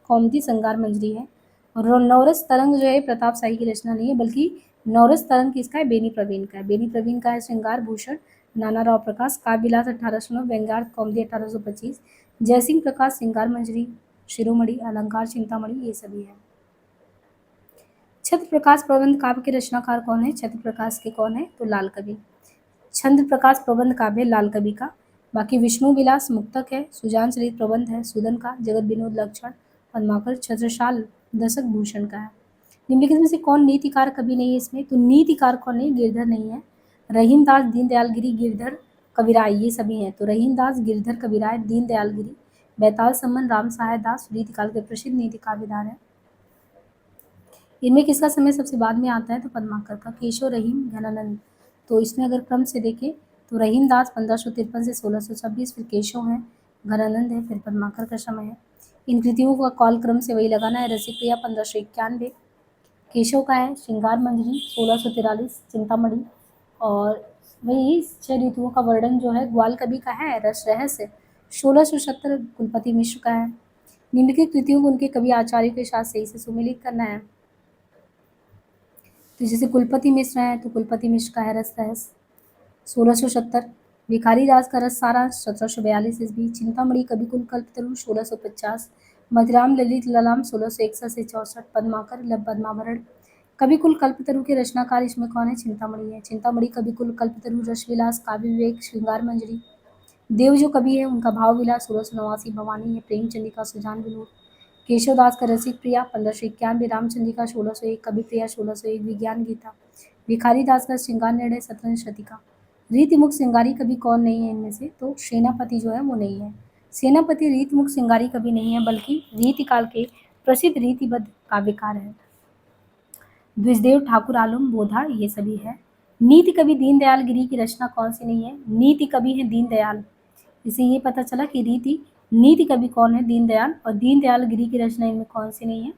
कौमुदी, श्रृंगार मंजरी है। और नवरस तरंग जो है प्रताप शाही की रचना नहीं है, बल्कि नवरस तरंग किसका है? बेनी प्रवीण का है। बेनी प्रवीण का है श्रृंगार भूषण, नाना राव प्रकाश। काव्य विलास 1809, व्यंग्यार्थ, कौमुदी 1825, जयसिंह प्रकाश, श्रृंगार मंजरी, शिरोमणि, अलंकार, चिंतामणि, ये सभी है। छत्र प्रकाश प्रबंध काव्य के रचनाकार कौन है? छत्र प्रकाश के कौन है? तो लाल कवि। छंद प्रकाश प्रबंध काव्य लाल कवि का। बाकी विष्णु विलास मुक्तक है। सुजान चरित प्रबंध है सूदन का। जगत विनोद लक्षण, पद्माकर, छत्रसाल दशक भूषण का है। निम्नलिखित में से कौन नीतिकार कवि नहीं है इसमें? तो नीतिकार कौन है? गिरधर नहीं है। रहीमदास, दीनदयाल गिरी, गिरधर, कविराय, ये सभी हैं। तो रहीमदास, गिरधर, कविराय, दीनदयाल गिरी, बैताल सम्मन, राम सहाय दास रीतिकाल के प्रसिद्ध नीति काव्यधार है। इनमें किसका समय सबसे बाद में आता है? तो पद्माकर का। केशव, रहीम, घनानंद। तो इसमें अगर क्रम से देखें तो रहीमदास 1553 से 1626, फिर केशव है, घनानंद है, फिर पद्माकर का समय है। इन कृतियों का कॉल क्रम से वही लगाना है। रसिकप्रिया 1591, केशव का है। श्रृंगार मंजरी 1643, चिंतामणि। और वही 6 ऋतुओं का वर्णन जो है ग्वाल कवि का है। रस रहस्य 1670, कुलपति मिश्र का है। निम्नलिखित कृतियों को उनके कवि आचार्यों के साथ सही से सुमिलित करना है। तो जैसे कुलपति मिश्र है, तो कुलपति मिश्र का है रस रहस्य 1670। भिखारीदास का रस सारांश 1742 ईस्वी। चिंतामणि कवि कुल कल्पतरु 1650। मधिराम, ललित ललाम 1661 से 64। पद्माकर, पद्मावरण। कवि कुल कल्पतरु के रचनाकार इसमें कौन है? चिंतामणि है। चिंतामणि कवि कुल कल्पतरु, रसविलास, काव्य विवेक, श्रृंगार मंजरी। देव जो कवि है उनका भाव विलास 1689, भवानी है। प्रेमचंद्रिका, सुजान विनोद। केशवदास का रसिक प्रिया 1591, रामचंद्रिका 1601, कवि प्रिया 1601, विज्ञान गीता। भिखारीदास का श्रृंगार निर्णय 17वीं शती का। रीतिमुख श्रृंगारी कवि कौन नहीं है इनमें से? तो सेनापति जो है वो नहीं है। सेनापति रीतिमुख श्रृंगारी कवि नहीं है, बल्कि रीतिकाल के प्रसिद्ध रीतिबद्ध काव्यकार है। द्विजदेव ठाकुर आलम, बोधा, ये सभी है। नीति कवि दीनदयाल गिरी की रचना कौन सी नहीं है? नीति कवि है दीनदयाल। इसे ये पता चला कि नीति कवि कौन है? दीनदयाल। और दीनदयाल गिरी की रचना इनमें कौन सी नहीं है?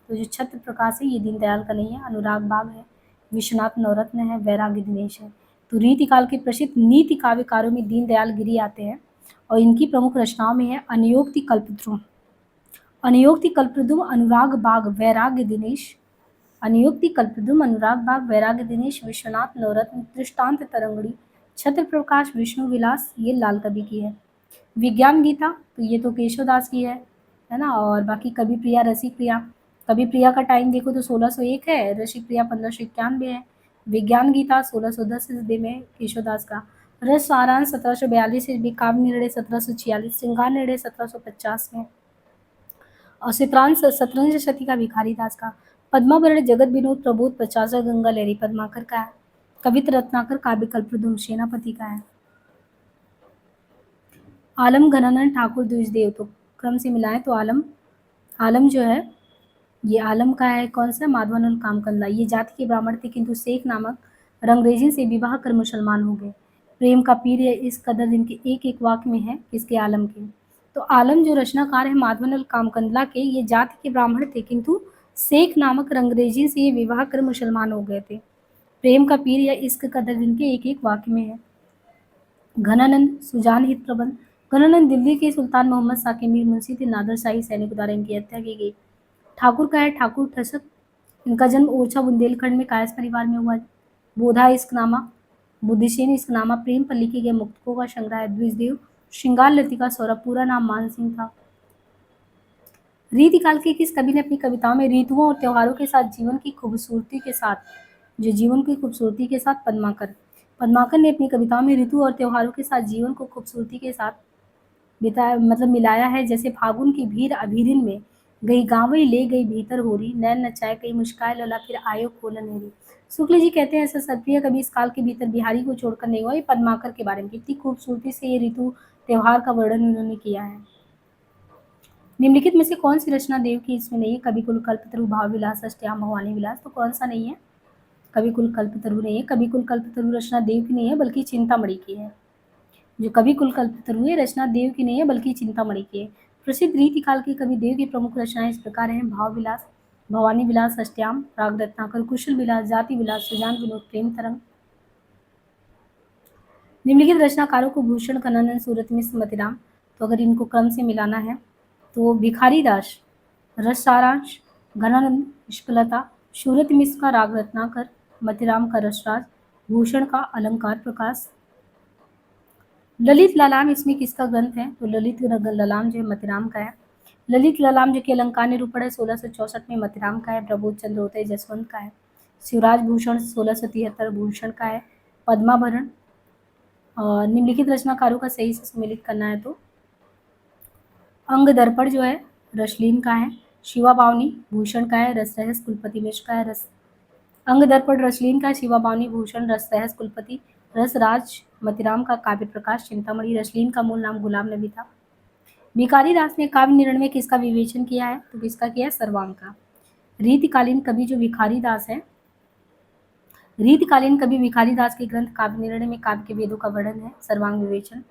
तो जो छत्र प्रकाश है ये दीनदयाल का नहीं है। अनुराग बाग है, विश्वनाथ नवरत्न है, वैराग्य दिनेश है। तो रीतिकाल के प्रसिद्ध नीति काव्यकारों में दीनदयाल गिरी आते हैं। और इनकी प्रमुख रचनाओं में है अनयोक्ति कल्पद्रुम, अनुराग बाग, वैराग्य दिनेश। अनयोक्ति कल्पद्रुम, अनुराग बाग, वैराग्य दिनेश, विश्वनाथ नवरत्न, दृष्टांत तरंगड़ी, छत्र प्रकाश, विष्णु विलास, ये लाल कवि की है। विज्ञान गीता, तो ये तो केशवदास की है ना। और बाकी कवि प्रिया, रसिक प्रिया। कवि प्रिया का टाइम देखो तो 1601 है, रसिक प्रिया 1591 है। विज्ञान गीता 1610 ईस्वी में केशवदास का। रस सारांश 1742 ईस्वी। काव्य निर्णय 1746, श्रृंगार निर्णय 1750 में। और चित्रांश 17वीं शती का भिखारीदास का। पद्मावरण, जगत विनोद प्रबोध, प्रचार गंगा लहरी, पद्माकर का है। कवित्र रत्नाकर, काव्य कल्पद्रुम, सेनापति का है। आलम, घनानंद, ठाकुर, द्विजदेव। तो क्रम से मिलाएं तो आलम आलम जो है, ये आलम का है कौन सा, माधवानंद कामकंदा। ये जाति के ब्राह्मण थे किंतु शेख नामक रंगरेजी से विवाह कर मुसलमान हो गए। प्रेम का पीर है इस कदर इनके एक एक वाक्य में है, किसके, आलम के। तो आलम जो रचनाकार है माधवानंद कामकंदला के, ये जाति के ब्राह्मण थे किंतु शेख नामक रंगरेजी से ये विवाह कर मुसलमान हो गए थे। प्रेम का पीर या इश्क कदर इनके एक एक वाक्य में है। घनानंद सुजान हित प्रबंध। घनानंद दिल्ली के सुल्तान मोहम्मद शाह के मीर मुंशी थे, नादर शाही सैनिक द्वारा इनकी हत्या की गई। ठाकुर का है ठाकुर ठसक। इनका जन्म ओरछा बुंदेलखंड में कायस्थ परिवार में हुआ। बोधा इश्कनामा, बुद्धिशेन इश्कनामा, प्रेम पर लिखे गए मुक्तकों का संग्रह है। द्विजदेव श्रृंगार लतिका सौरभ, पूरा नाम मान सिंह था। रीतिकाल के किस कवि ने अपनी कविताओं में ऋतुओं और त्योहारों के साथ जीवन की खूबसूरती के साथ, जो जीवन की खूबसूरती के साथ, पद्माकर। पद्माकर ने अपनी कविताओं में ऋतु और त्योहारों के साथ जीवन को खूबसूरती के साथ बिताया, मतलब मिलाया है। जैसे फागुन की भीड़ अभीरिन में गई गावई ले गई भीतर होरी, नैन नचाए कई मुस्काए लला फिर आयो खोलन हेरी। शुक्ल जी कहते हैं ऐसा सर्वप्रिय कवि इस काल के भीतर बिहारी को छोड़कर नहीं हुआ। ये पद्माकर के बारे में कितनी खूबसूरती से ये ऋतु त्योहार का वर्णन उन्होंने किया है। निम्नलिखित में से कौन सी रचना देव की इसमें नहीं है? कवि कुल कल्पतरु, भाव विलास, अष्टयाम, भवानी विलास। तो कौन सा नहीं है? कवि कुल कल्पतरु नहीं है। कवि कुल कल्पतरु रचना देव की नहीं है बल्कि चिंतामणि की है। जो कवि कुल कल्पतरु है रचना देव की नहीं है बल्कि चिंतामणि की है। प्रसिद्ध रीतिकाल के कवि देव की प्रमुख रचनाएं इस प्रकार हैं: भाव विलास, भवानी विलास, अष्टयाम, राग रत्नाकर, कुशल विलास, जाति विलास, सुजान विनोद, प्रेम तरंग। निम्नलिखित रचनाकारों को भूषण, कन्नानंद, सूरत मिश्र, मतिराम। तो अगर इनको क्रम से मिलाना है तो भिखारी दास रस सारांश, घनानंद इश्कलता, सूरत मिश्र का राग रत्नाकर, मतिराम का रसराज, भूषण का अलंकार प्रकाश। ललित ललाम इसमें किसका ग्रंथ है? तो ललित ललाम जो है मतिराम का है। ललित ललाम जो कि अलंकार निरूपण है 1664 में, मतिराम का है। प्रबोध चंद्रोदय जसवंत का है। शिवराज भूषण 1673 भूषण का है। पद्माभरण। और निम्नलिखित रचनाकारों का सही से सुमेलित करना है तो अंग दर्पण जो है रसलीन का है। शिवा बावनी भूषण का है। रस रहस कुलपति मिश्र का है। रस अंग दर्पण रसलीन का, शिवा बावनी भूषण, रस रहस कुलपति, रसराज मतिराम का, काव्य प्रकाश चिंतामणि। रसलीन का मूल नाम गुलाम नबी था। भिखारी दास ने काव्य निर्णय में किसका विवेचन किया है? तो किसका किया है? सर्वांग का। रीतिकालीन कवि जो भिखारी दास है, रीतिकालीन कवि भिखारी दास के ग्रंथ काव्य निर्णय में काव्य के वेदों का वर्णन है। सर्वांग विवेचन।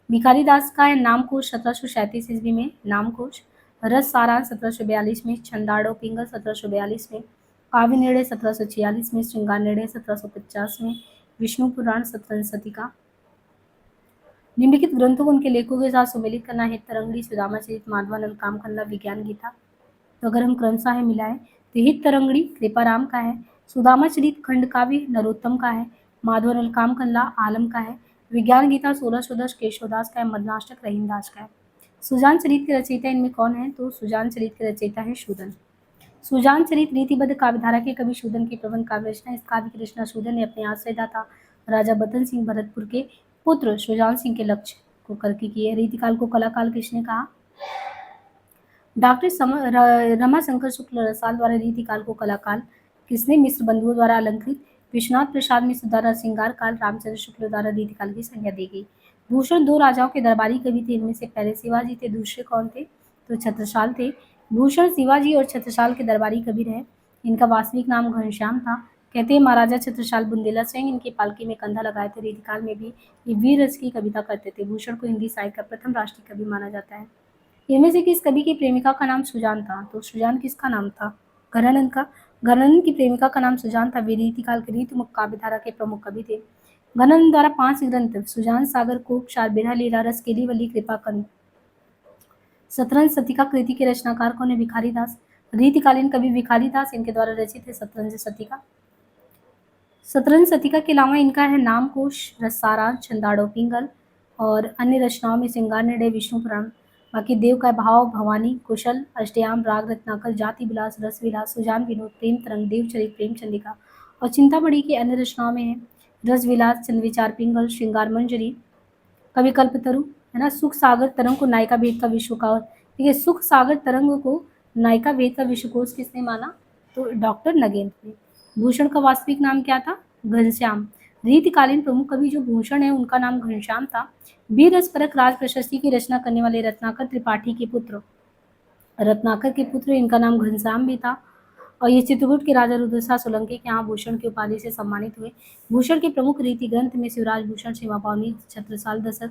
भिखारी दास का है नामकोश 1737 ईस्वी में, नामकोश। रस सारांश 1742 में, छंदाड़ो पिंगल 1742 में, काव्य निर्णय 1746 में, श्रृंगार निर्णय 1750 में, विष्णु पुराण 17वीं शती का। निम्नलिखित ग्रंथों को उनके लेखों के साथ सुमेलित करना है: तरंगड़ी, सुदामा चरित, माधवानंद कामकंदा, विज्ञान गीता। तो अगर हम क्रमशः मिलाएं तो हित तरंगड़ी कृपाराम का है, सुदामा चरित खंड काव्य नरोत्तम का है, माधवानंद कामकंदा आलम का है, विज्ञान गीता 1610 केशवदास का है, मदनाष्टक रहीमदास का है। सुजान चरित के रचयिता इनमें कौन है? तो सुजान चरित के रचयिता है शूदन। सुजान चरित रीतिबद्ध काव्यधारा के कवि शूदन की प्रबंध काव्य रचना। इस काव्य की रचना शूदन ने अपने आश्रयदाता राजा बतन सिंह भरतपुर के पुत्र सुजान सिंह के लक्ष्य को करके की है। रीतिकाल को कलाकाल किसने कहा? डॉक्टर रमाशंकर शुक्ल रसाल द्वारा रीतिकाल को कलाकाल किसने? मिश्र बंधुओं द्वारा अलंकृत विश्वनाथ प्रसाद मिश्र द्वारा श्रृंगार काल, रामचंद्र शुक्ल द्वारा रीतिकाल की संज्ञा दी गई। भूषण दो राजाओं के दरबारी कवि थे। इनमें से पहले शिवाजी थे, दूसरे कौन थे? तो छत्रसाल थे। भूषण शिवाजी और छत्रसाल के दरबारी कवि रहे। इनका वास्तविक नाम घनश्याम था। कहते हैं महाराजा छत्रसाल बुंदेला स्वयं इनकी पालकी में कंधा लगाए थे। रीतिकाल में भी ये वीर रस की कविता करते थे। भूषण को हिंदी साहित्य का प्रथम राष्ट्रीय कवि माना जाता है। इनमें से किस कवि की प्रेमिका का नाम सुजान था? तो सुजान किसका नाम था? घनानंद का। घनानंद की प्रेमिका का नाम सुजान था। वे रीतिकाल के रीतिमुख काव्यधारा के प्रमुख कवि थे। घनानंद द्वारा 5 ग्रंथ सुजान सागर कोप, चार बिरहा लीला रस, केलीवली, कृपाकंद, 17वीं शतिका कृति के रचनाकार कौन है? भिखारी दास। रीतिकालीन कवि भिखारी दास, इनके द्वारा रचित है 17वीं शतिका। 17वीं शतिका के अलावा इनका है नामकोश, रसाराज, छंदाड़ो पिंगल और अन्य रचनाओं में श्रृंगार निर्णय, विष्णु पुराण। बाकी देव का भाव, भवानी, कुशल, अष्टयाम, राग रत्नाकर, जाति विलास, रस विलास, सुजान विनोद, प्रेम तरंग, देवचरित, प्रेम चंडिका और चिंतामणि की अन्य रचनाओं में है रस विलास, चंद विचार पिंगल, श्रृंगार मंजरी, कवि कल्पतरु, है ना। सुख सागर तरंग को नायिका भेद का विश्वकोश, ठीक है। सुख सागर तरंग को नायिका भेद का विश्वकोश किसने माना? तो डॉक्टर नगेंद्र ने। भूषण का वास्तविक नाम क्या था? घनश्याम। रीतिकालीन प्रमुख कवि जो भूषण है उनका नाम घनश्याम था। वीर रस परक राज प्रशस्ति की रचना करने वाले रत्नाकर त्रिपाठी के पुत्र रत्नाकर के पुत्र, इनका नाम घनश्याम भी था। और ये चित्रकूट के राजा रुद्रसा सोलंकी के यहाँ भूषण की उपाधि से सम्मानित हुए। भूषण के प्रमुख रीति ग्रंथ में शिवराज भूषण, सेवा पावनी, छत्रसाल दशरथ,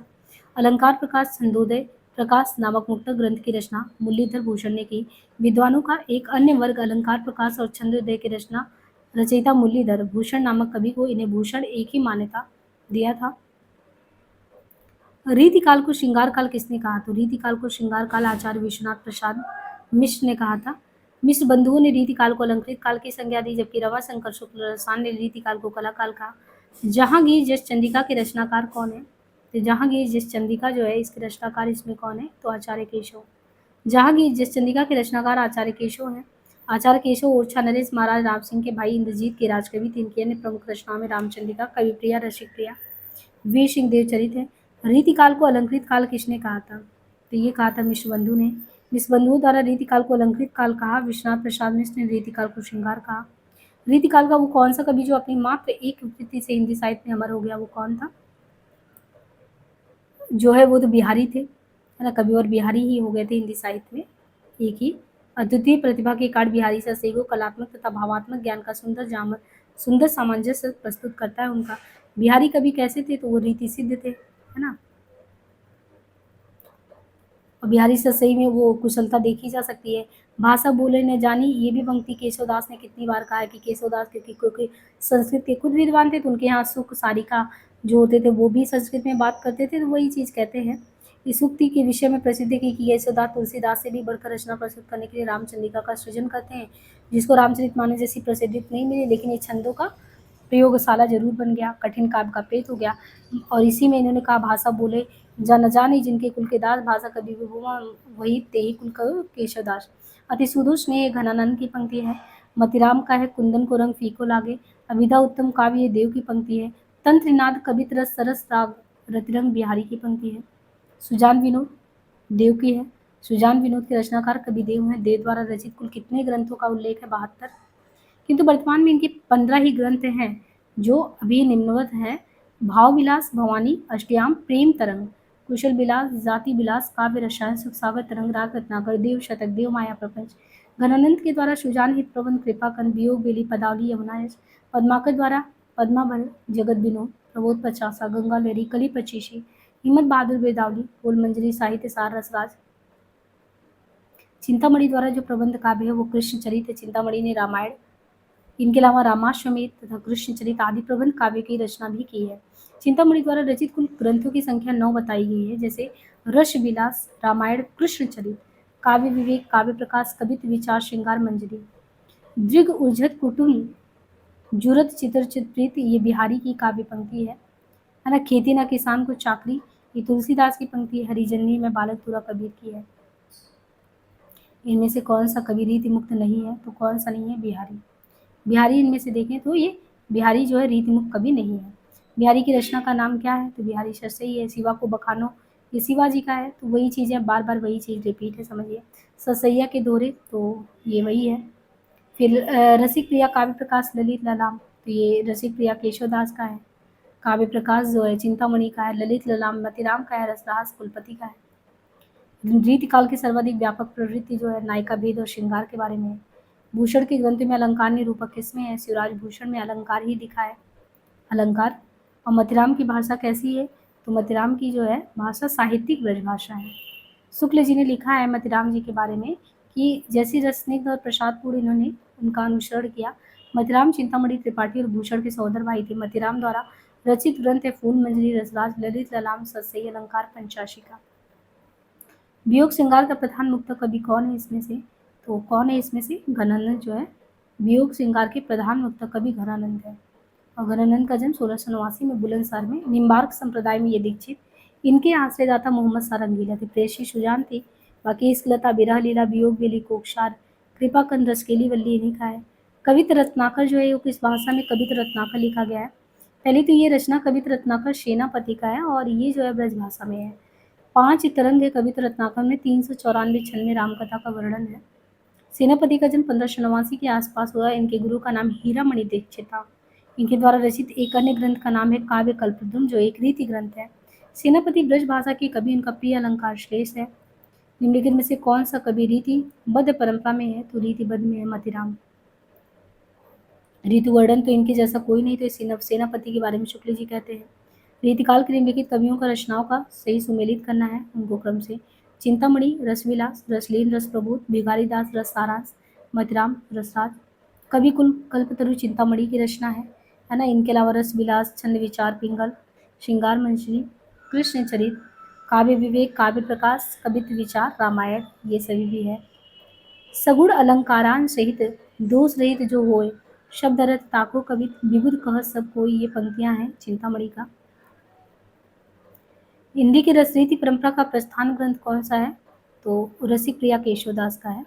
अलंकार प्रकाश, छंदोदय प्रकाश नामक मुक्तक ग्रंथ की रचना मुरलीधर भूषण ने की। विद्वानों का एक अन्य वर्ग अलंकार प्रकाश और छंदोदय की रचना रचयिता मुरलीधर भूषण नामक कवि को इन्हें भूषण एक ही मान्यता दिया था। रीतिकाल को श्रृंगार काल किसने कहा? तो रीतिकाल को श्रृंगार काल आचार्य विश्वनाथ प्रसाद मिश्र ने कहा था। मिश्र बंधुओं ने रीतिकाल को अलंकृत काल की संज्ञा दी, जबकि रमाशंकर शुक्ल रसायन ने रीतिकाल को कला काल कहा। जहांगीर जस चंडिका के रचनाकार कौन है? तो जहांगीर जस चंडिका जो है इसके रचनाकार इसमें कौन है? तो आचार्य केशव। जहांगीर जस चंडिका के रचनाकार आचार्य केशव हैं। आचार्य केशव ओरछा नरेश महाराज राम सिंह के भाई इंद्रजीत के राजकवि थे। इनकी अन्य प्रमुख रचनाओं में रामचंद्रिका, कविप्रिया, रसिकप्रिया, वीर सिंह देवचरित है। रीतिकाल को अलंकृत काल किसने कहा था? तो ये कहा था मिश्रबंधु ने। मिश्रबंधुओं द्वारा रीतिकाल को अलंकृत काल कहा। विश्वनाथ प्रसाद मिश्र ने रीतिकाल को श्रृंगार कहा। रीतिकाल का वो कौन सा कवि जो अपनी मात्र एक कृति से हिंदी साहित्य में अमर हो गया, वो कौन था? जो है वो तो बिहारी थे, है ना, कवि और बिहारी ही हो गए थे हिंदी साहित्य में एक ही। अद्वितीय प्रतिभा के कारण बिहारी शास्त्री को कलात्मक तथा भावात्मक ज्ञान का सुंदर सामंजस्य प्रस्तुत करता है उनका। बिहारी कवि कैसे थे? तो वो रीति सिद्ध थे, है ना। और बिहारी सतसई में वो कुशलता देखी जा सकती है। भाषा बोले न जानी, ये भी पंक्ति केशवदास ने कितनी बार कहा है कि केशवदास क्योंकि संस्कृत के खुद विद्वान थे, तो उनके यहाँ सुख सारिका जो होते थे वो भी संस्कृत में बात करते थे, तो वही चीज़ कहते हैं। इस उक्ति के विषय में प्रसिद्ध है कि केशवदास तुलसीदास से भी बढ़कर रचना प्रस्तुत करने के लिए रामचंद्रिका का सृजन करते हैं, जिसको रामचरितमानस जैसी प्रसिद्धि नहीं मिली, लेकिन ये छंदों का प्रयोगशाला जरूर बन गया, कठिन काव्य का पेट हो गया। और इसी में इन्होंने कहा भाषा बोले जन जानी, जिनके कुल के दास, भाषा कवि विभुमा वही तेहि कुल कवि केशवदास। अति सुदूर स्नेह घनानंद की पंक्ति है। मतिराम का है कुंदन को रंग फीको लागे, अविदा उत्तम काव्य ये देव की पंक्ति है। तंत्र नाद कवित रस सरस राग रतिरंग बिहारी की पंक्ति है। सुजान विनोद देव की है। सुजान विनोद के रचनाकार कवि देव हैं। देव द्वारा रचित कुल कितने ग्रंथों का उल्लेख है? 72। किंतु वर्तमान में इनके 15 ही ग्रंथ हैं जो अभी निम्नवत हैं। भाव विलास, भवानी, अष्टयाम, प्रेम तरंग, कुशल विलास, जाति विलास, काव्य रसायन, सुखसागर, तरंग, राग रत्नाकर, देव शतक, देव माया प्रपंच। घनानंद के द्वारा सुजान हित प्रबंध, कृपाकंद, वियोग बेली, पदावली, यमुनायस। पद्माकर द्वारा पद्माभर, जगत विनोद, प्रबोध पचासा, गंगा लहरी, कली पचीसी, हिम्मत बहादुर बेदावली, फूल मंजरी, साहित्य सार, रसराज। चिंतामणि द्वारा जो प्रबंध काव्य है वो कृष्ण चरित है। चिंतामणि ने रामायण, इनके अलावा रामाश्वमेध तथा कृष्णचरित आदि प्रबंध काव्य की रचना भी की है। चिंतामणि द्वारा रचित कुल ग्रंथों की संख्या 9 बताई गई है, जैसे रस विलास, रामायण, कृष्णचरित, काव्य विवेक, काव्य प्रकाश, कवित्व विचार, श्रृंगार मंजरी, दृग उर्जत कुटुम, जुरत चित्र चित्रित, ये बिहारी की काव्य पंक्ति है ना। खेती ना किसान को चाकरी, ये तुलसीदास की पंक्ति है। हरिजनी में बालक पूरा कबीर की है। इनमें से कौन सा कवि रीति मुक्त नहीं है? तो कौन सा नहीं है? बिहारी। बिहारी इनमें से देखें तो ये बिहारी जो है रीतिमुख कवि नहीं है। बिहारी की रचना का नाम क्या है? तो बिहारी सतसई है। शिवा को बखानो, ये शिवाजी का है, तो वही चीज़ है, बार बार वही चीज़ रिपीट है, समझिए। सतसैया के दोहरे, तो ये वही है। फिर रसिक प्रिया काव्य प्रकाश ललित ललाम, तो ये रसिक प्रिया केशवदास का है। काव्य प्रकाश जो है चिंतामणि का है। ललित ललाम मतिराम का है। रसराज कुलपति का है। रीतिकाल की सर्वाधिक व्यापक प्रवृत्ति जो है नायिका भेद और श्रृंगार के बारे में है। भूषण के ग्रंथ में अलंकार निरूपक किसमें है? शिवराज भूषण में अलंकार ही दिखा है, अलंकार। और मतिराम की भाषा कैसी है? तो मतिराम की जो है भाषा साहित्यिक ब्रजभाषा है। शुक्ल जी ने लिखा है मतिराम जी के बारे में कि जैसी रसनिग्ध और प्रसादपूर्ण इन्होंने उनका अनुसरण किया। मतिराम चिंतामणि त्रिपाठी और भूषण के सहोदर भाई थे। मतिराम द्वारा रचित ग्रंथ है फूल मंजरी, रसराज, ललित ललाम, सतसई, अलंकार, पंचाशिका। वियोग श्रृंगार का प्रधान मुक्त कवि कौन है इसमें से? तो कौन है इसमें से? घनानंद जो है वियोग श्रृंगार के प्रधान मुक्त कवि घनानंद है। और घनानंद का जन्म 1689 में बुलंदशहर में, निम्बार्क संप्रदाय में ये दीक्षित। इनके आश्रयदाता मोहम्मद सारंगीला थे। प्रेयसी सुजान थी। बाकी इश्कलता, बिरह लीला, वियोग बेली, कोकसार, कृपाकंद, रसकेली वल्ली इन्हीं का है। कवित रत्नाकर जो है वो किस भाषा में कवित रत्नाकर लिखा गया है? पहले तो ये रचना कवित रत्नाकर सेनापति का है और ये जो है ब्रज भाषा में है। 5 तरंग है कवित रत्नाकर में। 394 छंद में रामकथा का वर्णन है। सेनापति का जन्म 1589 के आसपास हुआ। इनके गुरु का नाम हीरामणि दीक्षित था। इनके द्वारा रचित एक अन्य ग्रंथ का नाम है काव्य कल्पद्रुम, जो एक रीति ग्रंथ है। सेनापति ब्रज भाषा के कवि, इनका प्रिय अलंकार श्लेष है। निम्नलिखित में से कौन सा कवि रीतिबद्ध परंपरा में है? तो रीतिबद्ध में है मतिराम। ऋतु वर्णन तो इनके जैसा कोई नहीं, तो सेनापति के बारे में शुक्ल जी कहते हैं। रीतिकाल के निम्नलिखित कवियों का रचनाओं का सही सुमेलित करना है उनको क्रम से। चिंतामणि रसविलास, रसलीन रस प्रबोध, भिखारीदास रस सारांश, मतिराम रसराज। कवि कुल कल्पतरु चिंतामणि की रचना है ना। इनके अलावा रसविलास, छंद विचार पिंगल, श्रृंगार मंजरी, कृष्ण चरित, काव्य विवेक, काव्य प्रकाश, कवित्व विचार, रामायण, ये सभी भी है। सगुण अलंकारान सहित दोष रहित जो होए, शब्द अर्थ ताको कवि विबुध कह सब कोई, ये पंक्तियां हैं चिंतामणि का। हिंदी की रसरीति परंपरा का प्रस्थान ग्रंथ कौन सा है? तो रसिक प्रिया केशवदास का है।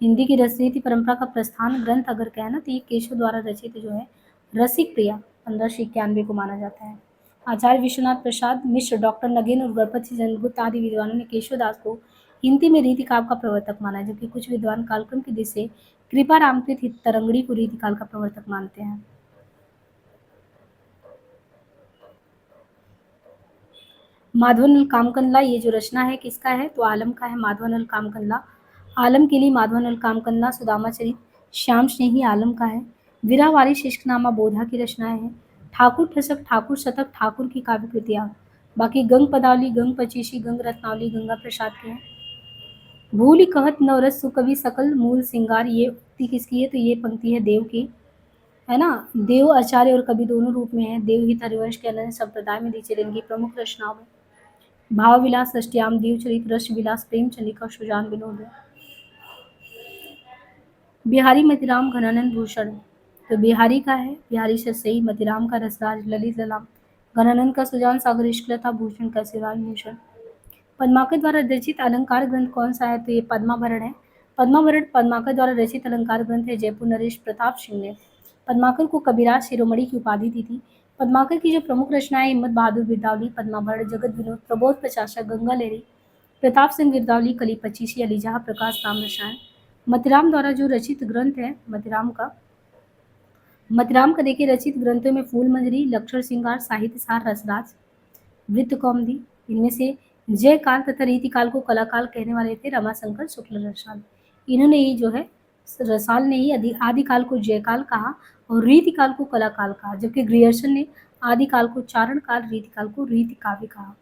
हिंदी की रसरीति परंपरा का प्रस्थान ग्रंथ अगर कहें ना, तो ये केशव द्वारा रचित जो है रसिक प्रिया 1591 को माना जाता है। आचार्य विश्वनाथ प्रसाद मिश्र, डॉक्टर नगेन और गणपति चंद्रगुप्त आदि विद्वानों ने केशवदास को हिंदी में रीति काव्य का प्रवर्तक माना है, जबकि कुछ विद्वान कालक्रम की दृष्टि से कृपा रामकृत तरंगड़ी को रीति काल का प्रवर्तक मानते हैं। माधवनल कामकनला, ये जो रचना है किसका है? तो आलम का है माधवनल कामकनला। आलम के लिए माधवनल कामकनला, सुदामा चरित श्याम स्नेही आलम का है। विरावारी शिष्टनामा बोधा की रचनाएं हैं। ठाकुर ठसक, ठाकुर शतक, ठाकुर की काव्य कृतियां। बाकी गंग पदावली, गंग पचीसी, गंग रत्नावली गंगा प्रसाद के हैं। भूलि कहत नवरस सुकवि सकल मूल सिंगार, ये उक्ति किसकी है? तो ये पंक्ति है देव की, है ना। देव आचार्य और कवि दोनों रूप में है। देवहित हरिवंश के अनंत संप्रदाय में दीक्षित की प्रमुख रचनाओं में भाव विलास, अष्टयाम, देवचरित, रस विलास, प्रेम चंद्रिका, सुजान विनोद है। बिहारी मतिराम घनानंद भूषण, तो बिहारी का है बिहारी से सही, मतिराम का रसराज, ललित ललाम, घनानंद का सुजान सागर, इश्कलता, भूषण का शिवराज भूषण। पद्माकर द्वारा रचित अलंकार ग्रंथ कौन सा है? तो ये पद्माभरण है। पद्माभरण पद्माकर द्वारा रचित अलंकार ग्रंथ है। जयपुर नरेश प्रताप सिंह ने पद्माकर को कविराज शिरोमणि की उपाधि दी थी। पद्माकर की जो प्रमुख रचनाएं हिम्मत बहादुर बिरदावली, पद्माभरण, जगत विनोद, प्रबोध प्रचाशा, गंगा लहरी, प्रताप सिंह बिरदावली, कली पचीसी, अलीजहा प्रकाश, राम रसायन। मतिराम द्वारा जो रचित ग्रंथ है मतिराम का देखिए रचित ग्रंथों में फूल मंजरी, लक्षण श्रृंगार, साहित्य सार, रसराज, वृत्त कौमुदी। इनमें से जयकाल तथा रीतिकाल को कलाकाल कहने वाले थे रमाशंकर शुक्ल रसाल। इन्होंने ही जो है रसाल ने ही आदिकाल को जयकाल कहा और रीतिकाल को कलाकाल कहा, जबकि ग्रियर्सन ने आदिकाल को चारण काल, रीतिकाल को रीति काव्य कहा।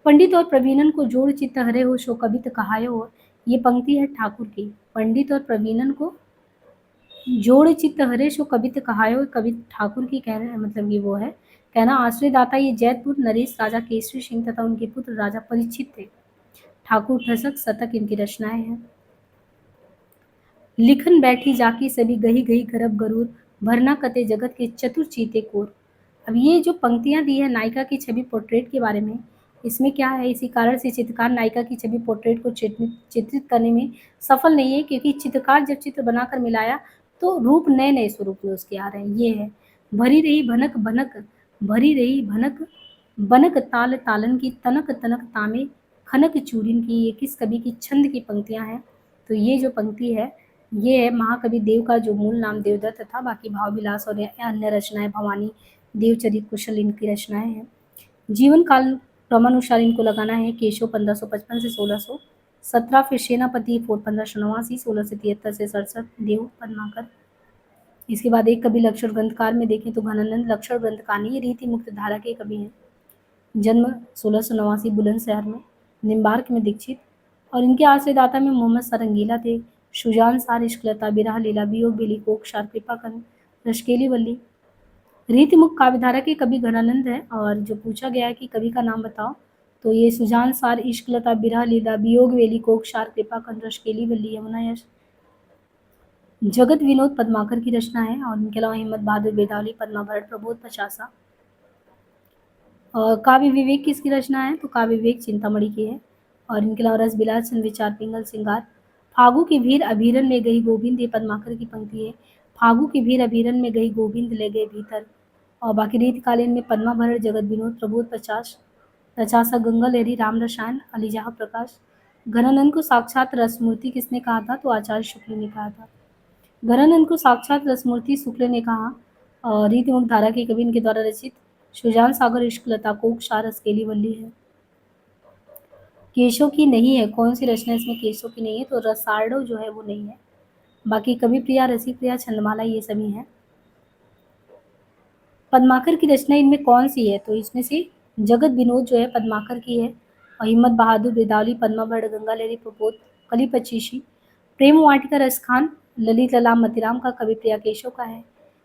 पंडित और प्रवीणन को जोड़ चित्त हरे हो शो कवित कहायो, और ये पंक्ति है ठाकुर की। पंडित और प्रवीणन को जोड़ चित्त हरे शो कवित कहायो, कवि ठाकुर की कहना मतलब ये वो है कहना। आश्रय दाता ये जैतपुर नरेश राजा केसरी सिंह तथा उनके पुत्र राजा परीक्षित थे। ठाकुर ठसक शतक इनकी रचनाएं हैं। लिखन बैठी जाकी सभी गही गही करब गरूर, भरना कते जगत के चतुर चीते कोर। अब ये जो पंक्तियां दी है नायिका की छवि पोर्ट्रेट के बारे में, इसमें क्या है, इसी कारण से चित्रकार नायिका की छवि पोर्ट्रेट को चित्रित करने में सफल नहीं है, क्योंकि चित्रकार जब चित्र बनाकर मिलाया तो रूप नए नए स्वरूप में उसके आ रहे हैं। ये है भरी रही भनक भनक, भरी रही भनक बनक ताल तालन की, तनक तनक तामे खनक चूरिन की, ये किस कवि की छंद की पंक्तियां हैं? तो ये जो पंक्ति है ये है महाकवि देव का, जो मूल नाम देवदत्त था। बाकी भाव विलास और अन्य रचनाएं भवानी, देवचरित, कुशल इनकी रचनाएं हैं। जीवन काल क्रमानुसार इनको लगाना है केशव 1555 से 1617, फिर सेनापति 1589, 1673 से 67 देव पद्माकर। इसके बाद एक कवि लक्षण ग्रंथकार में देखें तो घनानंद लक्षण ग्रंथकार नहीं, रीति मुक्त धारा के कवि हैं। जन्म 1689 बुलंदशहर में, निम्बार्क में दीक्षित, और इनके आश्रयदाता में मोहम्मद सरंगीला थे। सुजान सार, इश्कलता, बिरह लीला, वियोग बेली, कोकशार, कृपाकंद, रश्केली वल्ली। रीतिमुक्त काव्यधारा के कवि घनानंद है, और जो पूछा गया है कि कवि का नाम बताओ, तो ये सुजान सार, इश्कलता, बिरह लीला, वियोग वेली, कोकशार, कृपाकंद, रश्केली वल्ली, यमुना यश। जगत विनोद पद्माकर की रचना है, और इनके अलावा हिम्मत बहादुर बेदावली, पद्माभरण, प्रबोध पचासा। और काव्य विवेक किसकी रचना है? तो काव्य विवेक चिंतामणि की है, और इनके अलावा रस बिलास, चंद विचार, पिंगल, सिंगार। फागु की भीड़ अभीरन ले गई गोविंद, ये पद्माकर की पंक्ति है। फागु की भीड़ अभीरन में गई गोविंद ले गए भीतर। और बाकी रीतकालीन में पद्माभरण, जगत विनोद, प्रबोध पचासा, गंगा लहरी, राम रसायन, अलीजहा प्रकाश। घनानंद को साक्षात रसमूर्ति किसने कहा था? तो आचार्य शुक्ल ने कहा था। घनानंद को साक्षात रसमूर्ति शुक्ल ने कहा, और रीतिमुक्त धारा के कवि इनके द्वारा रचित सुजान सागर, इश्कलता, कोकशार, रसकेली वल्ली है। केशव की नहीं है, कौन सी रचना इसमें केशव की नहीं है, तो रसार्डो जो है वो नहीं है। बाकी कवि प्रिया, रसिक प्रिया, छंदमाला ये सभी हैं। पद्माकर की रचना इनमें कौन सी है, तो इसमें से जगत विनोद जो है पद्माकर की है, और हिम्मत बहादुर, बिदावली, पद्मा भट्ट, गंगा लहरी, प्रपोत, कली पचीसी, प्रेम वाटिका, रसखान, ललित ललाम, मतिराम का, कवि प्रिया केशव का है।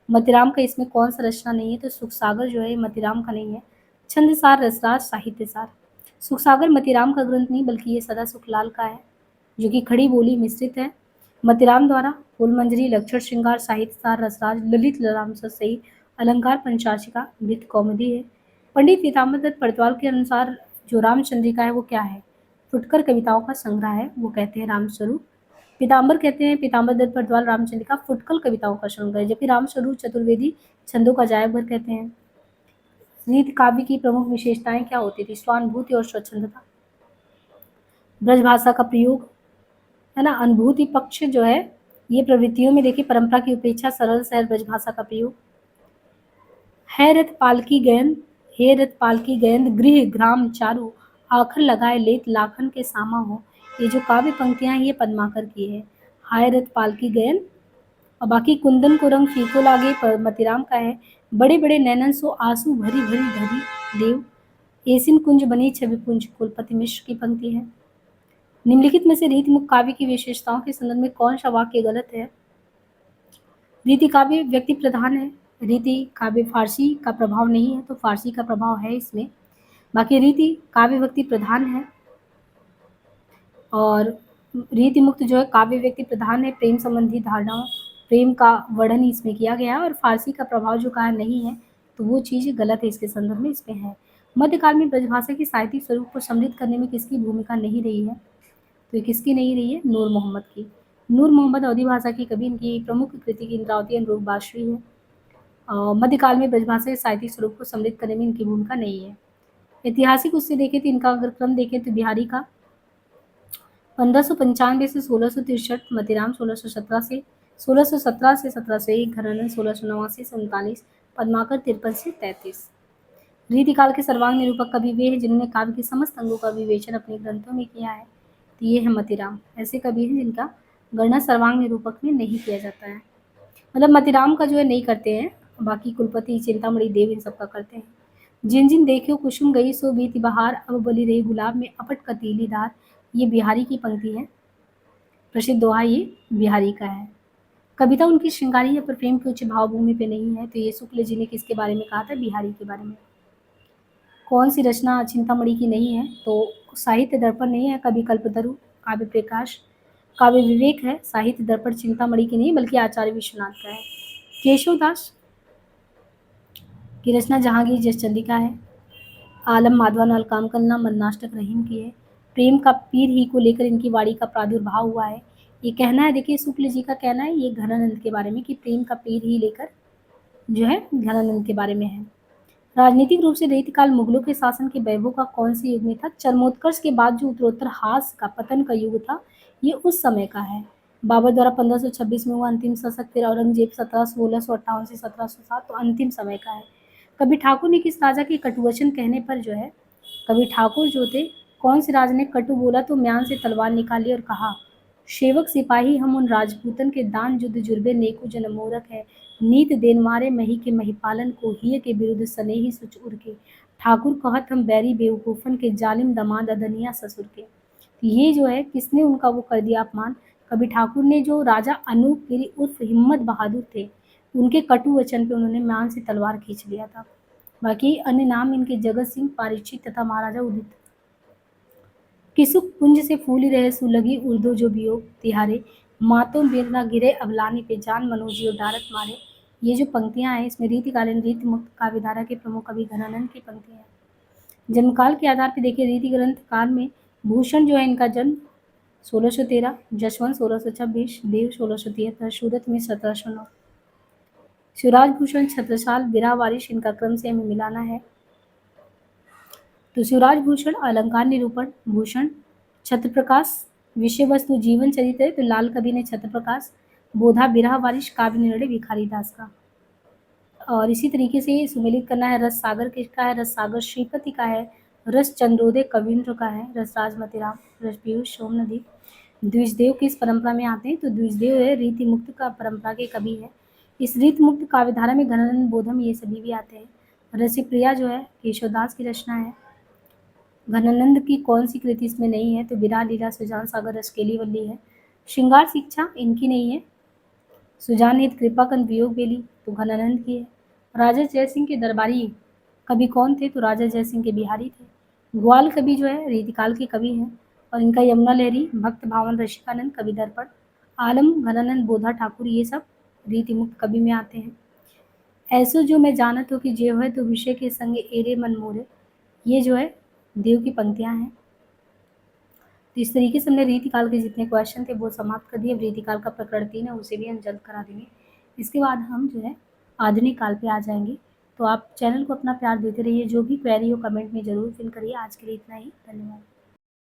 मतिराम का इसमें कौन सा रचना नहीं है, तो सुख सागर जो है मतिराम का नहीं है। छंदसार, रसराज, साहित्यसार। सुख सागर मतिराम का ग्रंथ नहीं, बल्कि ये सदा सुखलाल का है, जो कि खड़ी बोली मिश्रित है। मतिराम द्वारा फूलमंजरी, लक्षण श्रृंगार, साहित्यसार, रसराज, ललित ललाम सही, अलंकार पंचाशिका, वित्त कौमुदी है। पंडित पीताम्बर दत्त पड़तवाल के अनुसार जो रामचंद्रिका है वो क्या है, फुटकर कविताओं का संग्रह है, वो कहते हैं रामस्वरूप। पीताम्बर कहते हैं पीताम्बर दत्त पड़तवाल रामचंद्रिका फुटकल कविताओं का संग्रह है, जबकि रामस्वरूप चतुर्वेदी छंदों का जायक भर कहते हैं। रीति काव्य की प्रमुख विशेषताएं क्या होती थी, स्वानुभूति और स्वच्छंदता, ब्रजभाषा का प्रयोग, है ना, अनुभूति पक्ष जो है, ये प्रवृत्तियों में देखिए परंपरा की उपेक्षा, सरल सहज ब्रजभाषा का प्रयोग। है रथ पालकी गेंद, हे रथ पालकी गेंद, गृह ग्राम चारु, आखर लगाए लेत लाखन के सामा हो। ये जो काव्य पंक्तियां हैं ये पद्माकर की है। हाय रथ पालकी गेंद, और बाकी कुंदन को रंग फीको लागे मतिराम का है। बड़े बड़े नैनन सो आंसू भरी भरी धरी देव, एसिन कुंज बनी छवि पुंज, कुलपति मिश्र की पंक्ति है। निम्नलिखित में से रीतिमुख काव्य की विशेषताओं के संदर्भ में कौन सा वाक्य गलत है। रीति काव्य व्यक्ति प्रधान है, रीति काव्य फारसी का प्रभाव नहीं है, तो फारसी का प्रभाव है इसमें। बाकी रीति काव्य व्यक्ति प्रधान है, और रीति मुक्त जो है काव्य व्यक्ति प्रधान है, प्रेम संबंधी धारणाओं, प्रेम का वर्णन इसमें किया गया है, और फारसी का प्रभाव जो कहा नहीं है, तो वो चीज़ गलत है इसके संदर्भ में इसमें है। मध्यकाल में ब्रजभाषा के साहित्यिक स्वरूप को समृद्ध करने में किसकी भूमिका नहीं रही है, तो ये किसकी नहीं रही है, नूर मोहम्मद की। नूर मोहम्मद अवधी भाषा की कवि, इनकी प्रमुख कृति की इंद्रावती अनुरूप बाशरी है। मध्यकाल में ब्रजभाषा के साहित्यिक स्वरूप को समृद्ध करने में इनकी भूमिका नहीं है। ऐतिहासिक उससे देखें तो इनका अगर क्रम देखें तो बिहारी का 1595 से 1663, मतिराम 1617 से 1701, घराना 1689 से 39, पद्माकर 53 से 33। रीतिकाल के सर्वांग निरूपक कवि वे हैं जिन्होंने काव्य के समस्त अंगों का विवेचन अपने ग्रंथों में किया है, तो ये है मतिराम। ऐसे कवि हैं जिनका गणना सर्वांग निरूपक में नहीं किया जाता है, मतलब मतिराम का जो है नहीं करते हैं, बाकी कुलपति चिंतामणि देव इन सबका करते हैं। जिन जिन देखियो कुसुम गई सो बीती बहार, अब बली रही गुलाब में अपट कतीली धार, ये बिहारी की पंक्ति है, प्रसिद्ध दोहा ये बिहारी का है। कविता उनकी श्रृंगारी है पर प्रेम की उच्च भावभूमि पे नहीं है, तो ये शुक्ल जी ने किसके बारे में कहा था, बिहारी के बारे में। कौन सी रचना चिंतामणि की नहीं है, तो साहित्य दर्पण नहीं है, कवि कल्पतरु, काव्य प्रकाश, काव्य विवेक है, साहित्य दर्पण चिंतामणि की नहीं बल्कि आचार्य विश्वनाथ का है। केशवदास की रचना जहांगीर जसचंद्रिका है। आलम माधवालाल कामकलना मन्नाष्टक रहीम की है। प्रेम का पीर ही को लेकर इनकी वाणी का प्रादुर्भाव हुआ है। ये कहना है, देखिए शुक्ल जी का कहना है ये घनानंद के बारे में कि प्रेम का पीर ही लेकर जो है घनानंद के बारे में है। राजनीतिक रूप से रीतिकाल मुगलों के शासन के वैभव का कौन से युग में था, चरमोत्कर्ष के बाद जो उत्तरोत्तर हास का पतन का युग था ये उस समय का है। बाबर द्वारा 1526 में हुआ अंतिम शासक, फिर औरंगजेब 1658 से 1707, तो अंतिम समय का है। कभी ठाकुर ने किस राजा के कटुवचन कहने पर जो है, कभी ठाकुर जो थे कौन से राजा ने कटु बोला तो म्यान से तलवार निकाली और कहा, सेवक सिपाही हम उन राजपूतन के दान युद्ध जुर्बे नेकु जन मूरख है, नीत देनवारे मही के महिपालन को हिय के विरुद्ध सनेही सुच उर के, ठाकुर कहत हम बैरी बेवकूफन के जालिम दमाद अदनिया ससुर के। ये जो है किसने उनका वो कर दिया अपमान, कभी ठाकुर ने जो राजा अनूप गिरी उर्फ हिम्मत बहादुर थे उनके कटु वचन पे उन्होंने म्यान से तलवार खींच लिया था। बाकी अन्य नाम इनके जगत सिंह, परीक्षित तथा महाराजा उदित। किसुक कुंज से फूली रहे सुलगी उर्दू जो वियोग तिहारे, मातों बिरना गिरे अवलानी पे जान मनोजियो डारत मारे। ये जो पंक्तियां हैं इसमें रीतिकालीन रीति मुक्त काव्यधारा के प्रमुख कवि घनानंद की पंक्तियां हैं। जन्मकाल के आधार पर देखिए रीति ग्रंथ काल में भूषण जो है इनका जन्म 1613, जसवंत 1626, देव 1673, सूरत में 1709। शिवराज भूषण छत्रसाल बिरहा वारिश इनका क्रम से हमें मिलाना है, तो शिवराज भूषण अलंकार निरूपण, भूषण छत्रप्रकाश विषय वस्तु जीवन चरित्र है, तो लाल कवि ने छत्रप्रकाश, बोधा बिरहा वारिश, काव्य निर्णय भिखारी दास का। और इसी तरीके से सुमेलित करना है, रस सागर किसका है, रस सागर श्रीपति का है, रस चंद्रोदय कविंद्र का है, रसराज मतिराम, रस पीयूष सोमनदीप। द्विजदेव किस परंपरा में आते हैं? तो द्विजदेव है रीति मुक्त का परंपरा के कवि है। इस रीति मुक्त काव्यधारा में घनानंद बोधम ये सभी भी आते हैं। रसिप्रिया जो है केशवदास की रचना है। घनानंद की कौन सी कृति इसमें नहीं है? तो विराट लीला, सुजान सागर, रसकेली वल्ली है। श्रृंगार शिक्षा इनकी नहीं है। सुजान हित, कृपाकंद, वियोग बेली तो घनानंद की है। राजा जयसिंह के दरबारी कवि कौन थे? तो राजा जयसिंह के बिहारी थे। ग्वाल कवि जो है रीतिकाल के कवि हैं और इनका यमुना लहरी, भक्त भावन, रसिकानंद, कवि दर्पण, आलम, घनानंद, बोधा ठाकुर ये सब रीति मुक्त कवि में आते हैं। ऐसो जो मैं जानत हो कि जे है तो विषय के संग एरे मन मोरे, ये जो है देव की पंक्तियां हैं। तो इस तरीके से हमने रीतिकाल के जितने क्वेश्चन थे वो समाप्त कर दिए। अब रीतिकाल का प्रकरण 3 है, उसे भी हम जल्द करा देंगे। इसके बाद हम जो है आधुनिक काल पे आ जाएंगे। तो आप चैनल को अपना प्यार देते रहिए। जो भी क्वेरी हो कमेंट में ज़रूर फिल करिए। आज के लिए इतना ही, धन्यवाद।